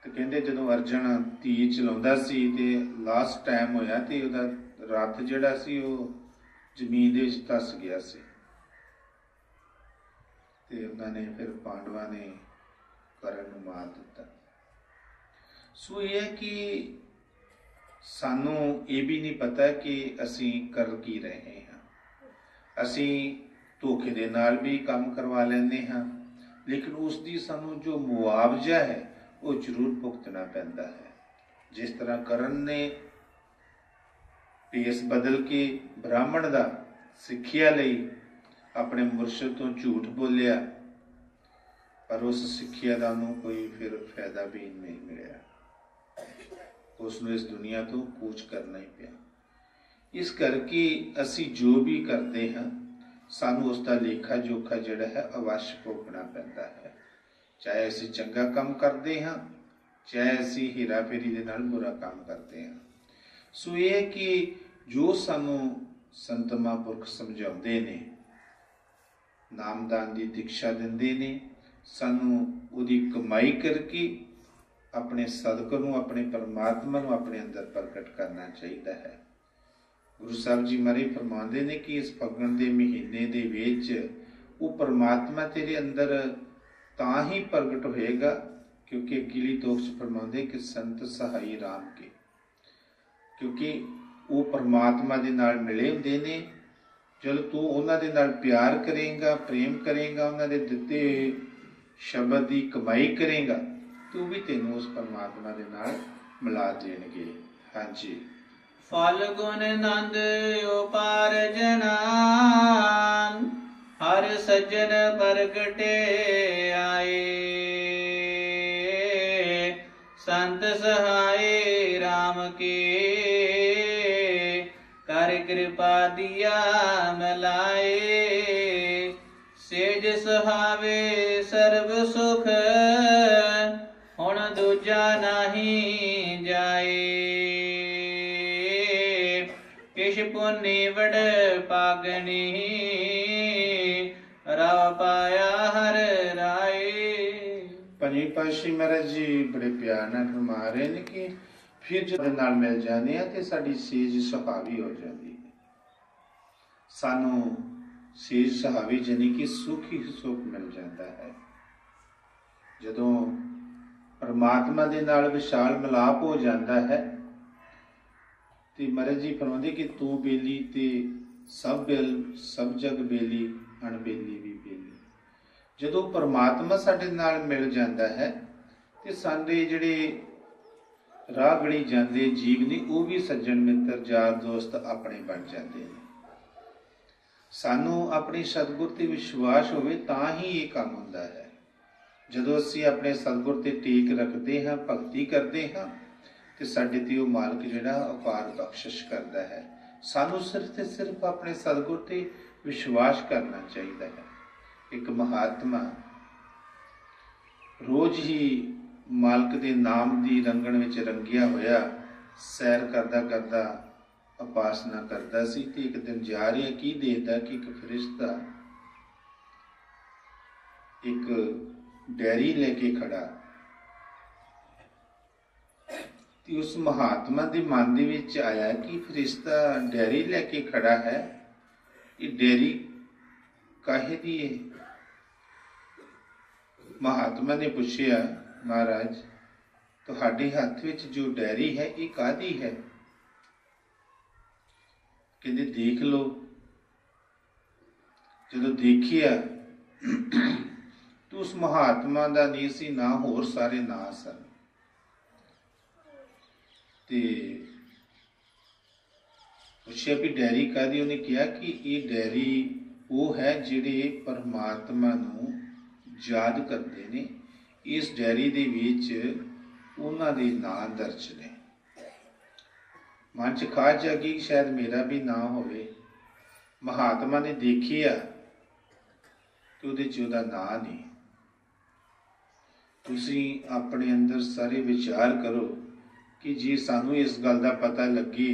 ਤੇ ਕਹਿੰਦੇ ਜਦੋਂ ਅਰਜਨ ਤੀਰ ਚਲਾਉਂਦਾ ਸੀ ਤੇ ਲਾਸਟ ਟਾਈਮ ਹੋਇਆ ਤੇ ਉਹਦਾ ਰੱਥ ਜਿਹੜਾ ਸੀ ਉਹ ਜ਼ਮੀਨ ਦੇ ਵਿੱਚ ਧੱਸ ਗਿਆ ਸੀ। ਤੇ ਉਹਨਾਂ ਨੇ ਫਿਰ ਪਾਂਡਵਾਂ ਨੇ ਕਰਨ ਨੂੰ ਮਾਰ ਦਿੱਤਾ। ਸੋ ਇਹ ਹੈ ਕਿ ਸਾਨੂੰ ਇਹ ਵੀ ਨਹੀਂ ਪਤਾ ਕਿ ਅਸੀਂ ਕਰ ਕੀ ਰਹੇ ਹਾਂ। ਅਸੀਂ ਧੋਖੇ ਦੇ ਨਾਲ ਵੀ ਕੰਮ ਕਰਵਾ ਲੈਂਦੇ ਹਾਂ, ਲੇਕਿਨ ਉਸ ਦੀ ਸਾਨੂੰ ਜੋ ਮੁਆਵਜ਼ਾ ਹੈ ਉਹ ਜ਼ਰੂਰ ਭੁਗਤਣਾ ਪੈਂਦਾ ਹੈ। ਜਿਸ ਤਰ੍ਹਾਂ ਕਰਨ ਨੇ ਭੇਸ ਬਦਲ ਕੇ ਬ੍ਰਾਹਮਣ ਦਾ ਸਿੱਖਿਆ ਲਈ ਆਪਣੇ ਮੁਰਸ਼ਿਦ ਤੋਂ ਝੂਠ ਬੋਲਿਆ, ਪਰ ਉਸ ਸਿੱਖਿਆ ਦਾ ਉਹਨੂੰ ਕੋਈ ਫਿਰ ਫਾਇਦਾ ਵੀ ਨਹੀਂ ਮਿਲਿਆ। ਉਸ ਨੂੰ ਇਸ ਦੁਨੀਆ ਤੋਂ ਕੂਚ ਕਰਨਾ ਹੀ ਪਿਆ। ਇਸ ਕਰਕੇ ਅਸੀਂ ਜੋ ਵੀ ਕਰਦੇ ਹਾਂ ਸਾਨੂੰ ਉਸ ਦਾ ਲੇਖਾ ਜੋਖਾ ਜਿਹੜਾ ਹੈ ਅਵੱਸ਼ ਭੋਗਣਾ ਪੈਂਦਾ ਹੈ। ਚਾਹੇ ਅਸੀਂ ਚੰਗਾ ਕੰਮ ਕਰਦੇ ਹਾਂ, ਚਾਹੇ ਅਸੀਂ ਹੀਰਾ ਫੇਰੀ ਦੇ ਨਾਲ ਬੁਰਾ ਕੰਮ ਕਰਦੇ ਹਾਂ। ਸੋ ਇਹ ਹੈ ਕਿ ਜੋ ਸਾਨੂੰ ਸੰਤ ਮਹਾਂਪੁਰਖ ਸਮਝਾਉਂਦੇ ਨੇ, ਨਾਮਦਾਨ ਦੀ ਦੀਕਸ਼ਾ ਦਿੰਦੇ ਨੇ, ਸਾਨੂੰ ਉਹਦੀ ਕਮਾਈ ਕਰਕੇ ਆਪਣੇ ਸਦਕ ਨੂੰ, ਆਪਣੇ ਪਰਮਾਤਮਾ ਨੂੰ ਆਪਣੇ ਅੰਦਰ ਪ੍ਰਗਟ ਕਰਨਾ ਚਾਹੀਦਾ ਹੈ। ਗੁਰੂ ਸਾਹਿਬ ਜੀ ਮਹਾਰਾਜ ਫਰਮਾਉਂਦੇ ਨੇ ਕਿ ਇਸ ਫੱਗਣ ਦੇ ਮਹੀਨੇ ਦੇ ਵਿੱਚ ਉਹ ਪਰਮਾਤਮਾ ਤੇਰੇ ਅੰਦਰ ਤਾਂ ਹੀ ਪ੍ਰਗਟ ਹੋਏਗਾ ਕਿਉਂਕਿ ਅਗਲੀ ਤੋਖ 'ਚ ਫਰਮਾਉਂਦੇ ਕਿ ਸੰਤ ਸਹਾਈ ਰਾਮ ਕੇ, ਕਿਉਂਕਿ ਉਹ ਪਰਮਾਤਮਾ ਦੇ ਨਾਲ ਮਿਲੇ ਹੁੰਦੇ ਨੇ। ਜਦੋਂ ਤੂੰ ਉਹਨਾਂ ਦੇ ਨਾਲ ਪਿਆਰ ਕਰੇਗਾ, ਪ੍ਰੇਮ ਕਰੇਗਾ, ਉਹਨਾਂ ਦੇ ਦਿੱਤੇ ਹੋਏ ਸ਼ਬਦ ਦੀ ਕਮਾਈ ਕਰੇਗਾ, ਤੂੰ ਵੀ ਤੈਨੂੰ ਉਸ ਪਰਮਾਤਮਾ ਦੇ ਨਾਲ ਮਿਲਾ ਦੇਣਗੇ। ਹਾਂਜੀ। ਫਲ ਗੁਣ ਨੰਦ ਉਪਾਰਜਨਾ, ਹਰ ਸੱਜਣ ਪ੍ਰਗਟੇ ਆਏ। ਸੰਤ ਸਹਾਏ ਰਾਮ ਕੇ, ਕਰ ਕਿਰਪਾ ਦੀਆ ਮਿਲਾਏ। ਸੇਜ ਸੁਹਾਵੇ ਸਰਬ ਸੁਖ, ਹੁਣ ਦੂਜਾ ਨਹੀਂ ਜਾਏ। ਕਿਛ ਪੁੰਨੀ ਵਡ ਪਾਗਨੀ, ਰਵ ਪਾਇਆ ਹਰ ਰਾਏ। ਪੰਜਵੀਂ ਪਾਤਸ਼ਾਹੀ ਮਹਾਰਾਜ ਜੀ ਬੜੇ ਪਿਆਰ ਨਾਲ ਫਰਮਾ ਰਹੇ ਨੇ ਕਿ ਫਿਰ ਜਦੋਂ ਨਾਲ ਮਿਲ ਜਾਂਦੇ ਆ ਤੇ ਸਾਡੀ ਸੇਜ ਸੁਹਾਵੀ ਹੋ ਜਾਂਦੀ ਹੈ। ਸਾਨੂੰ ਸੇਜ ਸੁਹਾਵੀ ਜਾਨੀ ਕਿ ਸੁੱਖ ਹੀ ਸੁੱਖ ਮਿਲ ਜਾਂਦਾ ਹੈ। ਜਦੋਂ ਪਰਮਾਤਮਾ ਦੇ ਨਾਲ ਵਿਸ਼ਾਲ ਮਿਲਾਪ ਹੋ ਜਾਂਦਾ ਹੈ ਤੇ ਮਹਾਰਾਜ ਜੀ ਫਰਮਾਉਂਦੇ ਕਿ ਤੂੰ ਬੇਲੀ ਤੇ ਸਭ ਜਗ ਬੇਲੀ, ਅਣਬੇਲੀ ਵੀ ਬੇਲੀ। ਜਦੋਂ ਪਰਮਾਤਮਾ ਸਾਡੇ ਨਾਲ ਮਿਲ ਜਾਂਦਾ ਹੈ ਤੇ ਸਾਡੇ ਜਿਹੜੇ ਰਾਹ ਗੜੀ ਜਾਂਦੇ ਜੀਵ ਨੇ ਉਹ ਵੀ ਸੱਜਣ ਮਿੱਤਰ ਯਾਰ ਦੋਸਤ ਆਪਣੇ ਬਣ ਜਾਂਦੇ ਨੇ। ਸਾਨੂੰ ਆਪਣੀ ਸਤਿਗੁਰ ਤੇ ਵਿਸ਼ਵਾਸ ਹੋਵੇ ਤਾਂ ਹੀ ਇਹ ਕੰਮ ਹੁੰਦਾ ਹੈ। ਜਦੋਂ ਅਸੀਂ ਆਪਣੇ ਸਤਿਗੁਰ ਤੇ ਟੇਕ ਰੱਖਦੇ ਹਾਂ, ਭਗਤੀ ਕਰਦੇ ਹਾਂ, ਤੇ ਸਾਡੇ ਤੇ ਉਹ ਮਾਲਕ ਜਿਹੜਾ ਅਪਾਰ ਬਖਸ਼ਿਸ਼ ਕਰਦਾ ਹੈ। ਸਾਨੂੰ ਸਿਰਫ ਤੇ ਸਿਰਫ ਆਪਣੇ ਸਤਿਗੁਰ ਤੇ ਵਿਸ਼ਵਾਸ ਕਰਨਾ ਚਾਹੀਦਾ ਹੈ। ਇੱਕ ਮਹਾਤਮਾ ਰੋਜ਼ ਹੀ ਮਾਲਕ ਦੇ ਨਾਮ ਦੀ ਰੰਗਣ ਵਿੱਚ ਰੰਗਿਆ ਹੋਇਆ ਸੈਰ ਕਰਦਾ ਕਰਦਾ ਉਪਾਸਨਾ ਕਰਦਾ ਸੀ, ਤੇ ਇੱਕ ਦਿਨ ਜਾ ਰਿਹਾ ਕੀ ਦੇਖਦਾ ਕਿ ਇੱਕ ਫਰਿਸ਼ਤਾ ਇੱਕ ਡੈਰੀ ਲੈ ਕੇ ਖੜਾ। ਤੇ ਉਸ ਮਹਾਤਮਾ ਦੇ ਮਨ ਦੇ ਵਿੱਚ ਆਇਆ ਕਿ ਫਰਿਸ਼ਤਾ ਡੈਰੀ ਲੈ ਕੇ ਖੜਾ ਹੈ, ਇਹ ਡੈਰੀ ਕਾਹੇ ਦੀ ਹੈ? ਮਹਾਤਮਾ ਨੇ ਪੁੱਛਿਆ, ਮਹਾਰਾਜ ਤੁਹਾਡੇ ਹੱਥ ਵਿੱਚ ਜੋ ਡੈਰੀ ਹੈ ਇਹ ਕਾਹਦੀ ਹੈ? ਕਹਿੰਦੇ ਦੇਖ ਲਓ। ਜਦੋਂ ਦੇਖਿਆ ਤਾਂ ਉਸ ਮਹਾਤਮਾ ਦਾ ਨਹੀਂ ਸੀ ਨਾਂ, ਹੋਰ ਸਾਰੇ ਨਾਂ ਸਨ। ਤੇ ਪੁੱਛਿਆ ਵੀ ਡੈਰੀ ਕਾਹਦੀ? ਉਹਨੇ ਕਿਹਾ ਕਿ ਇਹ ਡੈਰੀ ਉਹ ਹੈ ਜਿਹੜੇ ਪਰਮਾਤਮਾ ਨੂੰ ਯਾਦ ਕਰਦੇ ਨੇ। ਇਸ ਡੈਰੀ ਦੇ ਵਿੱਚ ਉਹਨਾਂ ਦੇ ਨਾਂ ਦਰਜ ਨੇ। ਮਨ 'ਚ ਖਾਜ ਜਾਗੀ ਕਿ ਸ਼ਾਇਦ ਮੇਰਾ ਵੀ ਨਾਂ ਹੋਵੇ। ਮਹਾਤਮਾ ਨੇ ਦੇਖਿਆ ਕਿ ਉਹਦੇ 'ਚ ਉਹਦਾ ਨਾਂ ਨਹੀਂ। ਤੁਸੀਂ ਆਪਣੇ ਅੰਦਰ ਸਾਰੇ ਵਿਚਾਰ ਕਰੋ ਕਿ ਜੇ ਸਾਨੂੰ ਇਸ ਗੱਲ ਦਾ ਪਤਾ ਲੱਗੇ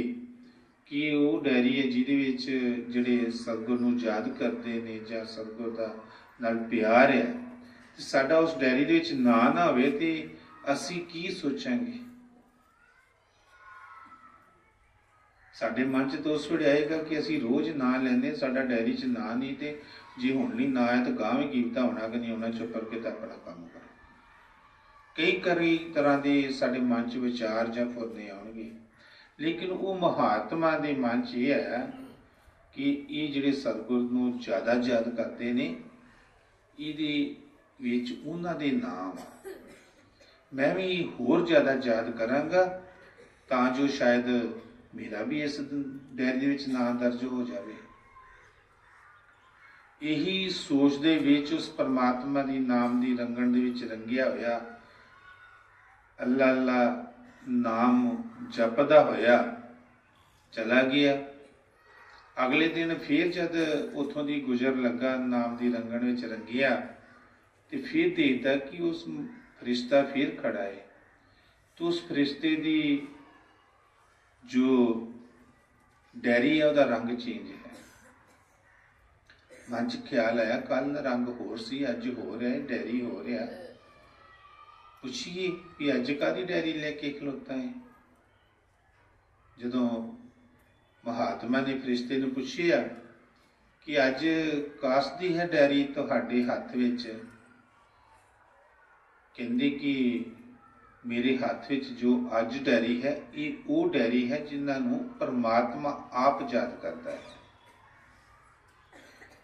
ਕਿ ਉਹ ਡੈਰੀ ਹੈ ਜਿਹਦੇ ਵਿੱਚ ਜਿਹੜੇ ਸਤਿਗੁਰ ਨੂੰ ਯਾਦ ਕਰਦੇ ਨੇ ਜਾਂ ਸਤਿਗੁਰ ਦਾ ਨਾਲ ਪਿਆਰ ਹੈ, ਤੇ ਸਾਡਾ ਉਸ ਡੈਰੀ ਦੇ ਵਿੱਚ ਨਾਂ ਨਾ ਹੋਵੇ ਤੇ ਅਸੀਂ ਕੀ ਸੋਚਾਂਗੇ? ਸਾਡੇ ਮਨ 'ਚ ਤਾਂ ਉਸ ਵੇਲੇ ਆਏਗਾ ਕਿ ਅਸੀਂ ਰੋਜ਼ ਨਾਂ ਲੈਂਦੇ, ਸਾਡਾ ਡੈਰੀ 'ਚ ਨਾਂ ਨਹੀਂ, ਤੇ ਜੇ ਹੁਣ ਨਹੀਂ ਨਾਂ ਆਇਆ ਤਾਂ ਗਾਂ ਵੀ ਕੀਮਤਾ ਹੋਣਾ ਕਿ ਨਹੀਂ ਹੋਣਾ, ਚੁੱਪ ਕਰਕੇ ਤਾਂ ਆਪਣਾ ਕੰਮ ਕਰੋ। ਕਈ ਤਰ੍ਹਾਂ ਦੇ ਸਾਡੇ ਮਨ 'ਚ ਵਿਚਾਰ ਜਾਂ ਫੁਰਨੇ ਆਉਣਗੇ, ਲੇਕਿਨ ਉਹ ਮਹਾਤਮਾ ਦੇ ਮਨ 'ਚ ਇਹ ਹੈ ਕਿ ਇਹ ਜਿਹੜੇ ਸਤਿਗੁਰ ਨੂੰ ਜ਼ਿਆਦਾ ਯਾਦ ਕਰਦੇ ਨੇ, ਇਹਦੇ ਵਿੱਚ ਉਹਨਾਂ ਦੇ ਨਾਮ ਮੈਂ ਵੀ ਹੋਰ ਜ਼ਿਆਦਾ ਯਾਦ ਕਰਾਂਗਾ ਤਾਂ ਜੋ ਸ਼ਾਇਦ ਮੇਰਾ ਵੀ ਇਸ ਡੈਰੀ ਦੇ ਵਿੱਚ ਨਾਂ ਦਰਜ ਹੋ ਜਾਵੇ। ਇਹੀ ਸੋਚ ਦੇ ਵਿੱਚ ਉਸ ਪਰਮਾਤਮਾ ਦੀ ਨਾਮ ਦੀ ਰੰਗਣ ਦੇ ਵਿੱਚ ਰੰਗਿਆ ਹੋਇਆ ਅੱਲਾ ਅੱਲਾ ਨਾਮ ਜਪਦਾ ਹੋਇਆ ਚਲਾ ਗਿਆ। ਅਗਲੇ ਦਿਨ ਫਿਰ ਜਦ ਉੱਥੋਂ ਦੀ ਗੁਜ਼ਰ ਲੱਗਾ, ਨਾਮ ਦੀ ਰੰਗਣ ਵਿੱਚ ਰੰਗਿਆ, ਤੇ ਫਿਰ ਦੇਖਦਾ ਕਿ ਉਸ ਫਰਿਸ਼ਤਾ ਫਿਰ ਖੜਾ ਹੈ। तो उस फरिश्ते की जो डैरी है उसका रंग चेंज है। मन च ख्याल आया कल रंग होर सी, अज हो रहा है, डैरी हो रहा। पुछिए भी अज कादी डैरी लेके खलोता है। जदों महात्मा ने फरिश्ते ने पूछिया कि अज कास दी है डैरी तुहाडे हथ विच, कहंदे कि मेरे हाथ विच जो अज डैरी है ये वो डैरी है जिन्होंने परमात्मा आप याद करता है।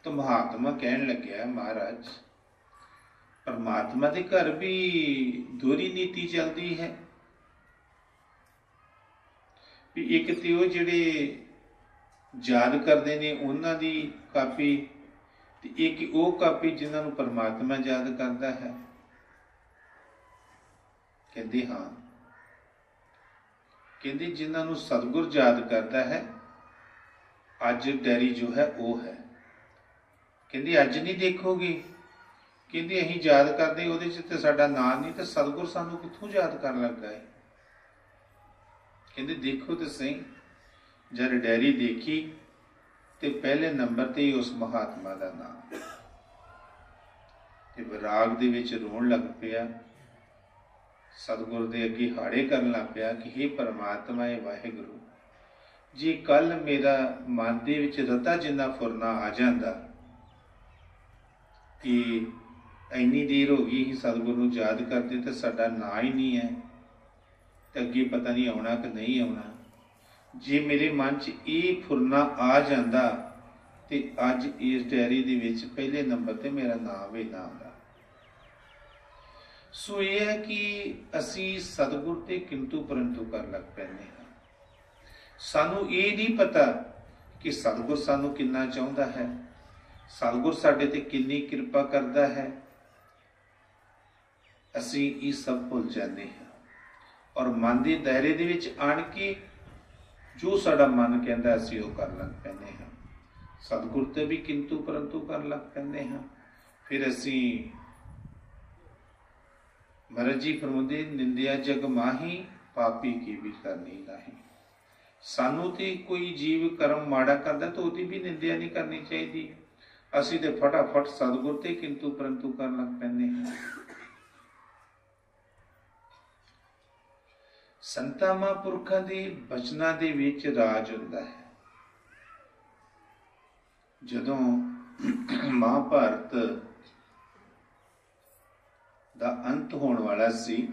तो महात्मा कहन लग्या महाराज परमात्मा के घर भी दोहरी नीति चलती है भी एक तो वो जिहड़े याद करते ने उन्हां दी कापी, एक वो कापी जिन्होंने परमात्मा याद करता है। कहते हाँ, कहते जिन्होंने सतगुर याद करता है अज डैरी जो है वो है। कहते अज नहीं देखोगे, कहते अं याद करते वो तो साडा नाम नहीं, तो सतगुर सानू कित्थों याद कर लगा है। कहते देखो तो सही, जब डैरी देखी तो पहले नंबर ते ही उस महात्मा का नाम, विराग दे विच रोण लग पिया, सतगुर दे अगे हाड़े करन लग पिया कि हे परमात्मा है वाहिगुरु जी, कल मेरा मन दे विच रता जिन्ना फुरना आ जांदा कि इन्नी देर हो गई ही सतगुर नूं याद करते तो साडा ना ही नहीं है, तो अगे पता नहीं आउणा कि नहीं आउणा। जे मेरे मन च ये फुरना आ जांदा ते अज इस डैरी दे विच पहले नंबर ते मेरा नाम भी ना आउंदा। सो ये है कि असी सतगुर ते किंतु परंतु कर लग पैंदे हां। सानू ये नहीं पता कि सतगुर सानू किन्ना चाहुंदा है, सतगुर साडे ते किन्नी किरपा करदा है। ਅਸੀਂ ਇਹ ਸਭ ਭੁੱਲ ਜਾਂਦੇ ਹਾਂ ਔਰ ਮਨ ਦੇ ਦਾਇਰੇ ਦੇ ਵਿੱਚ ਆਣ ਕੇ ਜੋ ਸਾਡਾ ਮਨ ਕਹਿੰਦਾ ਅਸੀਂ ਉਹ ਕਰਨ ਲੱਗ ਪੈਂਦੇ ਹਾਂ। ਸਤਿਗੁਰ ਤੇ ਵੀ ਕਿੰਤੂ ਪਰੰਤੂ ਕਰਨ ਲੱਗ ਪੈਂਦੇ ਹਾਂ। ਫਿਰ ਅਸੀਂ ਮਹਾਰਾਜ ਜੀ ਫਰਮਾਉਂਦੇ ਨਿੰਦਿਆ ਜਗ ਮਾਹੀ ਪਾਪੀ ਕੀ ਵੀ ਕਰਨੀ ਨਹੀਂ। ਸਾਨੂੰ ਤੇ ਕੋਈ ਜੀਵ ਕਰਮ ਮਾੜਾ ਕਰਦਾ ਤਾਂ ਉਹਦੀ ਵੀ ਨਿੰਦਿਆ ਨਹੀਂ ਕਰਨੀ ਚਾਹੀਦੀ। ਅਸੀਂ ਤੇ ਫਟਾਫਟ ਸਤਿਗੁਰ ਤੇ ਕਿੰਤੂ ਪਰੰਤੂ ਕਰਨ ਲੱਗ ਪੈਂਦੇ ਹਾਂ। ਸੰਤਾਂ ਮਹਾਂਪੁਰਖਾਂ ਦੇ ਬਚਨਾਂ ਦੇ ਵਿੱਚ ਰਾਜ ਹੁੰਦਾ ਹੈ। ਜਦੋਂ ਮਹਾਭਾਰਤ ਦਾ ਅੰਤ ਹੋਣ ਵਾਲਾ ਸੀ,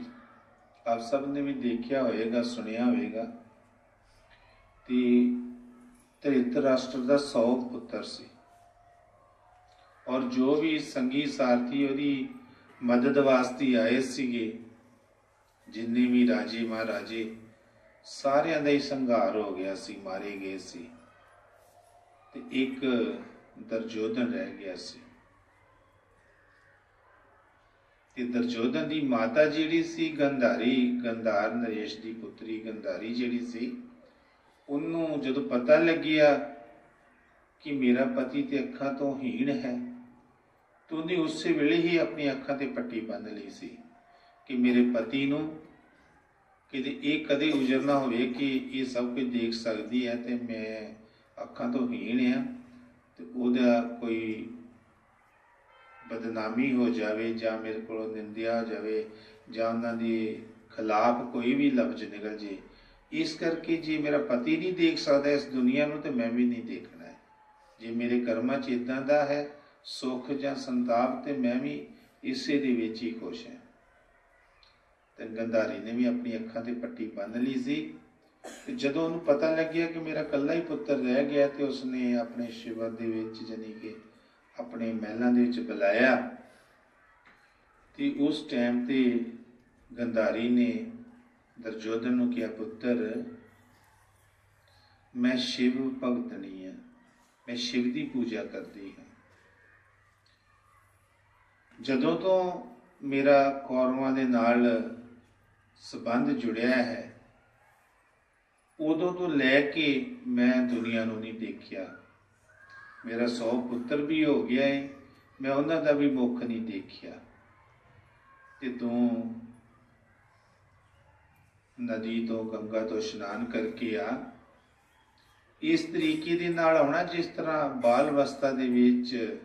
ਆਪ ਸਭ ਨੇ ਵੀ ਦੇਖਿਆ ਹੋਏਗਾ, ਸੁਣਿਆ ਹੋਏਗਾ, ਤੇ ਧ੍ਰਿਤਰਾਸ਼ਟਰ ਦਾ 100 ਪੁੱਤਰ ਸੀ ਔਰ ਜੋ ਵੀ ਸੰਗੀ ਸਾਰਥੀ ਉਹਦੀ ਮਦਦ ਵਾਸਤੇ ਆਏ ਸੀਗੇ, ਜਿੰਨੇ ਵੀ ਰਾਜੇ ਮਹਾਰਾਜੇ, ਸਾਰਿਆਂ ਦਾ ਹੀ ਸੰਘਾਰ ਹੋ ਗਿਆ ਸੀ, ਮਾਰੇ ਗਏ ਸੀ ਤੇ ਇੱਕ ਦੁਰਯੋਧਨ ਰਹਿ ਗਿਆ ਸੀ। ਤੇ ਦੁਰਯੋਧਨ ਦੀ ਮਾਤਾ ਜਿਹੜੀ ਸੀ ਗੰਧਾਰ ਨਰੇਸ਼ ਦੀ ਪੁੱਤਰੀ ਗੰਧਾਰੀ ਜਿਹੜੀ ਸੀ, ਉਹਨੂੰ ਜਦੋਂ ਪਤਾ ਲੱਗਿਆ ਕਿ ਮੇਰਾ ਪਤੀ ਤੇ ਅੱਖਾਂ ਤੋਂ ਹੀਣ ਹੈ, ਤਾਂ ਉਹਨੇ ਉਸੇ ਵੇਲੇ ਹੀ ਆਪਣੀ ਅੱਖਾਂ ਤੇ ਪੱਟੀ ਬੰਨ੍ਹ ਲਈ ਸੀ ਕਿ ਮੇਰੇ ਪਤੀ ਨੂੰ ਕਿਤੇ ਇਹ ਕਦੇ ਗੁਜ਼ਰ ਨਾ ਹੋਵੇ ਕਿ ਇਹ ਸਭ ਕੁਝ ਦੇਖ ਸਕਦੀ ਹੈ ਤੇ ਮੈਂ ਅੱਖਾਂ ਤੋਂ ਹੀਣ ਆ ਤੇ ਉਹਦਾ ਕੋਈ ਬਦਨਾਮੀ ਹੋ ਜਾਵੇ ਜਾਂ ਮੇਰੇ ਕੋਲੋਂ ਨਿੰਦਿਆ ਹੋ ਜਾਵੇ ਜਾਂ ਉਹਨਾਂ ਦੇ ਖਿਲਾਫ ਕੋਈ ਵੀ ਲਫ਼ਜ਼ ਨਿਕਲ ਜੇ। ਇਸ ਕਰਕੇ ਜੇ ਮੇਰਾ ਪਤੀ ਨਹੀਂ ਦੇਖ ਸਕਦਾ ਇਸ ਦੁਨੀਆ ਨੂੰ ਤੇ ਮੈਂ ਵੀ ਨਹੀਂ ਦੇਖਣਾ ਹੈ। ਜੇ ਮੇਰੇ ਕਰਮਾਂ 'ਚ ਇੱਦਾਂ ਦਾ ਹੈ ਸੁੱਖ ਜਾਂ ਸੰਤਾਪ ਤੇ ਮੈਂ ਵੀ ਇਸੇ ਦੇ ਵਿੱਚ ਹੀ ਖੁਸ਼ ਹਾਂ। ਤੇ ਗੰਧਾਰੀ ਨੇ ਵੀ ਆਪਣੀ ਅੱਖਾਂ ਤੇ ਪੱਟੀ ਬੰਨ੍ਹ ਲਈ ਸੀ ਤੇ ਜਦੋਂ ਉਹਨੂੰ ਪਤਾ ਲੱਗਿਆ ਕਿ ਮੇਰਾ ਇਕੱਲਾ ਹੀ ਪੁੱਤਰ ਰਹਿ ਗਿਆ ਤੇ ਉਸਨੇ ਆਪਣੇ ਸ਼ਿਵਰ ਦੇ ਵਿੱਚ ਜਾਣੀ ਕਿ ਆਪਣੇ ਮਹਿਲਾਂ ਦੇ ਵਿੱਚ ਬੁਲਾਇਆ ਤੇ ਉਸ ਟਾਈਮ ਤੇ ਗੰਧਾਰੀ ਨੇ ਦੁਰਯੋਧਨ ਨੂੰ ਕਿਹਾ, ਪੁੱਤਰ ਮੈਂ ਸ਼ਿਵ ਭਗਤਣੀ ਹਾਂ, ਮੈਂ ਸ਼ਿਵ ਦੀ ਪੂਜਾ ਕਰਦੀ ਹਾਂ। ਜਦੋਂ ਤੋਂ ਮੇਰਾ ਕੌਰਵਾਂ ਦੇ ਨਾਲ ਸੰਬੰਧ ਜੁੜਿਆ ਹੈ ਉਦੋਂ ਤੋਂ ਲੈ ਕੇ ਮੈਂ ਦੁਨੀਆ ਨੂੰ ਨਹੀਂ ਦੇਖਿਆ। ਮੇਰਾ 100 ਪੁੱਤਰ ਵੀ ਹੋ ਗਿਆ ਹੈ, ਮੈਂ ਉਹਨਾਂ ਦਾ ਵੀ ਮੁੱਖ ਨਹੀਂ ਦੇਖਿਆ ਤੇ ਤੂੰ ਨਦੀ ਤੋਂ ਗੰਗਾ ਤੋਂ ਇਸ਼ਨਾਨ ਕਰਕੇ ਆ। ਇਸ ਤਰੀਕੇ ਦੇ ਨਾਲ ਆਉਣਾ ਜਿਸ ਤਰ੍ਹਾਂ ਬਾਲ ਅਵਸਥਾ ਦੇ ਵਿੱਚ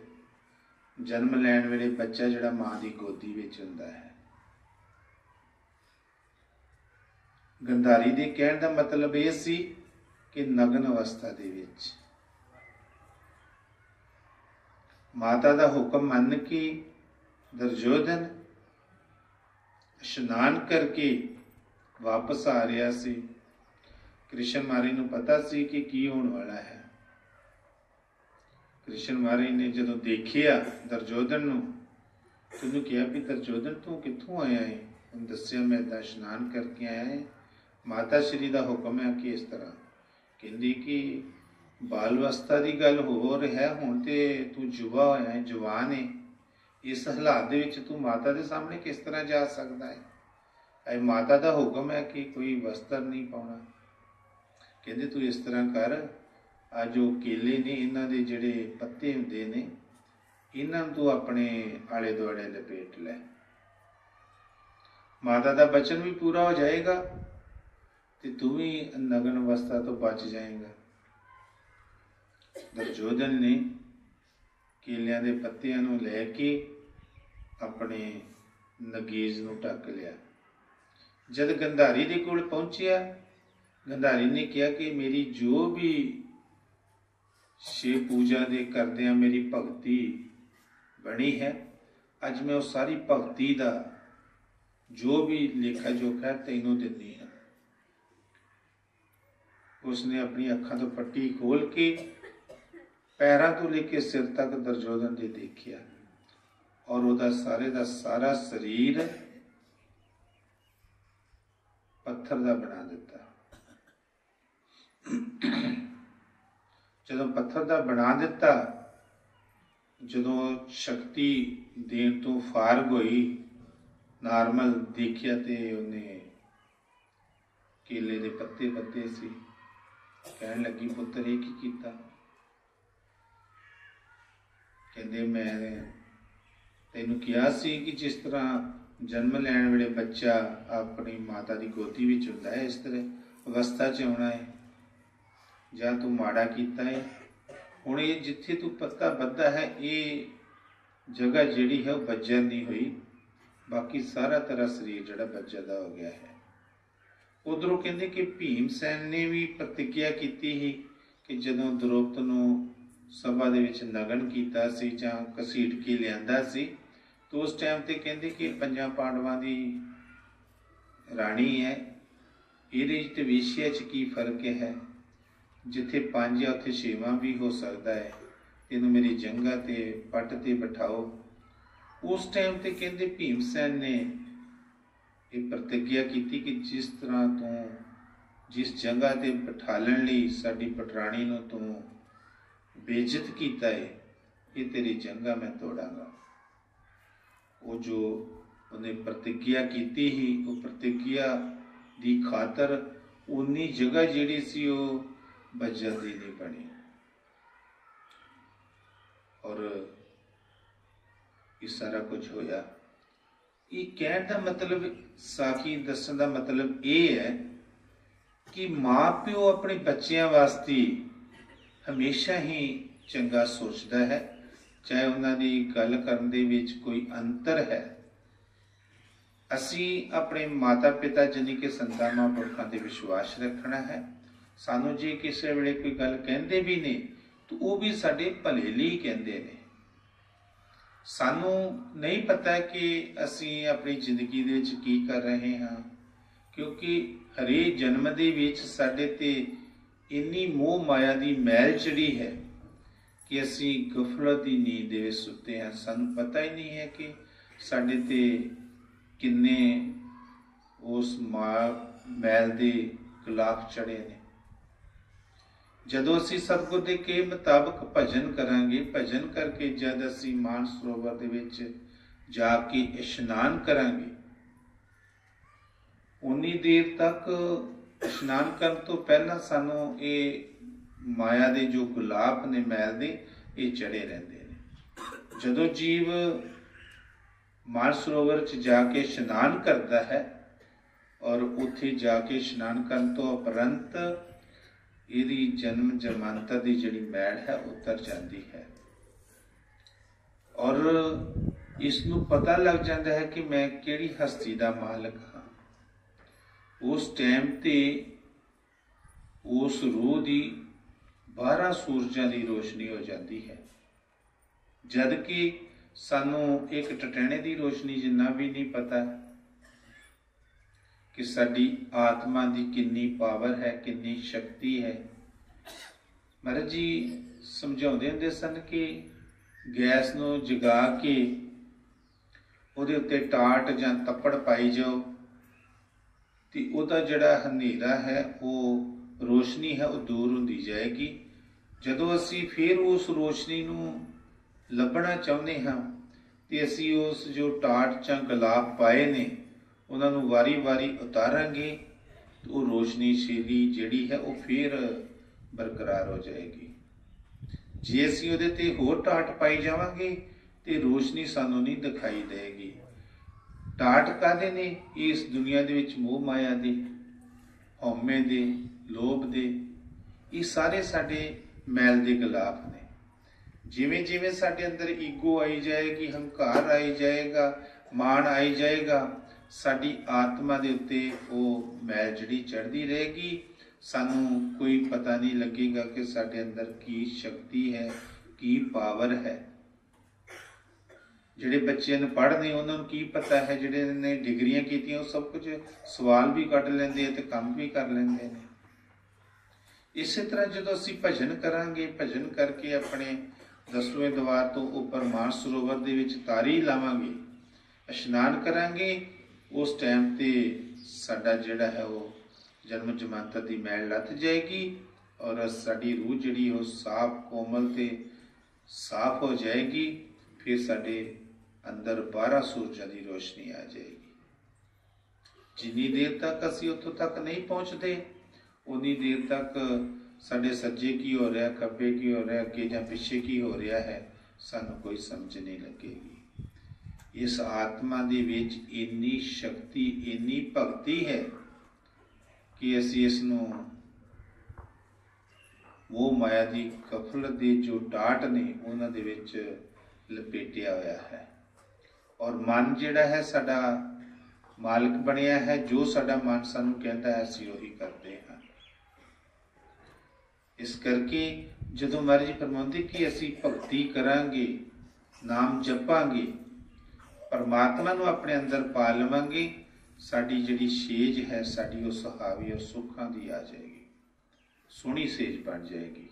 ਜਨਮ ਲੈਣ ਵੇਲੇ ਬੱਚਾ ਜਿਹੜਾ ਮਾਂ ਦੀ ਗੋਦੀ ਵਿੱਚ ਹੁੰਦਾ ਹੈ। ਗੰਧਾਰੀ ਦੇ ਕਹਿਣ ਦਾ ਮਤਲਬ ਇਹ ਸੀ ਕਿ ਨਗਨ ਅਵਸਥਾ ਦੇ ਵਿੱਚ ਮਾਤਾ ਦਾ ਹੁਕਮ ਮੰਨ ਕੇ ਦੁਰਯੋਧਨ ਇਸ਼ਨਾਨ ਕਰਕੇ ਵਾਪਸ ਆ ਰਿਹਾ ਸੀ। ਕ੍ਰਿਸ਼ਨ ਮਾਰੀ ਨੂੰ ਪਤਾ ਸੀ ਕਿ ਕੀ ਹੋਣ ਵਾਲਾ ਹੈ। ਕ੍ਰਿਸ਼ਨ ਮਾਰੀ ਨੇ ਜਦੋਂ ਦੇਖਿਆ ਦੁਰਯੋਧਨ ਨੂੰ, ਉਹਨੂੰ ਕਿਹਾ ਵੀ ਦੁਰਯੋਧਨ ਤੂੰ ਕਿੱਥੋਂ ਆਇਆ ਹੈ? ਉਹਨੂੰ ਦੱਸਿਆ ਮੈਂ ਏਦਾਂ ਇਸ਼ਨਾਨ ਕਰਕੇ ਆਇਆ ਹੈ, ਮਾਤਾ ਸ਼੍ਰੀ ਦਾ ਹੁਕਮ ਹੈ ਕਿ ਇਸ ਤਰ੍ਹਾਂ। ਕਹਿੰਦੀ ਕਿ ਬਾਲ ਅਵਸਥਾ ਦੀ ਗੱਲ ਹੋ ਰਿਹਾ, ਹੁਣ ਤੇ ਤੂੰ ਯੁਵਾ ਹੋਇਆ ਹੈ, ਜਵਾਨ ਹੈ, ਇਸ ਹਾਲਾਤ ਦੇ ਵਿੱਚ ਤੂੰ ਮਾਤਾ ਦੇ ਸਾਹਮਣੇ ਕਿਸ ਤਰ੍ਹਾਂ ਜਾ ਸਕਦਾ ਹੈ? ਇਹ ਮਾਤਾ ਦਾ ਹੁਕਮ ਹੈ ਕਿ ਕੋਈ ਵਸਤਰ ਨਹੀਂ ਪਾਉਣਾ। ਕਹਿੰਦੇ ਤੂੰ ਇਸ ਤਰ੍ਹਾਂ ਕਰ, ਆ ਜੋ ਕੇਲੇ ਨੇ ਇਹਨਾਂ ਦੇ ਜਿਹੜੇ ਪੱਤੇ ਹੁੰਦੇ ਨੇ ਇਹਨਾਂ ਨੂੰ ਤੂੰ ਆਪਣੇ ਆਲੇ ਦੁਆਲੇ ਲਪੇਟ ਲੈ, ਮਾਤਾ ਦਾ ਬਚਨ ਵੀ ਪੂਰਾ ਹੋ ਜਾਏਗਾ ਤੇ ਤੂੰ ਵੀ ਨਗਨ ਅਵਸਥਾ ਤੋਂ ਬਚ ਜਾਏਗਾ। ਦੁਰਯੋਧਨ ਨੇ ਕੇਲਿਆਂ ਦੇ ਪੱਤਿਆਂ ਨੂੰ ਲੈ ਕੇ ਆਪਣੇ ਨਗੇਜ਼ ਨੂੰ ਢੱਕ ਲਿਆ। ਜਦ ਗੰਧਾਰੀ ਦੇ ਕੋਲ ਪਹੁੰਚਿਆ, ਗੰਧਾਰੀ ਨੇ ਕਿਹਾ ਕਿ ਮੇਰੀ ਜੋ ਵੀ ਸ਼ਿਵ ਪੂਜਾ ਦੇ ਕਰਦਿਆਂ ਮੇਰੀ ਭਗਤੀ ਬਣੀ ਹੈ, ਅੱਜ ਮੈਂ ਉਹ ਸਾਰੀ ਭਗਤੀ ਦਾ ਜੋ ਵੀ ਲੇਖਾ ਜੋਖਾ ਤੈਨੂੰ ਦਿੰਦੀ ਹਾਂ। ਉਸਨੇ ਆਪਣੀ ਅੱਖਾਂ ਤੋਂ ਪੱਟੀ ਖੋਲ ਕੇ ਪੈਰਾਂ ਤੋਂ ਲੈ ਕੇ ਸਿਰ ਤੱਕ ਦੁਰਯੋਧਨ ਦੇ ਦੇਖਿਆ ਔਰ ਉਹਦਾ ਸਾਰੇ ਦਾ ਸਾਰਾ ਸਰੀਰ ਪੱਥਰ ਦਾ ਬਣਾ ਦਿੱਤਾ। ਜਦੋਂ ਪੱਥਰ ਦਾ ਬਣਾ ਦਿੱਤਾ, ਜਦੋਂ ਸ਼ਕਤੀ ਦੇਣ ਤੋਂ ਫਾਰਗ ਹੋਈ, नार्मल देखिया ते उन्हें केले दे पत्ते पत्ते सी। कहन लगी पुत्र ये की कीता? कहंदे मैं तेनू किया सी कि जिस तरह जन्म लैण वेले बच्चा अपनी माता की गोदी विच हुंदा है इस तरह अवस्था च आउणा है, जां तू माड़ा कीता है। हुण ये जिथे तू पत्ता बद्धा है ये जगह जिहड़ी है वो बज्जन दी हुई, बाकी सारा तेरा शरीर जिहड़ा बज्जन दा हो गया है। उधरों कहते कि भीम सैन ने भी प्रतिज्ञा की ही कि जदों द्रौपद नूं सभा दे विच नगन कीता सी जां घसीट के लिआंदा सी, तो उस टाइम ते कहते कि पंजां पांडवां दी राणी है, इहदे ते वेश्या च की फर्क है? जिथे 5 है उत्थे 6वां भी हो सकता है। इनू मेरी जंगा ते पट ते बिठाओ। उस टाइम ते कहते भीम सैन ने ये प्रतिज्ञा की कि जिस तरह तू जिस जगह ते बिठालण लई साडी पटराणी नूं तू बेइज्जत कीता है, ये तेरी जंगा मैं तोड़ांगा। वो जो उन्हें प्रतिज्ञा की ही, वो प्रतिज्ञा दी खातर उन्नी जगह जिहड़ी सी वो बज्जन दी नहीं बनी। और ये सारा कुछ होया। ये कहने का मतलब, साखी दसन का मतलब ये है कि माँ प्यो अपने बच्चों वास्ते हमेशा ही चंगा सोचता है, चाहे उन्होंने गल करने दे विच कोई अंतर है। असी अपने माता पिता जानी कि संतान महापुरखों पर विश्वास रखना है। सानू जे किसी वेले कोई गल कहते भी ने तो वो भी साडे भले लिए कहते ने। सानू नहीं पता कि असी अपनी जिंदगी दे विच की कर रहे हाँ, क्योंकि हरे जन्म दे विच साडे ते इन्नी मोह माया दी मैल चढ़ी है कि असी गफलत की नींद दे विच सुते हैं। सानू पता ही नहीं है कि साडे ते किन्ने उस मैल दे गुलाब चढ़े ने। जदों असी सतगुर दे के मुताबक भजन करांगे, भजन करके जद असी मान सरोवर दे विच जाके इशनान करांगे, उन्नी देर तक इशनान करन तो पहला सानू ये माया दे जो गुलाब ने मैल दे ये चढ़े रहंदे ने। जदों जीव मान सरोवर च जाके इशनान करता है और उत्थे जाके इशनान करन तो उपरंत इहदी जन्म जन्मांतर की जिहड़ी मैल है उतर जाती है और इसनू पता लग जाता है कि मैं किहड़ी हस्ती दा मालक हाँ। उस टाइम ते उस रूह की 12 सूरजां की रोशनी हो जाती है, जबकि सानू एक टटैणे की रोशनी जिन्ना भी नहीं पता कि साडी आत्मा की कितनी पावर है, कितनी शक्ति है। महाराज जी समझाते होंदे सन कि गैस नूं जगा के उहदे उत्ते टाट जां तप्पड़ पाई जाओ तो उहदा जिहड़ा हनेरा है वो रोशनी है वो दूर हुंदी जाएगी। जदों असी फिर उस रोशनी नूं लभना चाहुंदे हां ते असी उस जो टाट जां गुलाब पाए ने उन्हां नूं वारी वारी उतारांगे तो वो रोशनी शेली जिहड़ी है वो फिर बरकरार हो जाएगी। जे असी उहदे ते होर टाट पाई जावांगे तो रोशनी सानू नहीं दिखाई देगी। टाट काहदे ने? इस दुनिया दे विच मोह माया दे, हौमे दे, लोभ दे, ये सारे साडे मैल दे गुलाब ने। जिवें जिवें साडे अंदर ईगो आई जाएगी, हंकार आई जाएगा, मान आई जाएगा, साडी आत्मा दे उत्ते वो मैल जिहड़ी चढ़दी रहेगी। सानू कोई पता नहीं लगेगा कि साडे अंदर की शक्ति है, की पावर है। जिहड़े बच्चे ने पढ़दे उन्हां नूं की पता है, जिहड़े ने डिग्रियां कीतियां वो सब कुछ सवाल भी कढ लैंदे ते काम भी कर लैंदे ने। इस तरह जो असी भजन करांगे, भजन करके अपने 10वें द्वार तो उपर मान सरोवर दे विच तारी लावांगे, इशनान करांगे, उस टाइम ते साडा जिहड़ा है वो जन्म जमांतर की मैल लथ जाएगी और साडी रूह जिहड़ी वो साफ कोमल ते साफ हो जाएगी। फिर साडे अंदर 12 सूरजां की रोशनी आ जाएगी। ਜਿੰਨੀ ਦੇਰ ਤੱਕ ਅਸੀਂ ਉੱਥੋਂ ਤੱਕ ਨਹੀਂ ਪਹੁੰਚਦੇ ਉਨੀ ਦੇਰ ਤੱਕ ਸਾਡੇ ਸੱਜੇ ਕੀ ਹੋ ਰਿਹਾ, ਖੱਬੇ ਕੀ ਹੋ ਰਿਹਾ, ਅੱਗੇ ਜਾਂ ਪਿੱਛੇ ਕੀ ਹੋ ਰਿਹਾ ਹੈ, ਸਾਨੂੰ ਕੋਈ ਸਮਝ ਨਹੀਂ ਲੱਗੇਗੀ। ਇਸ ਆਤਮਾ ਦੇ ਵਿੱਚ ਇੰਨੀ ਸ਼ਕਤੀ, ਇੰਨੀ ਭਗਤੀ ਹੈ ਕਿ ਅਸੀਂ ਇਸ ਨੂੰ ਉਹ ਮਾਇਆ ਦੀ ਕਫਲਤ ਦੇ ਜੋ ਡਾਟ ਨੇ ਉਹਨਾਂ ਦੇ ਵਿੱਚ ਲਪੇਟਿਆ ਹੋਇਆ ਹੈ। ਔਰ ਮਨ ਜਿਹੜਾ ਹੈ ਸਾਡਾ ਮਾਲਕ ਬਣਿਆ ਹੈ। ਜੋ ਸਾਡਾ ਮਨ ਸਾਨੂੰ ਕਹਿੰਦਾ ਹੈ ਅਸੀਂ ਉਹੀ ਕਰਦੇ ਹਾਂ। ਇਸ ਕਰਕੇ ਜਦੋਂ ਮਹਾਰਾਜ ਜੀ ਫਰਮਾਉਂਦੇ ਕਿ ਅਸੀਂ ਭਗਤੀ ਕਰਾਂਗੇ, ਨਾਮ ਜਪਾਂਗੇ, ਪਰਮਾਤਮਾ ਨੂੰ ਆਪਣੇ ਅੰਦਰ ਪਾ ਲਵਾਂਗੇ, ਸਾਡੀ ਜਿਹੜੀ ਸੇਜ ਹੈ ਸਾਡੀ ਉਹ ਸੁਹਾਵੀ ਔਰ ਸੁੱਖਾਂ ਦੀ ਆ ਜਾਏਗੀ, ਸੋਹਣੀ ਸੇਜ ਬਣ ਜਾਏਗੀ।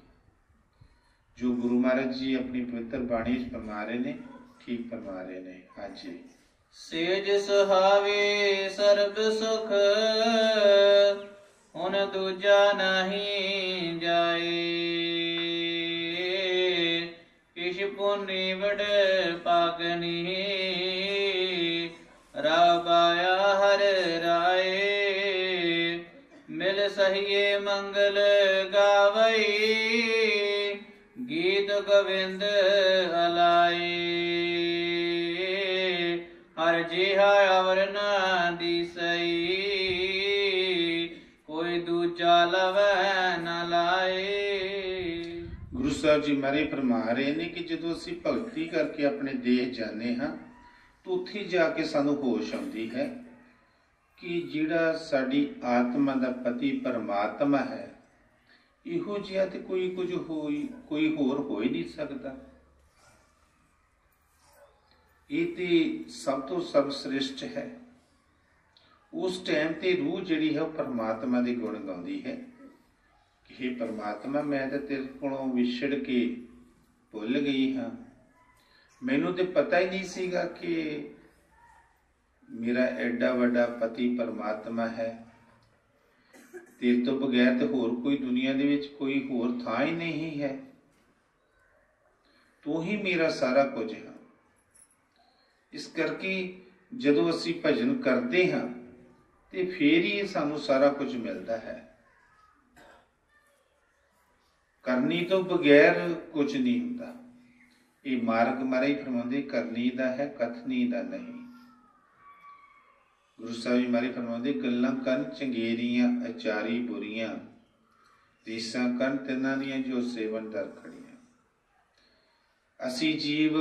ਜੋ ਗੁਰੂ ਮਹਾਰਾਜ ਜੀ ਆਪਣੀ ਪਵਿੱਤਰ ਬਾਣੀ 'ਚ ਫਰਮਾ ਰਹੇ ਨੇ, ਠੀਕ ਫਰਮਾ ਰਹੇ ਨੇ। ਹਾਂਜੀ, ਸੇਜ ਸੁਹਾਵੇ ਸਰਬ ਸੁਖ, ਹੁਣ ਦੂਜਾ ਨਹੀਂ ਜਾਏ। ਕਿਛ ਪੁੰਨੀ ਵਡ ਪਾਗਨੀ, ਰਾਬਾਇਆ ਹਰ ਰਾਏ। ਮਿਲ ਸਹੀਏ ਮੰਗਲ ਗਾਵਈ, ਗੀਤ ਗੋਵਿੰਦ ਅਲਾਏ। ਹਰ ਜਿਹਾ ਅਵਰ ਨਾ ਦਿਸਈ, ਕੋਈ ਦੂਜਾ ਲਵੈ ਨਾ ਲਾਏ। ਗੁਰੂ ਸਾਹਿਬ ਜੀ ਮਾਰੇ ਫਰਮਾ ਰਹੇ ਨੇ ਕਿ ਜਦੋਂ ਅਸੀਂ ਭਗਤੀ ਕਰਕੇ ਆਪਣੇ ਦੇਸ਼ ਜਾਂਦੇ ਹਾਂ ਤਾਂ ਉੱਥੇ ਜਾ ਕੇ ਸਾਨੂੰ ਹੋਸ਼ ਆਉਂਦੀ ਹੈ ਕਿ ਜਿਹੜਾ ਸਾਡੀ ਆਤਮਾ ਦਾ ਪਤੀ ਪਰਮਾਤਮਾ ਹੈ, ਇਹੋ ਜਿਹਾ ਤੇ ਕੋਈ ਹੋਰ ਹੋ ਹੀ ਨਹੀਂ ਸਕਦਾ। ਇਹ ਤੇ ਸਭ ਤੋਂ ਸਰਵਸ਼੍ਰੇਸ਼ਟ ਹੈ। ਉਸ ਟਾਈਮ ਤੇ ਰੂਹ ਜਿਹੜੀ ਹੈ ਉਹ ਪਰਮਾਤਮਾ ਦੇ ਗੁਣ ਗਾਉਂਦੀ ਹੈ ਕਿ ਹੇ ਪਰਮਾਤਮਾ, ਮੈਂ ਤਾਂ ਤੇਰੇ ਕੋਲੋਂ ਵਿਛੜ ਕੇ ਭੁੱਲ ਗਈ ਹਾਂ। ਮੈਨੂੰ ਤੇ ਪਤਾ ਹੀ ਨਹੀਂ ਸੀਗਾ ਕਿ ਮੇਰਾ ਐਡਾ ਵੱਡਾ ਪਤੀ ਪਰਮਾਤਮਾ ਹੈ। ਤੇਰੇ ਤੋਂ ਬਗੈਰ ਤੇ ਹੋਰ ਕੋਈ ਦੁਨੀਆ ਦੇ ਵਿੱਚ ਕੋਈ ਹੋਰ ਥਾਂ ਹੀ ਨਹੀਂ ਹੈ। ਤੂੰ ਹੀ ਮੇਰਾ ਸਾਰਾ ਕੁਝ ਹੈ। ਇਸ ਕਰਕੇ ਜਦੋਂ ਅਸੀਂ ਭਜਨ ਕਰਦੇ ਹਾਂ ਤੇ ਫੇਰ ਹੀ ਸਾਨੂੰ ਸਾਰਾ ਕੁਝ ਮਿਲਦਾ ਹੈ। ਕਰਨੀ ਤੋਂ ਬਗੈਰ ਕੁਝ ਨਹੀਂ ਹੁੰਦਾ। ਇਹ ਮਾਰਗ ਮਹਾਰਾਜ ਫਰਮਾਉਂਦੇ, ਕਰਨੀ ਦਾ ਹੈ, ਕਥਨੀ ਦਾ ਨਹੀਂ। ਗੁਰੂ ਸਾਹਿਬ ਜੀ ਮਹਾਰਾਜ ਫਰਮਾਉਂਦੇ, ਗੱਲਾਂ ਕਰਨ ਚੰਗੇਰੀਆਂ, ਅਚਾਰੀ ਬੁਰੀਆਂ, ਰੀਸਾਂ ਕਰਨ ਤਿੰਨਾਂ ਦੀਆਂ ਜੋ ਸੇਵਨ ਦਰ ਖੜੀਆਂ। ਅਸੀਂ ਜੀਵ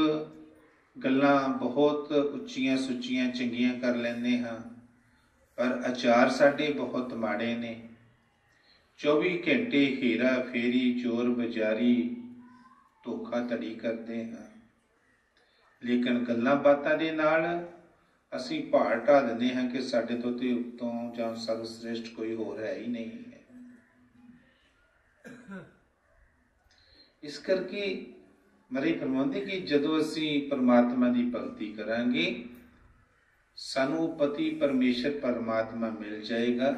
ਗੱਲਾਂ ਬਹੁਤ ਉੱਚੀਆਂ ਸੁੱਚੀਆਂ ਚੰਗੀਆਂ ਕਰ ਲੈਂਦੇ ਹਾਂ, ਪਰ ਆਚਾਰ ਸਾਡੇ ਬਹੁਤ ਮਾੜੇ ਨੇ। 24 ਘੰਟੇ ਹੇਰਾ ਫੇਰੀ, ਚੋਰ ਬਜ਼ਾਰੀ, ਧੋਖਾ ਧੜੀ ਕਰਦੇ ਹਾਂ। ਲੇਕਿਨ ਗੱਲਾਂ ਬਾਤਾਂ ਦੇ ਨਾਲ ਅਸੀਂ ਭਾਰ ਢਾ ਦਿੰਦੇ ਹਾਂ ਕਿ ਸਾਡੇ ਤੋਂ ਤੇ ਉੱਤੋਂ ਜਾਂ ਸਰਵਸ਼੍ਰੇਸ਼ਟ ਕੋਈ ਹੋਰ ਹੈ ਹੀ ਨਹੀਂ ਹੈ। ਇਸ ਕਰਕੇ ਮਹਾਰਾਜ ਫਰਮਾਉਂਦੇ ਕਿ ਜਦੋਂ ਅਸੀਂ ਪਰਮਾਤਮਾ ਦੀ ਭਗਤੀ ਕਰਾਂਗੇ, ਸਾਨੂੰ ਪਤੀ ਪਰਮੇਸ਼ਰ ਪਰਮਾਤਮਾ ਮਿਲ ਜਾਏਗਾ।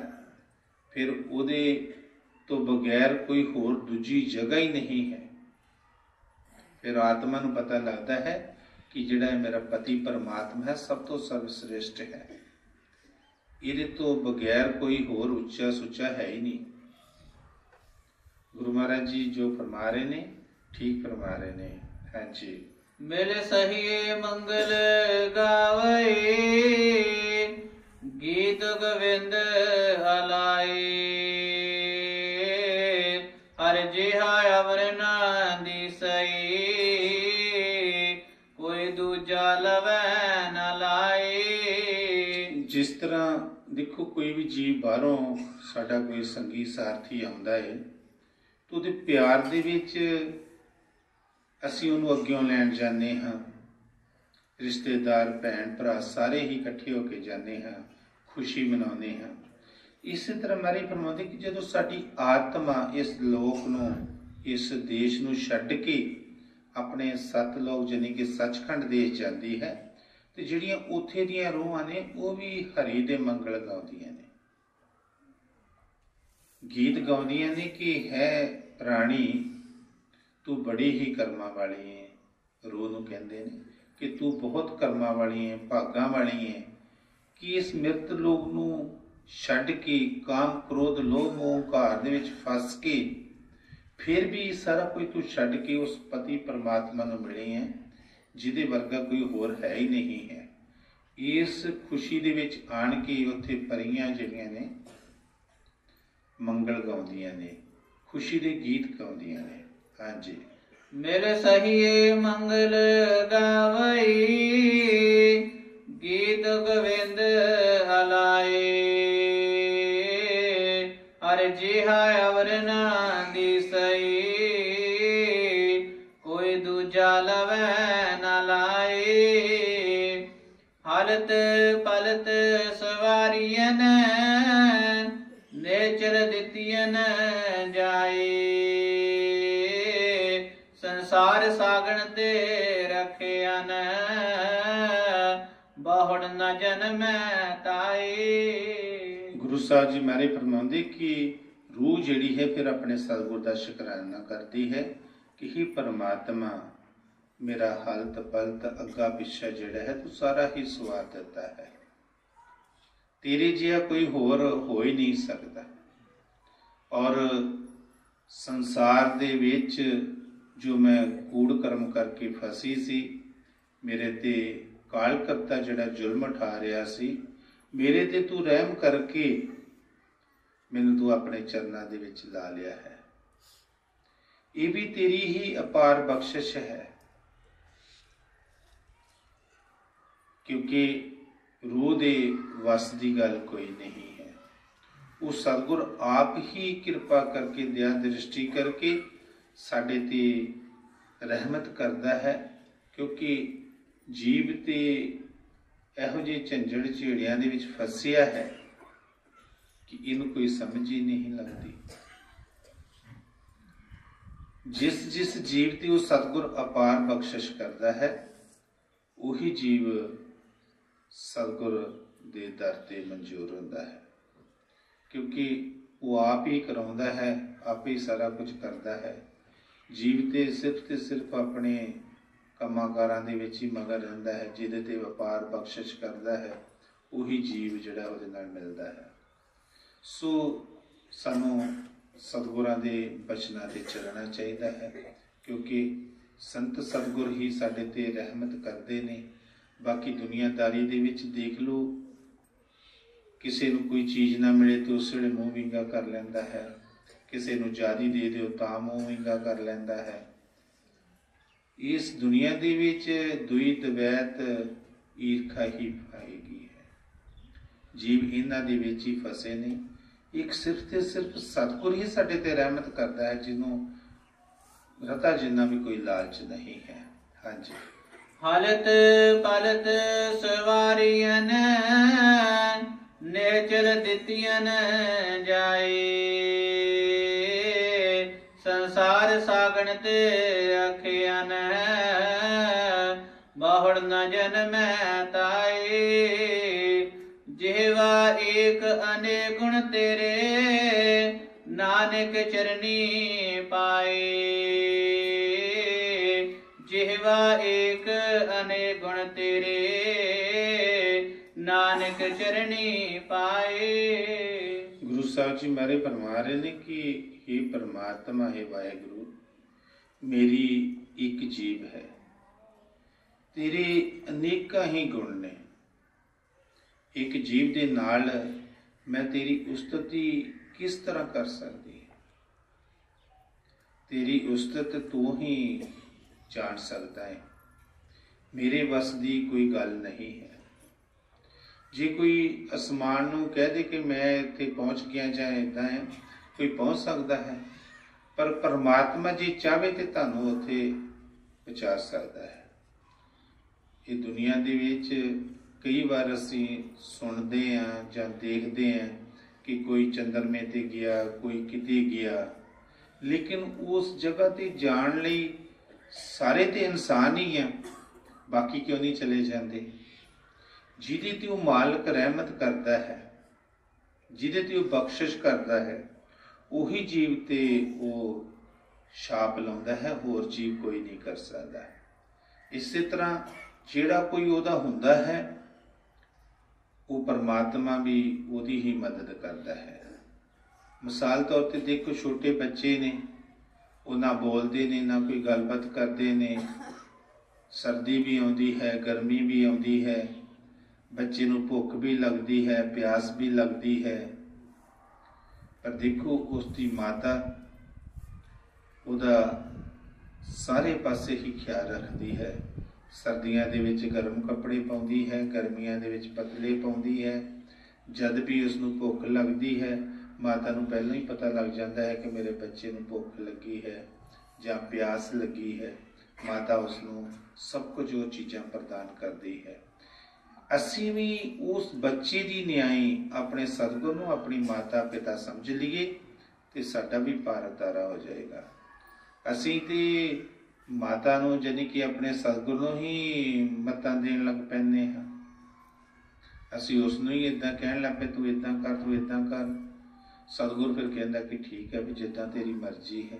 ਫਿਰ ਉਹਦੇ ਤੋਂ ਬਗੈਰ ਕੋਈ ਹੋਰ ਦੂਜੀ ਜਗ੍ਹਾ ਹੀ ਨਹੀਂ ਹੈ। ਫਿਰ ਆਤਮਾ ਨੂੰ ਪਤਾ ਲੱਗਦਾ ਹੈ ਕਿ ਜਿਹੜਾ ਮੇਰਾ ਪਤੀ ਪਰਮਾਤਮਾ ਹੈ ਸਭ ਤੋਂ ਸਰਵਸ਼੍ਰੇਸ਼ਟ ਹੈ। ਇਹਦੇ ਤੋਂ ਬਗੈਰ ਕੋਈ ਹੋਰ ਉੱਚਾ ਸੁੱਚਾ ਹੈ ਹੀ ਨਹੀਂ। ਗੁਰੂ ਮਹਾਰਾਜ ਜੀ ਜੋ ਫਰਮਾ ਰਹੇ ਨੇ, ਠੀਕ ਫਰਮਾ ਰਹੇ ਨੇ। ਹਾਂਜੀ, ਮਿਲ ਸਹੀਏ ਮੰਗਲ ਗਾਵਈ, ਗੀਤ ਗੋਵਿੰਦ ਅਲਾਏ। ਹਰ ਜਿਹਾ ਅਵਰ ਨਾ ਦਿਸਈ, ਕੋਈ ਦੂਜਾ ਲਵੈ ਨਾ ਲਾਏ। ਜਿਸ ਤਰ੍ਹਾਂ ਦੇਖੋ, ਕੋਈ ਵੀ ਜੀਵ ਬਾਹਰੋਂ ਸਾਡਾ ਕੋਈ ਸੰਗੀ ਸਾਰਥੀ ਆਉਂਦਾ ਹੈ ਤਾਂ ਉਹਦੇ ਪਿਆਰ ਦੇ ਵਿੱਚ ਅਸੀਂ ਉਹਨੂੰ ਅੱਗਿਓਂ ਲੈਣ ਜਾਂਦੇ ਹਾਂ। ਰਿਸ਼ਤੇਦਾਰ, ਭੈਣ ਭਰਾ ਸਾਰੇ ਹੀ ਇਕੱਠੇ ਹੋ ਕੇ ਜਾਂਦੇ ਹਾਂ, ਖੁਸ਼ੀ ਮਨਾਉਂਦੇ ਹਾਂ। ਇਸੇ ਤਰ੍ਹਾਂ ਮਹਾਰਾਜ ਫਰਮਾਉਂਦੇ ਕਿ ਜਦੋਂ ਸਾਡੀ ਆਤਮਾ ਇਸ ਲੋਕ ਨੂੰ, ਇਸ ਦੇਸ਼ ਨੂੰ ਛੱਡ ਕੇ ਆਪਣੇ ਸਤਲੋਕ ਯਾਨੀ ਕਿ ਸੱਚਖੰਡ ਦੇਸ਼ ਜਾਂਦੀ ਹੈ, ਤੇ ਜਿਹੜੀਆਂ ਉੱਥੇ ਦੀਆਂ ਰੂਹਾਂ ਨੇ ਉਹ ਵੀ ਹਰੀ ਦੇ ਮੰਗਲ ਗਾਉਂਦੀਆਂ ਨੇ, ਗੀਤ ਗਾਉਂਦੀਆਂ ਨੇ ਕਿ ਹੈ ਪ੍ਰਾਣੀ ਤੂੰ ਬੜੀ ਹੀ ਕਰਮਾਂ ਵਾਲੀ ਹੈ। ਰੂਹ ਨੂੰ ਕਹਿੰਦੇ ਨੇ ਕਿ ਤੂੰ ਬਹੁਤ ਕਰਮਾਂ ਵਾਲੀ ਹੈ, ਭਾਗਾਂ ਵਾਲੀ ਹੈ ਕਿ ਇਸ ਮਿਰਤ ਲੋਕ ਨੂੰ ਛੱਡ ਕੇ ਕਾਮ ਕ੍ਰੋਧ ਲੋਭ ਮੋਹ ਹੰਕਾਰ ਦੇ ਵਿੱਚ ਫਸ ਕੇ ਫਿਰ ਵੀ ਸਾਰਾ ਕੁਝ ਤੂੰ ਛੱਡ ਕੇ ਉਸ ਪਤੀ ਪਰਮਾਤਮਾ ਨੂੰ ਮਿਲੇ ਹੈ ਜਿਹਦੇ ਵਰਗਾ ਕੋਈ ਹੋਰ ਹੈ ਹੀ ਨਹੀਂ ਹੈ। ਇਸ ਖੁਸ਼ੀ ਦੇ ਵਿੱਚ ਆਣ ਕੇ ਉੱਥੇ ਪਰੀਆਂ ਜਿਹੜੀਆਂ ਨੇ ਮੰਗਲ ਗਾਉਂਦੀਆਂ ਨੇ, ਖੁਸ਼ੀ ਦੇ ਗੀਤ ਗਾਉਂਦੀਆਂ ਨੇ। ਹਾਂਜੀ। ਮਿਲ ਸਹੀਏ ਮੰਗਲ ਗਾਵਈ, ਗੀਤ ਗੋਵਿੰਦ ਹਲਾਏ। ਹਰ ਜਿਹਾ ਅਵਰ ਨਾ ਦਿਸਈ, ਕੋਈ ਦੂਜਾ ਲਵੈ ਨਾ ਲਾਏ। ਹਲਤ ਪਲਤ ਸਵਾਰੀਅਨ, ਨੇਚਰ ਦਿੱਤੀਅਨ ਜਾਏ। ਸੰਸਾਰ ਸਾਗਣ ਤੇ ਰਖਿਆਨ, ਬਹੁੜ ਨ ਜਨਮੈ ਤਾਈ। ਗੁਰੂ ਸਾਹਿਬ ਜੀ ਮਾਰੇ ਫਰਮਾਉਂਦੇ ਕਿ ਰੂਹ ਜਿਹੜੀ ਹੈ ਫਿਰ ਆਪਣੇ ਸਤਿਗੁਰ ਦਾ ਸ਼ੁਕਰਾਨਾ ਕਰਦੀ ਹੈ ਕਿ ਹੀ ਪਰਮਾਤਮਾ ਮੇਰਾ ਹਲਤ ਪਲਤ ਅੱਗਾ ਪਿੱਛਾ ਜਿਹੜਾ ਹੈ ਤੂੰ ਸਾਰਾ ਹੀ ਸਵਾਰ ਦਿੱਤਾ ਹੈ। ਤੇਰੇ ਜਿਹਾ ਕੋਈ ਹੋਰ ਹੋ ਹੀ ਨਹੀਂ ਸਕਦਾ। ਔਰ ਸੰਸਾਰ ਦੇ ਵਿੱਚ ਜੋ ਮੈਂ ਕੂੜ ਕਰਮ ਕਰਕੇ ਫਸੀ ਸੀ, ਮੇਰੇ ਤੇ ਕਾਲ ਕਰਤਾ ਜਿਹੜਾ ਜ਼ੁਲਮ ਉਠਾ ਰਿਹਾ ਸੀ, ਮੇਰੇ ਤੇ ਤੂੰ ਰਹਿਮ ਕਰਕੇ ਮੈਨੂੰ ਤੂੰ ਆਪਣੇ ਚਰਨਾਂ ਦੇ ਵਿੱਚ ਲਾ ਲਿਆ ਹੈ। ਇਹ ਵੀ ਤੇਰੀ ਹੀ ਅਪਾਰ ਬਖਸ਼ਿਸ਼ ਹੈ, ਕਿਉਂਕਿ ਰੂਹ ਦੇ ਵਸ ਦੀ ਗੱਲ ਕੋਈ ਨਹੀਂ ਹੈ। ਉਹ ਸਤਿਗੁਰ ਆਪ ਹੀ ਕਿਰਪਾ ਕਰਕੇ ਦਇਆ ਦ੍ਰਿਸ਼ਟੀ ਕਰਕੇ ਸਾਡੇ ਤੇ ਰਹਿਮਤ ਕਰਦਾ ਹੈ, ਕਿਉਂਕਿ ਜੀਵ ਤੇ ਇਹੋ ਜਿਹੇ ਝੰਜੜ ਝੇੜਿਆਂ ਦੇ ਵਿੱਚ ਫਸਿਆ ਹੈ ਕਿ ਇਹਨੂੰ ਕੋਈ ਸਮਝ ਹੀ ਨਹੀਂ ਲੱਗਦੀ। ਜਿਸ ਜਿਸ ਜੀਵ ਤੇ ਉਹ ਸਤਿਗੁਰ ਅਪਾਰ ਬਖਸ਼ਿਸ਼ ਕਰਦਾ ਹੈ, ਉਹੀ ਜੀਵ ਸਤਿਗੁਰ ਦੇ ਦਰ ਤੇ ਮਨਜ਼ੂਰ ਹੁੰਦਾ ਹੈ, ਕਿਉਂਕਿ ਉਹ ਆਪ ਹੀ ਕਰਾਉਂਦਾ ਹੈ, ਆਪ ਹੀ ਸਾਰਾ ਕੁਝ ਕਰਦਾ ਹੈ। ਜੀਵ ਤੇ ਸਿਰਫ ਆਪਣੇ ਕੰਮਾਂ-ਕਾਰਾਂ ਦੇ ਵਿੱਚ ਹੀ ਮਗਨ ਰਹਿੰਦਾ ਹੈ। ਜਿਹਦੇ ਤੇ ਵਪਾਰ ਬਖਸ਼ਿਸ਼ ਕਰਦਾ ਹੈ, ਉਹੀ ਜੀਵ ਜਿਹੜਾ ਉਹਦੇ ਨਾਲ ਮਿਲਦਾ ਹੈ। ਸੋ ਸਾਨੂੰ ਸਤਿਗੁਰਾਂ ਦੇ ਬਚਨਾਂ ਤੇ ਚੱਲਣਾ ਚਾਹੀਦਾ ਹੈ, ਕਿਉਂਕਿ ਸੰਤ ਸਤਿਗੁਰ ਹੀ ਸਾਡੇ ਤੇ ਰਹਿਮਤ ਕਰਦੇ ਨੇ। ਬਾਕੀ ਦੁਨੀਆਦਾਰੀ ਦੇ ਵਿੱਚ ਦੇਖ ਲਓ, ਕਿਸੇ ਨੂੰ ਕੋਈ ਚੀਜ਼ ਨਾ ਮਿਲੇ ਤਾਂ ਉਸ ਵੇਲੇ ਮੂੰਹ ਵਿੰਗਾ ਕਰ ਲੈਂਦਾ ਹੈ, ਕਿਸੇ ਨੂੰ ਜ਼ਿਆਦੀ ਦੇ ਦਿਓ ਤਾਂ ਮੂੰਹ ਵਿੰਗਾ ਕਰ ਲੈਂਦਾ ਹੈ। ਇਸ ਦੁਨੀਆ ਦੇ ਵਿੱਚ ਦੁਈ ਦਵੈਤ ਈਰਖਾ ਹੀ ਪਾਏਗੀ ਹੈ। ਜੀਵ ਇਹਨਾਂ ਦੇ ਵਿੱਚ ਹੀ ਫਸੇ ਨੇ। ਇੱਕ ਸਿਰਫ ਤੇ ਸਿਰਫ ਸਤਿਗੁਰ ਹੀ ਸਾਡੇ ਤੇ ਰਹਿਮਤ ਕਰਦਾ ਹੈ, ਜਿਹਨੂੰ ਰਤਾ ਜਿੰਨਾ ਵੀ ਕੋਈ ਲਾਲਚ ਨਹੀਂ ਹੈ। ਹਾਂਜੀ। ਹਲਤ ਪਲਤ ਸਵਾਰੀਅਨ, ਨੇਚਰ ਦਿੱਤੀਅਨ ਜਾਏ। ਸੰਸਾਰ ਸਾਗਣ ਤੇ ਰਖਿਆਨ, ਬਹੁੜ ਨ ਜਨਮੈ ਤਾਈ। ਜਿਹਵਾ ਏਕ ਅਨੇਕ ਗੁਣ ਤੇਰੇ, ਨਾਨਕ ਚਰਨੀ ਪਾਏ। ਜਿਹਵਾ ਏਕ ਅਨੇਕ ਗੁਣ ਤੇਰੇ, ਨਾਨਕ ਚਰਨੀ ਪਾਏ। ਗੁਰੂ ਸਾਹਿਬ ਜੀ ਮਾਰੇ ਫਰਮਾ ਰਹੇ ਨੇ ਕਿ हे परमात्मा, हे वाहेगुरु, मेरी एक जीव है, तेरे अनेका ही गुण ने। एक जीव दे नाल मैं तेरी उस्तति किस तरह कर सकती? तेरी उस्तत तू ही जान सकता है, मेरे वस दी कोई गल नहीं है। जे कोई आसमान नूं कह दे कि मैं इत्थे पहुँच गया जां इदां है, कोई पहुँच सकता है, पर परमात्मा जी चाहे तो तुहानूं उत्थे पहुँचा सकता है। ये दुनिया दे विच कई बार असीं सुनते हैं जां देखते हैं कि कोई चंद्रमे ते गया, कोई किते गया, लेकिन उस जगह ते जाण लई सारे ते इंसान ही हैं, बाकी क्यों नहीं चले जाते? जिहदे ते वो मालिक रहमत करता है, जिहदे ते वो बख्शिश करता है, ਉਹੀ ਜੀਵ ਤੇ ਉਹ ਛਾਪ ਲਾਉਂਦਾ ਹੈ, ਹੋਰ ਜੀਵ ਕੋਈ ਨਹੀਂ ਕਰ ਸਕਦਾ। ਇਸੇ ਤਰ੍ਹਾਂ ਜਿਹੜਾ ਕੋਈ ਉਹਦਾ ਹੁੰਦਾ ਹੈ, ਉਹ ਪਰਮਾਤਮਾ ਵੀ ਉਹਦੀ ਹੀ ਮਦਦ ਕਰਦਾ ਹੈ। ਮਿਸਾਲ ਤੌਰ ਤੇ ਦੇਖੋ, ਛੋਟੇ ਬੱਚੇ ਨੇ, ਉਹ ਨਾ ਬੋਲਦੇ ਨੇ, ਨਾ ਕੋਈ ਗੱਲਬਾਤ ਕਰਦੇ ਨੇ। ਸਰਦੀ ਵੀ ਆਉਂਦੀ ਹੈ, ਗਰਮੀ ਵੀ ਆਉਂਦੀ ਹੈ, ਬੱਚੇ ਨੂੰ ਭੁੱਖ ਵੀ ਲੱਗਦੀ ਹੈ, ਪਿਆਸ ਵੀ ਲੱਗਦੀ ਹੈ, ਪਰ ਦੇਖੋ ਉਸ ਦੀ ਮਾਤਾ ਉਹਦਾ ਸਾਰੇ ਪਾਸੇ ਹੀ ਖਿਆਲ ਰੱਖਦੀ ਹੈ। ਸਰਦੀਆਂ ਦੇ ਵਿੱਚ ਗਰਮ ਕੱਪੜੇ ਪਾਉਂਦੀ ਹੈ, ਗਰਮੀਆਂ ਦੇ ਵਿੱਚ ਪਤਲੇ ਪਾਉਂਦੀ ਹੈ। ਜਦ ਵੀ ਉਸ ਨੂੰ ਭੁੱਖ ਲੱਗਦੀ ਹੈ, ਮਾਤਾ ਨੂੰ ਪਹਿਲਾਂ ਹੀ ਪਤਾ ਲੱਗ ਜਾਂਦਾ ਹੈ ਕਿ ਮੇਰੇ ਬੱਚੇ ਨੂੰ ਭੁੱਖ ਲੱਗੀ ਹੈ ਜਾਂ ਪਿਆਸ ਲੱਗੀ ਹੈ। ਮਾਤਾ ਉਸ ਨੂੰ ਸਭ ਕੁਝ ਉਹ ਚੀਜ਼ਾਂ ਪ੍ਰਦਾਨ ਕਰਦੀ ਹੈ। ਅਸੀਂ ਵੀ ਉਸ ਬੱਚੇ ਦੀ ਨਿਆਈ ਆਪਣੇ ਸਤਿਗੁਰ ਨੂੰ ਆਪਣੀ ਮਾਤਾ ਪਿਤਾ ਸਮਝ ਲਈਏ ਤੇ ਸਾਡਾ ਵੀ ਭਾਰ ਉਤਾਰਾ ਹੋ ਜਾਏਗਾ। ਅਸੀਂ ਤੇ ਮਾਤਾ ਨੂੰ ਜਾਨੀ ਕਿ ਆਪਣੇ ਸਤਿਗੁਰ ਨੂੰ ਹੀ ਮੱਤਾਂ ਦੇਣ ਲੱਗ ਪੈਂਦੇ ਹਾਂ। ਅਸੀਂ ਉਸ ਨੂੰ ਹੀ ਇੱਦਾਂ ਕਹਿਣ ਲੱਗ ਪਏ, ਤੂੰ ਇੱਦਾਂ ਕਰ, ਤੂੰ ਇੱਦਾਂ ਕਰ। ਸਤਿਗੁਰ ਫਿਰ ਕਹਿੰਦਾ ਕਿ ਠੀਕ ਹੈ ਵੀ ਜਿੱਦਾਂ ਤੇਰੀ ਮਰਜ਼ੀ ਹੈ।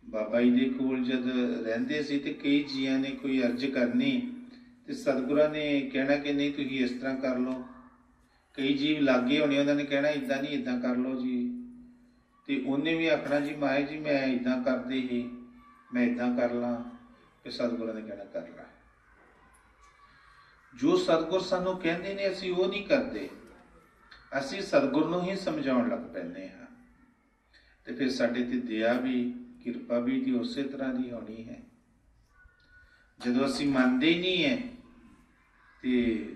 ਬਾਬਾ ਜੀ ਦੇ ਕੋਲ ਜਦ ਰਹਿੰਦੇ ਸੀ ਤੇ ਕਈ ਜੀਆਂ ਨੇ ਕੋਈ ਅਰਜ਼ ਕਰਨੀ ਤੇ ਸਤਿਗੁਰਾਂ ਨੇ ਕਹਿਣਾ ਕਿ ਨਹੀਂ ਤੁਸੀਂ ਇਸ ਤਰ੍ਹਾਂ ਕਰ ਲਓ। ਕਈ ਜੀਵ ਲਾਗੇ ਹੋਣੇ, ਉਹਨਾਂ ਨੇ ਕਹਿਣਾ ਇੱਦਾਂ ਨਹੀਂ, ਇੱਦਾਂ ਕਰ ਲਓ ਜੀ। ਤੇ ਉਹਨੇ ਵੀ ਆਖਣਾ ਜੀ ਮਾਏ ਜੀ ਮੈਂ ਇੱਦਾਂ ਕਰਦੇ ਹੀ, ਮੈਂ ਇੱਦਾਂ ਕਰ ਲਾਂ। ਤੇ ਸਤਿਗੁਰਾਂ ਨੇ ਕਹਿਣਾ ਕਰ ਲਾ। ਜੋ ਸਤਿਗੁਰ ਸਾਨੂੰ ਕਹਿੰਦੇ ਨੇ ਅਸੀਂ ਉਹ ਨਹੀਂ ਕਰਦੇ, ਅਸੀਂ ਸਤਿਗੁਰ ਨੂੰ ਹੀ ਸਮਝਾਉਣ ਲੱਗ ਪੈਂਦੇ ਹਾਂ। ਤੇ ਫਿਰ ਸਾਡੇ ਤੇ ਦਇਆ ਵੀ, ਕਿਰਪਾ ਵੀ ਦੀ ਉਸੇ ਤਰ੍ਹਾਂ ਦੀ ਹੋਣੀ ਹੈ। ਜਦੋਂ ਅਸੀਂ ਮੰਨਦੇ ਹੀ ਨਹੀਂ ਹੈ ਤੇ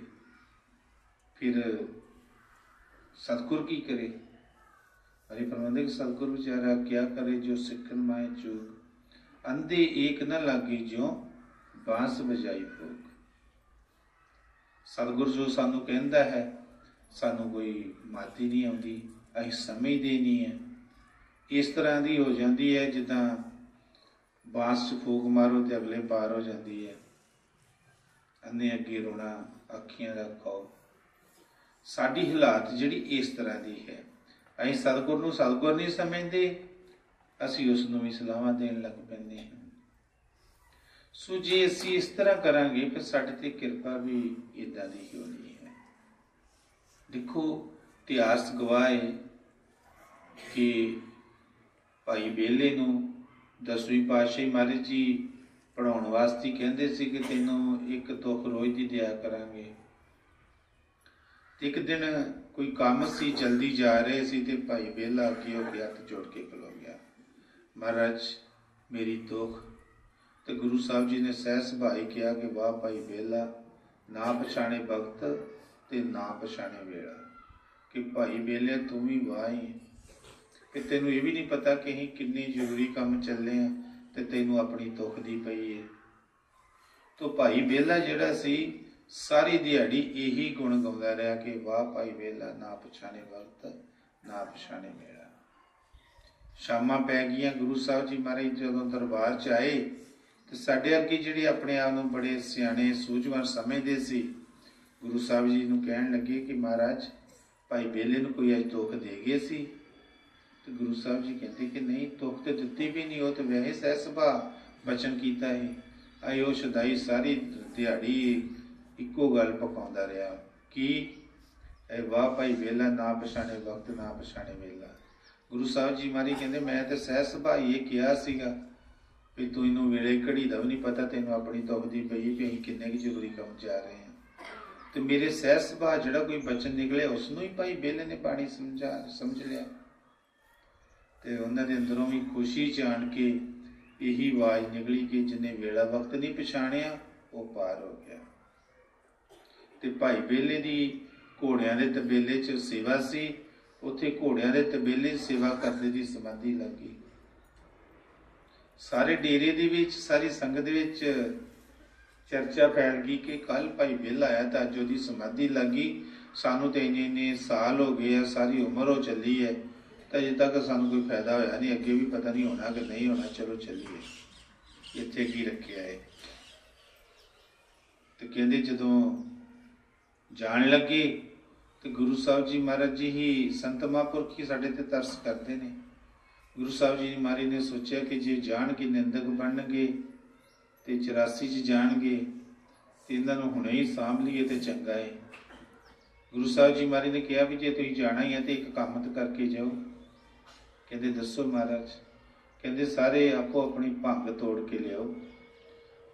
ਫਿਰ ਸਤਿਗੁਰ ਕੀ ਕਰੇ? ਹਰੀ ਫਰਮਾਉਂਦੇ ਕਿ ਸਤਿਗੁਰ ਵਿਚਾਰਾ ਕਿਆ ਕਰੇ ਜੋ ਸਿੱਖਣ ਮਾਏ ਚੂਕ, ਅੰਧੇ ਏਕ ਨਾ ਲਾਗੇ ਜਿਉ ਬਾਂਸ ਵਜਾਈ ਭੋਗ। ਸਤਿਗੁਰ ਜੋ ਸਾਨੂੰ ਕਹਿੰਦਾ ਹੈ, ਸਾਨੂੰ ਕੋਈ ਮਾਤੀ ਨਹੀਂ ਆਉਂਦੀ, ਅਸੀਂ ਸਮਝਦੇ ਨਹੀਂ ਹੈ। ਇਸ ਤਰ੍ਹਾਂ ਦੀ ਹੋ ਜਾਂਦੀ ਹੈ ਜਿੱਦਾਂ ਬਾਂਸ 'ਚ ਫੂਕ ਮਾਰੋ ਤੇ ਅਗਲੇ ਪਾਰ ਹੋ ਜਾਂਦੀ ਹੈ। ਅੰਨੇ ਅੱਗੇ ਰੋਣਾ, ਅੱਖੀਆਂ ਦਾ ਖੌਫ। ਸਾਡੀ ਹਾਲਾਤ ਜਿਹੜੀ ਇਸ ਤਰ੍ਹਾਂ ਦੀ ਹੈ। ਅਸੀਂ ਸਤਿਗੁਰ ਨੂੰ ਸਤਿਗੁਰ ਨਹੀਂ ਸਮਝਦੇ, ਅਸੀਂ ਉਸ ਨੂੰ ਵੀ ਸਲਾਹਾਂ ਦੇਣ ਲੱਗ ਪੈਂਦੇ ਹਾਂ। ਸੋ ਜੇ ਅਸੀਂ ਇਸ ਤਰ੍ਹਾਂ ਕਰਾਂਗੇ ਫਿਰ ਸਾਡੇ ਤੇ ਕਿਰਪਾ ਵੀ ਇੱਦਾਂ ਦੀ ਹੀ ਹੋਣੀ ਹੈ। ਦੇਖੋ, ਇਤਿਹਾਸ ਗਵਾਹ ਹੈ ਕਿ ਭਾਈ ਬੇਲੇ ਨੂੰ 10ਵੀਂ ਪਾਤਸ਼ਾਹੀ ਮਹਾਰਾਜ ਜੀ ਪੜ੍ਹਾਉਣ ਵਾਸਤੇ ਕਹਿੰਦੇ ਸੀ ਕਿ ਤੈਨੂੰ ਇੱਕ ਦੁੱਖ ਰੋਜ਼ ਦੀ ਦਿਆ ਕਰਾਂਗੇ। ਇੱਕ ਦਿਨ ਕੋਈ ਕੰਮ ਸੀ, ਜਲਦੀ ਜਾ ਰਹੇ ਸੀ ਤੇ ਭਾਈ ਬੇਲਾ ਅੱਗੇ ਹੋ ਗਿਆ, ਹੱਥ ਜੋੜ ਕੇ ਖਲੋ ਗਿਆ, ਮਹਾਰਾਜ ਮੇਰੀ ਦੁੱਖ। ਤੇ ਗੁਰੂ ਸਾਹਿਬ ਜੀ ਨੇ ਸਹਿ ਸੁਭਾਈ ਕਿਹਾ ਕਿ ਵਾਹ ਭਾਈ ਬੇਲਾ, ਨਾ ਪਛਾਣੇ ਵਕਤ ਤੇ ਨਾ ਪਛਾਣੇ ਵੇਲਾ। ਕਿ ਭਾਈ ਬੇਲੇ ਤੂੰ ਵੀ ਵਾਹ ਹੀ, ਕਿ ਤੈਨੂੰ ਇਹ ਵੀ ਨਹੀਂ ਪਤਾ ਕਿ ਅਸੀਂ ਕਿੰਨੇ ਜ਼ਰੂਰੀ ਕੰਮ ਚੱਲੇ ਆ ਤੇ ਤੈਨੂੰ ਆਪਣੀ ਦੁੱਖ ਦੀ ਪਈ ਹੈ। ਤੋ ਭਾਈ ਬੇਲਾ ਜਿਹੜਾ ਸੀ ਸਾਰੀ ਦਿਹਾੜੀ ਇਹੀ ਗੁਣ ਗਾਉਂਦਾ ਰਿਹਾ ਕਿ ਵਾਹ ਭਾਈ ਬੇਲਾ, ਨਾ ਪਛਾਣੇ ਵਕਤ ਨਾ ਪਛਾਣੇ ਵੇਲਾ। ਸ਼ਾਮਾਂ ਪੈ ਗਈਆਂ, ਗੁਰੂ ਸਾਹਿਬ ਜੀ ਮਹਾਰਾਜ ਜਦੋਂ ਦਰਬਾਰ 'ਚ ਆਏ ਤੇ ਸਾਡੇ ਵਰਗੇ ਜਿਹੜੇ ਆਪਣੇ ਆਪ ਨੂੰ ਬੜੇ ਸਿਆਣੇ ਸੂਝਵਾਨ ਸਮਝਦੇ ਸੀ, ਗੁਰੂ ਸਾਹਿਬ ਜੀ ਨੂੰ ਕਹਿਣ ਲੱਗੇ ਕਿ ਮਹਾਰਾਜ ਭਾਈ ਬੇਲੇ ਨੂੰ ਕੋਈ ਅੱਜ ਦੁੱਖ ਦੇ ਗਏ ਸੀ? ਤੇ ਗੁਰੂ ਸਾਹਿਬ ਜੀ ਕਹਿੰਦੇ ਕਿ ਨਹੀਂ, ਦੁੱਖ ਤੇ ਦਿੱਤੀ ਵੀ ਨਹੀਂ, ਉਹ ਤੇ ਵੈਸੇ ਸਹਿ ਸੁਭਾਅ ਬਚਨ ਕੀਤਾ ਹੈ। ਆਏ ਉਹ ਸ਼ਦਾਈ ਸਾਰੀ ਦਿਹਾੜੀ ਇੱਕੋ ਗੱਲ ਪਕਾਉਂਦਾ ਰਿਹਾ ਕਿ ਇਹ ਵਾਹ ਭਾਈ ਵੇਲਾ, ਨਾ ਪਛਾਣੇ ਵਕਤ ਨਾ ਪਛਾਣੇ ਵੇਲਾ। ਗੁਰੂ ਸਾਹਿਬ ਜੀ ਮਹਾਰਾਜ ਕਹਿੰਦੇ ਮੈਂ ਤੇ ਸਹਿ ਸੁਭਾਅ ਇਹ ਕਿਹਾ ਸੀਗਾ ਵੀ ਤੂੰ ਇਹਨੂੰ ਵੇਲੇ ਘੜੀ ਦਾ ਵੀ ਨਹੀਂ ਪਤਾ, ਤੈਨੂੰ ਆਪਣੀ ਦੁੱਖ ਦੀ ਪਈ ਵੀ ਅਸੀਂ ਕਿੰਨੇ ਕੁ ਜ਼ਰੂਰੀ ਕੰਮ ਜਾ ਰਹੇ ਹਾਂ। ਤੇ ਮੇਰੇ ਸਹਿ ਸੁਭਾਅ ਜਿਹੜਾ ਕੋਈ ਬਚਨ ਨਿਕਲਿਆ ਉਸ ਨੂੰ ਹੀ ਭਾਈ ਬੇਲੇ ਨੇ ਬਾਣੀ ਸਮਝ ਲਿਆ। ਤੇ ਉਹਨਾਂ ਦੇ ਅੰਦਰੋਂ ਵੀ ਖੁਸ਼ੀ ਚ ਆਣ ਕੇ ਇਹੀ ਆਵਾਜ਼ ਨਿਕਲੀ ਕਿ ਜਿਹਨੇ ਵੇਲਾ ਵਕਤ ਨਹੀਂ ਪਛਾਣਿਆ ਉਹ ਪਾਰ ਹੋ ਗਿਆ। ਤੇ ਭਾਈ ਬੇਲੇ ਦੀ ਘੋੜਿਆਂ ਦੇ ਤਬੇਲੇ 'ਚ ਸੇਵਾ ਸੀ, ਉੱਥੇ ਘੋੜਿਆਂ ਦੇ ਤਬੇਲੇ ਸੇਵਾ ਕਰਦੇ ਦੀ ਸਮਾਧੀ ਲੱਗੀ। ਸਾਰੇ ਡੇਰੇ ਦੇ ਵਿੱਚ, ਸਾਰੀ ਸੰਗਤ ਦੇ ਵਿੱਚ ਚਰਚਾ ਫੈਲ ਗਈ ਕਿ ਕੱਲ ਭਾਈ ਬੇਲਾ ਆਇਆ ਤਾਂ ਅੱਜ ਉਹਦੀ ਸਮਾਧੀ ਲੱਗੀ। ਸਾਨੂੰ ਤੇ ਇੰਨੇ ਸਾਲ ਹੋ ਗਏ ਆ, ਸਾਰੀ ਉਮਰ ਹੋ ਚੱਲੀ ਹੈ ਤਾਂ ਅਜੇ ਤੱਕ ਸਾਨੂੰ ਕੋਈ ਫਾਇਦਾ ਹੋਇਆ ਨਹੀਂ, ਅੱਗੇ ਵੀ ਪਤਾ ਨਹੀਂ ਹੋਣਾ ਕਿ ਨਹੀਂ ਹੋਣਾ, ਚਲੋ ਚੱਲੀਏ, ਇੱਥੇ ਕੀ ਰੱਖਿਆ ਹੈ। ਤੇ ਕਹਿੰਦੇ ਜਦੋਂ ਜਾਣ ਲੱਗੇ ਤੇ ਗੁਰੂ ਸਾਹਿਬ ਜੀ ਮਹਾਰਾਜ ਜੀ ਹੀ ਸੰਤ ਮਹਾਂਪੁਰਖ ਹੀ ਸਾਡੇ ਤੇ ਤਰਸ ਕਰਦੇ ਨੇ। ਗੁਰੂ ਸਾਹਿਬ ਜੀ ਮਹਾਰਾਜ ਨੇ ਸੋਚਿਆ ਕਿ ਜੇ ਜਾਣ ਕੇ ਨਿੰਦਕ ਬਣਨਗੇ ਤੇ 84 'ਚ ਜਾਣਗੇ ਤੇ ਇਹਨਾਂ ਨੂੰ ਹੁਣੇ ਹੀ ਸਾਂਭ ਲਈਏ ਤੇ ਚੰਗਾ ਹੈ। ਗੁਰੂ ਸਾਹਿਬ ਜੀ ਮਹਾਰਾਜ ਨੇ ਕਿਹਾ ਵੀ ਜੇ ਤੁਸੀਂ ਜਾਣਾ ਹੀ ਹੈ ਤੇ ਇੱਕ ਕੰਮ ਤਾਂ ਕਰਕੇ ਜਾਓ। ਕਹਿੰਦੇ ਦੱਸੋ ਮਹਾਰਾਜ। ਕਹਿੰਦੇ ਸਾਰੇ ਆਪੋ ਆਪਣੀ ਭੰਗ ਤੋੜ ਕੇ ਲਿਆਓ,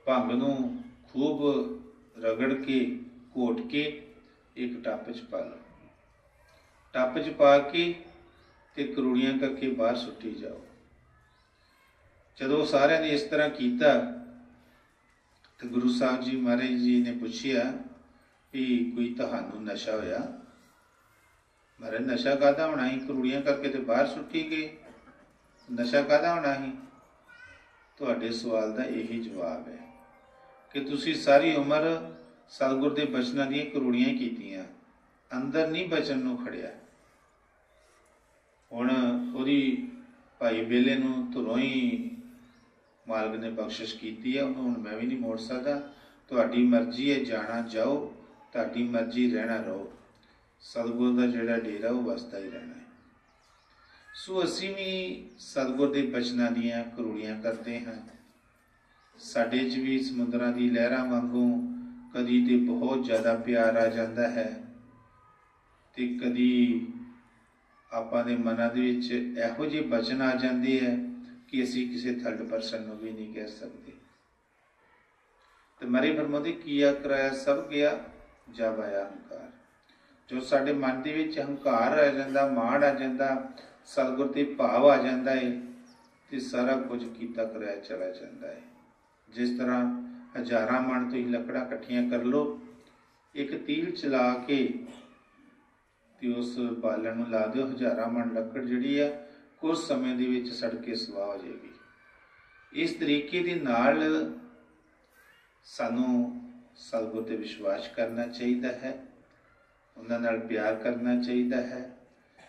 ਭੰਗ ਨੂੰ ਖੂਬ ਰਗੜ ਕੇ ਘੋਟ ਕੇ ਇੱਕ ਟੱਪ 'ਚ ਪਾ ਲਓ, ਟੱਪ 'ਚ ਪਾ ਕੇ ਤੇ ਕਰੂੜੀਆਂ ਕਰਕੇ ਬਾਹਰ ਸੁੱਟੀ ਜਾਓ। ਜਦੋਂ ਸਾਰਿਆਂ ਨੇ ਇਸ ਤਰ੍ਹਾਂ ਕੀਤਾ ਤੇ ਗੁਰੂ ਸਾਹਿਬ ਜੀ ਮਹਾਰਾਜ ਜੀ ਨੇ ਪੁੱਛਿਆ ਵੀ ਕੋਈ ਤੁਹਾਨੂੰ ਨਸ਼ਾ ਹੋਇਆ? ਮਹਾਰਾਜ ਨਸ਼ਾ ਕਾਹਦਾ ਹੋਣਾ ਸੀ, ਕਰੂੜੀਆਂ ਕਰਕੇ ਤੇ ਬਾਹਰ ਸੁੱਟੀ ਗਏ, ਨਸ਼ਾ ਕਾਹਦਾ ਹੋਣਾ ਸੀ? ਤੁਹਾਡੇ ਸਵਾਲ ਦਾ ਇਹੀ ਜਵਾਬ ਹੈ ਕਿ ਤੁਸੀਂ ਸਾਰੀ ਉਮਰ ਸਤਿਗੁਰ ਦੇ ਬਚਨਾਂ ਦੀਆਂ ਕਰੂੜੀਆਂ ਹੀ ਕੀਤੀਆਂ, ਅੰਦਰ ਨਹੀਂ ਬਚਨ ਨੂੰ ਖੜਿਆ। ਹੁਣ ਉਹਦੀ ਭਾਈ ਬੇਲੇ ਨੂੰ ਧੁਰੋਂ ਹੀ ਮਾਲਕ ਨੇ ਬਖਸ਼ਿਸ਼ ਕੀਤੀ ਹੈ, ਉਹਨੂੰ ਹੁਣ ਮੈਂ ਵੀ ਨਹੀਂ ਮੋੜ ਸਕਦਾ। ਤੁਹਾਡੀ ਮਰਜ਼ੀ ਹੈ, ਜਾਣਾ ਜਾਓ, ਤੁਹਾਡੀ ਮਰਜ਼ੀ ਰਹਿਣਾ ਰਹੋ। ਸਤਿਗੁਰ ਦਾ ਜਿਹੜਾ ਡੇਰਾ ਉਹ ਵਸਦਾ ਹੀ ਰਹਿਣਾ ਹੈ। ਸੋ ਅਸੀਂ ਵੀ ਸਤਿਗੁਰ ਦੇ ਬਚਨਾਂ ਦੀਆਂ ਕਰੂੜੀਆਂ ਕਰਦੇ ਹਾਂ। ਸਾਡੇ 'ਚ ਵੀ ਸਮੁੰਦਰਾਂ ਦੀ ਲਹਿਰਾਂ ਵਾਂਗੂ ਕਦੀ ਤੇ ਬਹੁਤ ਜ਼ਿਆਦਾ ਪਿਆਰ ਆ ਜਾਂਦਾ ਹੈ ਤੇ ਕਦੀ ਆਪਾਂ ਦੇ ਮਨਾਂ ਦੇ ਵਿੱਚ ਇਹੋ ਜਿਹੇ ਬਚਨ ਆ ਜਾਂਦੇ ਹੈ ਕਿ ਅਸੀਂ ਕਿਸੇ ਥਰਡ ਪਰਸਨ ਨੂੰ ਵੀ ਨਹੀਂ ਕਹਿ ਸਕਦੇ। ਤੇ ਮਹਾਰਾਜ ਫਰਮਾਉਂਦੇ ਕੀਆ ਕਰਾਇਆ ਸਭ ਗਿਆ ਜਬ ਆਇਆ ਹੰਕਾਰ। ਜੋ ਸਾਡੇ ਮਨ ਦੇ ਵਿੱਚ ਹੰਕਾਰ ਆ ਜਾਂਦਾ, ਮਾਣ ਆ ਜਾਂਦਾ, ਸਤਿਗੁਰ ਤੇ ਭਾਵ ਆ ਜਾਂਦਾ ਹੈ ਤੇ ਸਾਰਾ ਕੁਝ ਕੀਤਾ ਕਰਾਇਆ ਚਲਾ ਜਾਂਦਾ ਹੈ। ਜਿਸ ਤਰ੍ਹਾਂ ਹਜ਼ਾਰਾਂ ਮਣ ਤੁਸੀਂ ਲੱਕੜਾਂ ਇਕੱਠੀਆਂ ਕਰ ਲਓ, ਇੱਕ ਤੀਲ ਚਲਾ ਕੇ ਤੇ ਉਸ ਬਾਲਣ ਨੂੰ ਲਾ ਦਿਓ, ਹਜ਼ਾਰਾਂ ਮਣ ਲੱਕੜ ਜਿਹੜੀ ਆ ਕੁਝ ਸਮੇਂ ਦੇ ਵਿੱਚ ਸੜ ਕੇ ਸਵਾਹ ਹੋ ਜਾਏਗੀ। ਇਸ ਤਰੀਕੇ ਦੇ ਨਾਲ ਸਾਨੂੰ ਸਤਿਗੁਰ ਤੇ ਵਿਸ਼ਵਾਸ ਕਰਨਾ ਚਾਹੀਦਾ ਹੈ, ਉਹਨਾਂ ਨਾਲ ਪਿਆਰ ਕਰਨਾ ਚਾਹੀਦਾ ਹੈ।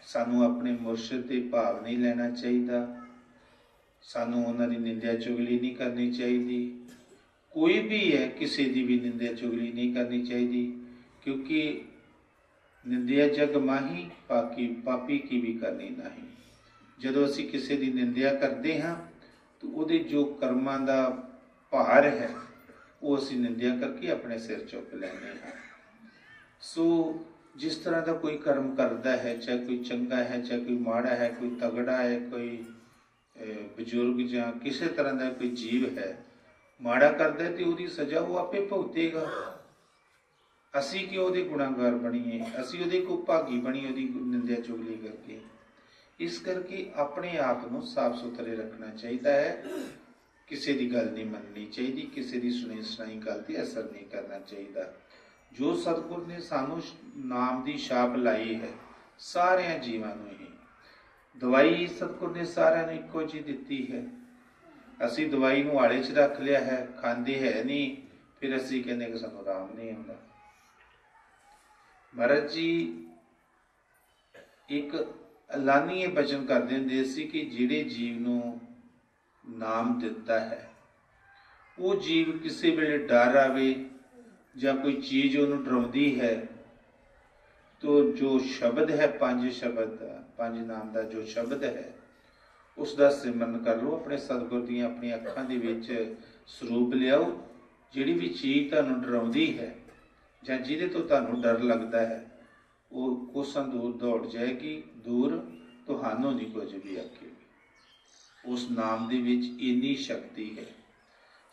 ਸਾਨੂੰ ਆਪਣੇ ਮੁਰਸ਼ਿਦ ਤੇ ਭਾਵ ਨਹੀਂ ਲੈਣਾ ਚਾਹੀਦਾ, ਸਾਨੂੰ ਉਹਨਾਂ ਦੀ ਨਿੰਦਿਆ ਚੁਗਲੀ ਨਹੀਂ ਕਰਨੀ ਚਾਹੀਦੀ। ਕੋਈ ਵੀ ਹੈ ਕਿਸੇ ਦੀ ਵੀ ਨਿੰਦਿਆ ਚੁਗਲੀ ਨਹੀਂ ਕਰਨੀ ਚਾਹੀਦੀ, ਕਿਉਂਕਿ ਨਿੰਦਿਆ ਜਗ ਮਾਹੀ ਪਾਪੀ ਕੀ ਵੀ ਕਰਨੀ ਨਹੀਂ। ਜਦੋਂ ਅਸੀਂ ਕਿਸੇ ਦੀ ਨਿੰਦਿਆ ਕਰਦੇ ਹਾਂ ਤਾਂ ਉਹਦੇ ਜੋ ਕਰਮਾਂ ਦਾ ਭਾਰ ਹੈ ਉਹ ਅਸੀਂ ਨਿੰਦਿਆ ਕਰਕੇ ਆਪਣੇ ਸਿਰ ਚੁੱਕ ਲੈਂਦੇ ਹਾਂ। ਸੋ ਜਿਸ ਤਰ੍ਹਾਂ ਦਾ ਕੋਈ ਕਰਮ ਕਰਦਾ ਹੈ, ਚਾਹੇ ਕੋਈ ਚੰਗਾ ਹੈ, ਚਾਹੇ ਕੋਈ ਮਾੜਾ ਹੈ, ਕੋਈ ਤਗੜਾ ਹੈ, ਕੋਈ ਬਜ਼ੁਰਗ ਜਾਂ ਕਿਸੇ ਤਰ੍ਹਾਂ ਦਾ ਕੋਈ ਜੀਵ ਹੈ, ਮਾੜਾ ਕਰਦਾ ਤੇ ਉਹਦੀ ਸਜ਼ਾ ਉਹ ਆਪੇ ਭੁਗਤੇਗਾ। ਅਸੀਂ ਕਿਉਂ ਉਹਦੇ ਗੁਨਾਹਗਾਰ ਬਣੀਏ, ਅਸੀਂ ਉਹਦੇ ਕੋ ਭਾਗੀ ਬਣੀ ਉਹਦੀ ਨਿੰਦਿਆ ਚੁਗਲੀ ਕਰਕੇ। ਇਸ ਕਰਕੇ ਆਪਣੇ ਆਪ ਨੂੰ ਸਾਫ਼ ਸੁਥਰੇ ਰੱਖਣਾ ਚਾਹੀਦਾ ਹੈ, ਕਿਸੇ ਦੀ ਗੱਲ ਨਹੀਂ ਮੰਨਣੀ ਚਾਹੀਦੀ, ਕਿਸੇ ਦੀ ਸੁਣੀ ਸੁਣਾਈ ਗੱਲ ਤੇ ਅਸਰ ਨਹੀਂ ਕਰਨਾ ਚਾਹੀਦਾ। ਜੋ ਸਤਿਗੁਰ ਨੇ ਸਾਨੂੰ ਨਾਮ ਦੀ ਛਾਪ ਲਾਈ ਹੈ ਸਾਰਿਆਂ ਜੀਵਾਂ ਨੂੰ, ਹੀ ਦਵਾਈ ਸਤਿਗੁਰ ਨੇ ਸਾਰਿਆਂ ਨੂੰ ਇੱਕੋ ਜਿਹੀ ਦਿੱਤੀ ਹੈ। ਅਸੀਂ ਦਵਾਈ ਨੂੰ ਆਲੇ 'ਚ ਰੱਖ ਲਿਆ ਹੈ, ਖਾਂਦੇ ਹੈ ਨਹੀਂ, ਫਿਰ ਅਸੀਂ ਕਹਿੰਦੇ ਕਿ ਸਾਨੂੰ ਆਰਾਮ ਨਹੀਂ ਆਉਂਦਾ। ਮਹਾਰਾਜ ਜੀ ਇੱਕ ਐਲਾਨੀਏ ਬਚਨ ਕਰਦੇ ਹੁੰਦੇ ਸੀ ਕਿ ਜਿਹੜੇ ਜੀਵ ਨੂੰ ਨਾਮ ਦਿੱਤਾ ਹੈ ਉਹ ਜੀਵ ਕਿਸੇ ਵੇਲੇ ਡਰ ਆਵੇ ਜਾਂ ਕੋਈ ਚੀਜ਼ ਉਹਨੂੰ ਡਰਾਉਂਦੀ ਹੈ ਤੋ ਜੋ ਸ਼ਬਦ ਹੈ, ਪੰਜ ਨਾਮ ਦਾ ਜੋ ਸ਼ਬਦ ਹੈ ਉਸ ਦਾ ਸਿਮਰਨ ਕਰ ਲਓ। ਆਪਣੇ ਸਤਿਗੁਰ ਦੀਆਂ ਆਪਣੀਆਂ ਅੱਖਾਂ ਦੇ ਵਿੱਚ ਸਰੂਪ ਲਿਆਓ। ਜਿਹੜੀ ਵੀ ਚੀਜ਼ ਤੁਹਾਨੂੰ ਡਰਾਉਂਦੀ ਹੈ ਜਾਂ ਜਿਹਦੇ ਤੋਂ ਤੁਹਾਨੂੰ ਡਰ ਲੱਗਦਾ ਹੈ ਉਹ ਕੋਸਾਂ ਦੂਰ ਦੌੜ ਜਾਏਗੀ, ਦੂਰ ਤੁਹਾਨੂੰ ਨਹੀਂ ਕੁਝ ਵੀ ਆਖੇਗੀ। ਉਸ ਨਾਮ ਦੇ ਵਿੱਚ ਇੰਨੀ ਸ਼ਕਤੀ ਹੈ।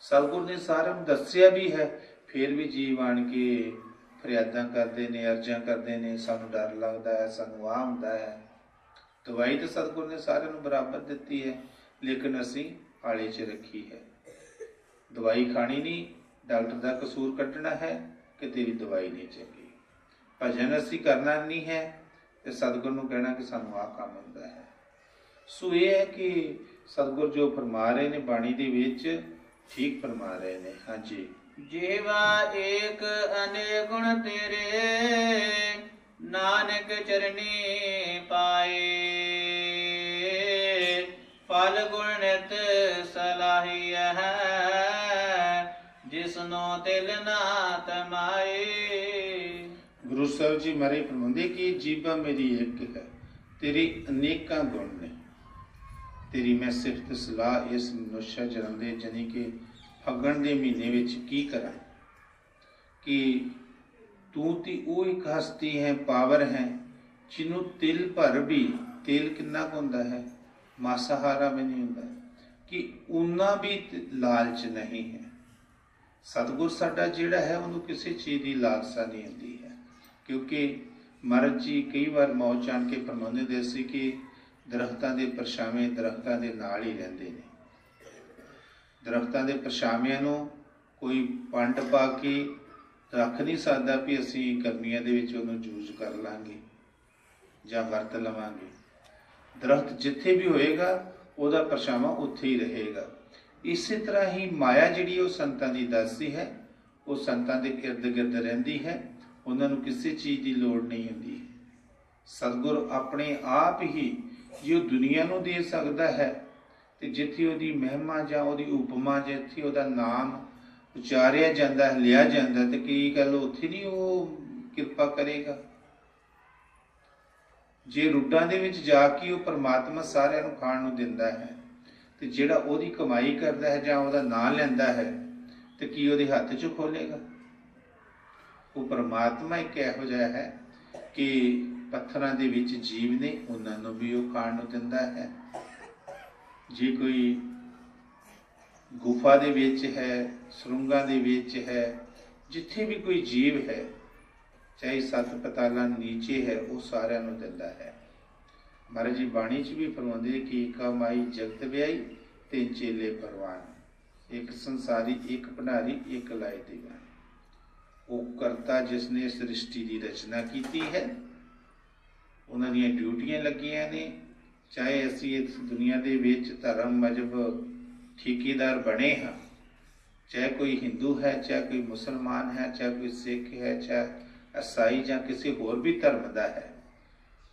ਸਤਿਗੁਰ ਨੇ ਸਾਰਿਆਂ ਨੂੰ ਦੱਸਿਆ ਵੀ ਹੈ, ਫਿਰ ਵੀ ਜੀਵ ਆਣ ਕੇ ਫਰਿਆਦਾਂ ਕਰਦੇ ਨੇ, ਅਰਜ਼ਾਂ ਕਰਦੇ ਨੇ, ਸਾਨੂੰ ਡਰ ਲੱਗਦਾ ਹੈ, ਸਾਨੂੰ ਆਹ ਹੁੰਦਾ ਹੈ। ਦਵਾਈ ਤਾਂ ਸਤਿਗੁਰ ਨੇ ਸਾਰਿਆਂ ਨੂੰ ਬਰਾਬਰ ਦਿੱਤੀ ਹੈ, ਲੇਕਿਨ ਅਸੀਂ ਆਲੇ 'ਚ ਰੱਖੀ ਹੈ। ਦਵਾਈ ਖਾਣੀ ਨਹੀਂ, ਡਾਕਟਰ ਦਾ ਕਸੂਰ ਕੱਢਣਾ ਹੈ ਕਿ ਤੇਰੀ ਦਵਾਈ ਨਹੀਂ ਚੰਗੀ। ਭਜਨ ਅਸੀਂ ਕਰਨਾ ਨਹੀਂ ਹੈ ਤੇ ਸਤਿਗੁਰ ਨੂੰ ਕਹਿਣਾ ਕਿ ਸਾਨੂੰ ਆਹ ਕੰਮ ਹੁੰਦਾ ਹੈ। ਸੋ ਇਹ ਹੈ ਕਿ ਸਤਿਗੁਰ ਜੋ ਫਰਮਾ ਰਹੇ ਨੇ ਬਾਣੀ ਦੇ ਵਿੱਚ ਠੀਕ ਫਰਮਾ ਰਹੇ ਨੇ। ਹਾਂਜੀ, ਜੀਵਾ ਏਕ ਅਨੇਕ ਗੁਣ ਤੇਰੇ, ਨਾਨਕ ਚਰਨੀ ਪਾਏ। ਫਲ ਗੁਣ ਨਿਤ ਸਲਾਹੀ ਹੈ, ਜਿਸਨੋ ਤਿਲ ਨਾ ਤਮਾਏ। ਗੁਰੂ ਸਾਹਿਬ ਜੀ ਮਹਾਰਾਜ ਫਰਮਾਉਂਦੇ ਕਿ ਜੀਵਾ ਮੇਰੀ ਇੱਕ ਹੈ, ਤੇਰੇ ਅਨੇਕਾਂ ਗੁਣ ਨੇ। ਤੇਰੀ ਮੈਂ ਸਿਫਤ ਸਲਾਹ ਇਸ ਮਨੁੱਖ ਜਨਮ ਦੇ ਜਾਨੀ ਕਿ ਫੱਗਣ ਦੇ ਮਹੀਨੇ ਵਿੱਚ ਕੀ ਕਰਾਂ। कि तू ती वो एक हस्ती है, पावर है, जिन्हों तिल भर भी, तेल कितना होंदा है, मासाहारा भी नहीं होंदा, कि उन्ना भी लालच नहीं है। सतगुर साडा जिहड़ा है उन्होंने किसी चीज़ की लालसा नहीं होती है, क्योंकि महाराज जी कई बार मौत जान के फरमाते दे सी कि दरख्तां दे परछावें दरख्तां दे नाल ही रहिंदे ने। दरख्तां दे परछाविਆਂ ਨੂੰ कोई पंड पा के रख नहीं सकता भी असी गर्मियां दे विच उहनूं यूज कर लांगे जां वरत लवांगे। दरख्त जिथे भी होएगा उहदा परछावां उत्थे ही रहेगा। इस तरह ही माया जिहड़ी वो संतां दी दासी है, वो संतां दे इर्द गिर्द रहिंदी है, उन्हां नूं किसी चीज़ की लोड़ नहीं हुंदी। सतगुर अपने आप ही जो दुनिया नूं दे सकदा है, ते जिथे उहदी महिमा जां उहदी उपमा, जिथे उहदा नाम उचारिया जाता है, लिया जाता है, तो की गल उत्थे नहीं वो किरपा करेगा। जे रुड्डां दे विच जाके वो परमात्मा सारिਆਂ ਨੂੰ खाण ਨੂੰ दिंदा है, तो जिहड़ा उहदी कमाई करदा है जां उहदा नाम लैंदा है, तो की उहदे हत्थ 'ਚ खोलेगा। वो परमात्मा एक इहो जिहा है कि पत्थरां दे विच जीव ने, उन्हां नूं भी वो खाण ਨੂੰ दिंदा है। जे कोई गुफा दे विच है, सुरंगां दे विच है, जिथे भी कोई जीव है, चाहे सत्त पताला नीचे है, वो सारिਆਂ ਨੂੰ दिंदा है। महाराज जी बाणी च भी फरमाते कि कमाई जगत व्याई तीन चेले परवान, एक संसारी एक भंडारी एक लाए दीवान। वो करता जिसने सृष्टि की रचना की है, उन्हां दीयां ड्यूटियां लगियां ने। चाहे असी इस दुनिया दे विच धर्म मजहब ठेकेदार बने हाँ, चाहे कोई हिंदू है, चाहे कोई मुसलमान है, चाहे कोई सिख है, चाहे ईसाई या किसी होर भी धर्म का है,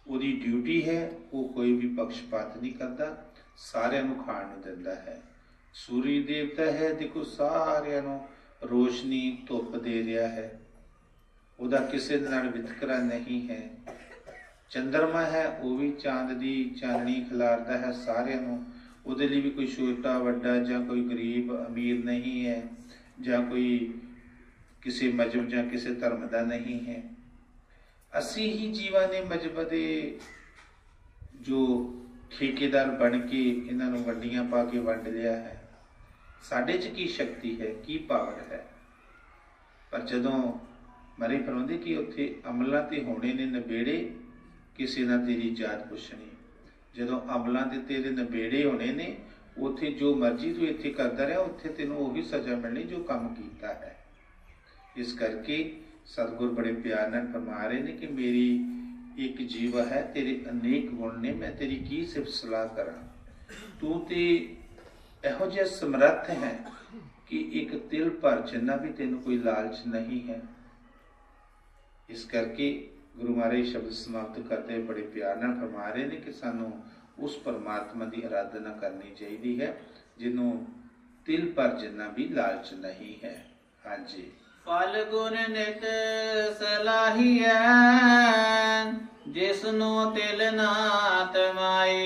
उहदी ड्यूटी है, वो कोई भी पक्षपात नहीं करता, सारिਆਂ ਨੂੰ खाण ਨੂੰ दिंदा है। सूर्य देवता है, देखो सारिਆਂ ਨੂੰ रोशनी धुप दे रहा है, उहदा किसी नाल वितकरा नहीं है। चंद्रमा है, वो भी चांद की चाननी खिलारदा है सारिਆਂ ਨੂੰ, उहदे लिए भी कोई छोटा वड्डा जां कोई गरीब अमीर नहीं है, जां कोई किसी मजहब जां किसी धर्म का नहीं है। असी ही जीवां ने मजहब दे जो ठेकेदार बन के इन्हां नूं वड्डियां पा के वंड लिया है। साडे च की शक्ति है, की पावर है। पर जदों मरे फरमांदे कि उत्थे अमलां ते होणे ने नबेड़े, किसी ना तेरी जात पुछणी। जदों अमलां ते तेरे नबेड़े होने ने, उत्थे जो मर्जी तू इत्थे करदा रहा, उत्थे तैनूं उही सज़ा मिलनी जो काम कीता है। इस करके सतगुर बड़े प्यार नाल फरमा रहे ने कि मेरी एक जीव है, तेरे अनेक गुण ने, मैं तेरी की सिर्फ सलाह करा। तू ते इहो जिहा समर्थ है कि एक तिल भर जिन्ना भी तेनों कोई लालच नहीं है। इस करके गुरु महाराज शब्द समाप्त करते बड़े प्यार नाल फरमा रहे ने कि सानू उस परमात्मा की आराधना करनी चाहिए है, जिन्हों तिल पर जिन्ना भी लालच नहीं है। हाँ जी। फल गुण नित सलाहिया, जिसनु तिल नात माई।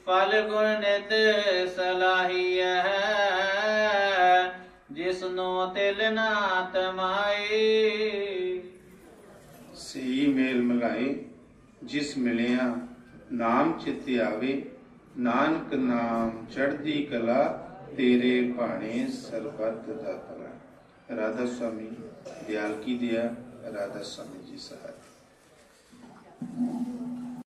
फल गुण नित सलाहिया, जिसनु तिल नात माई। सही मेल मिलाए जिस मिलिया, नाम चित आवे, नानक नाम चढ़दी कला, तेरे भाणे सरबत दा भला। राधा स्वामी दयाल की दया, राधा स्वामी जी सहाय।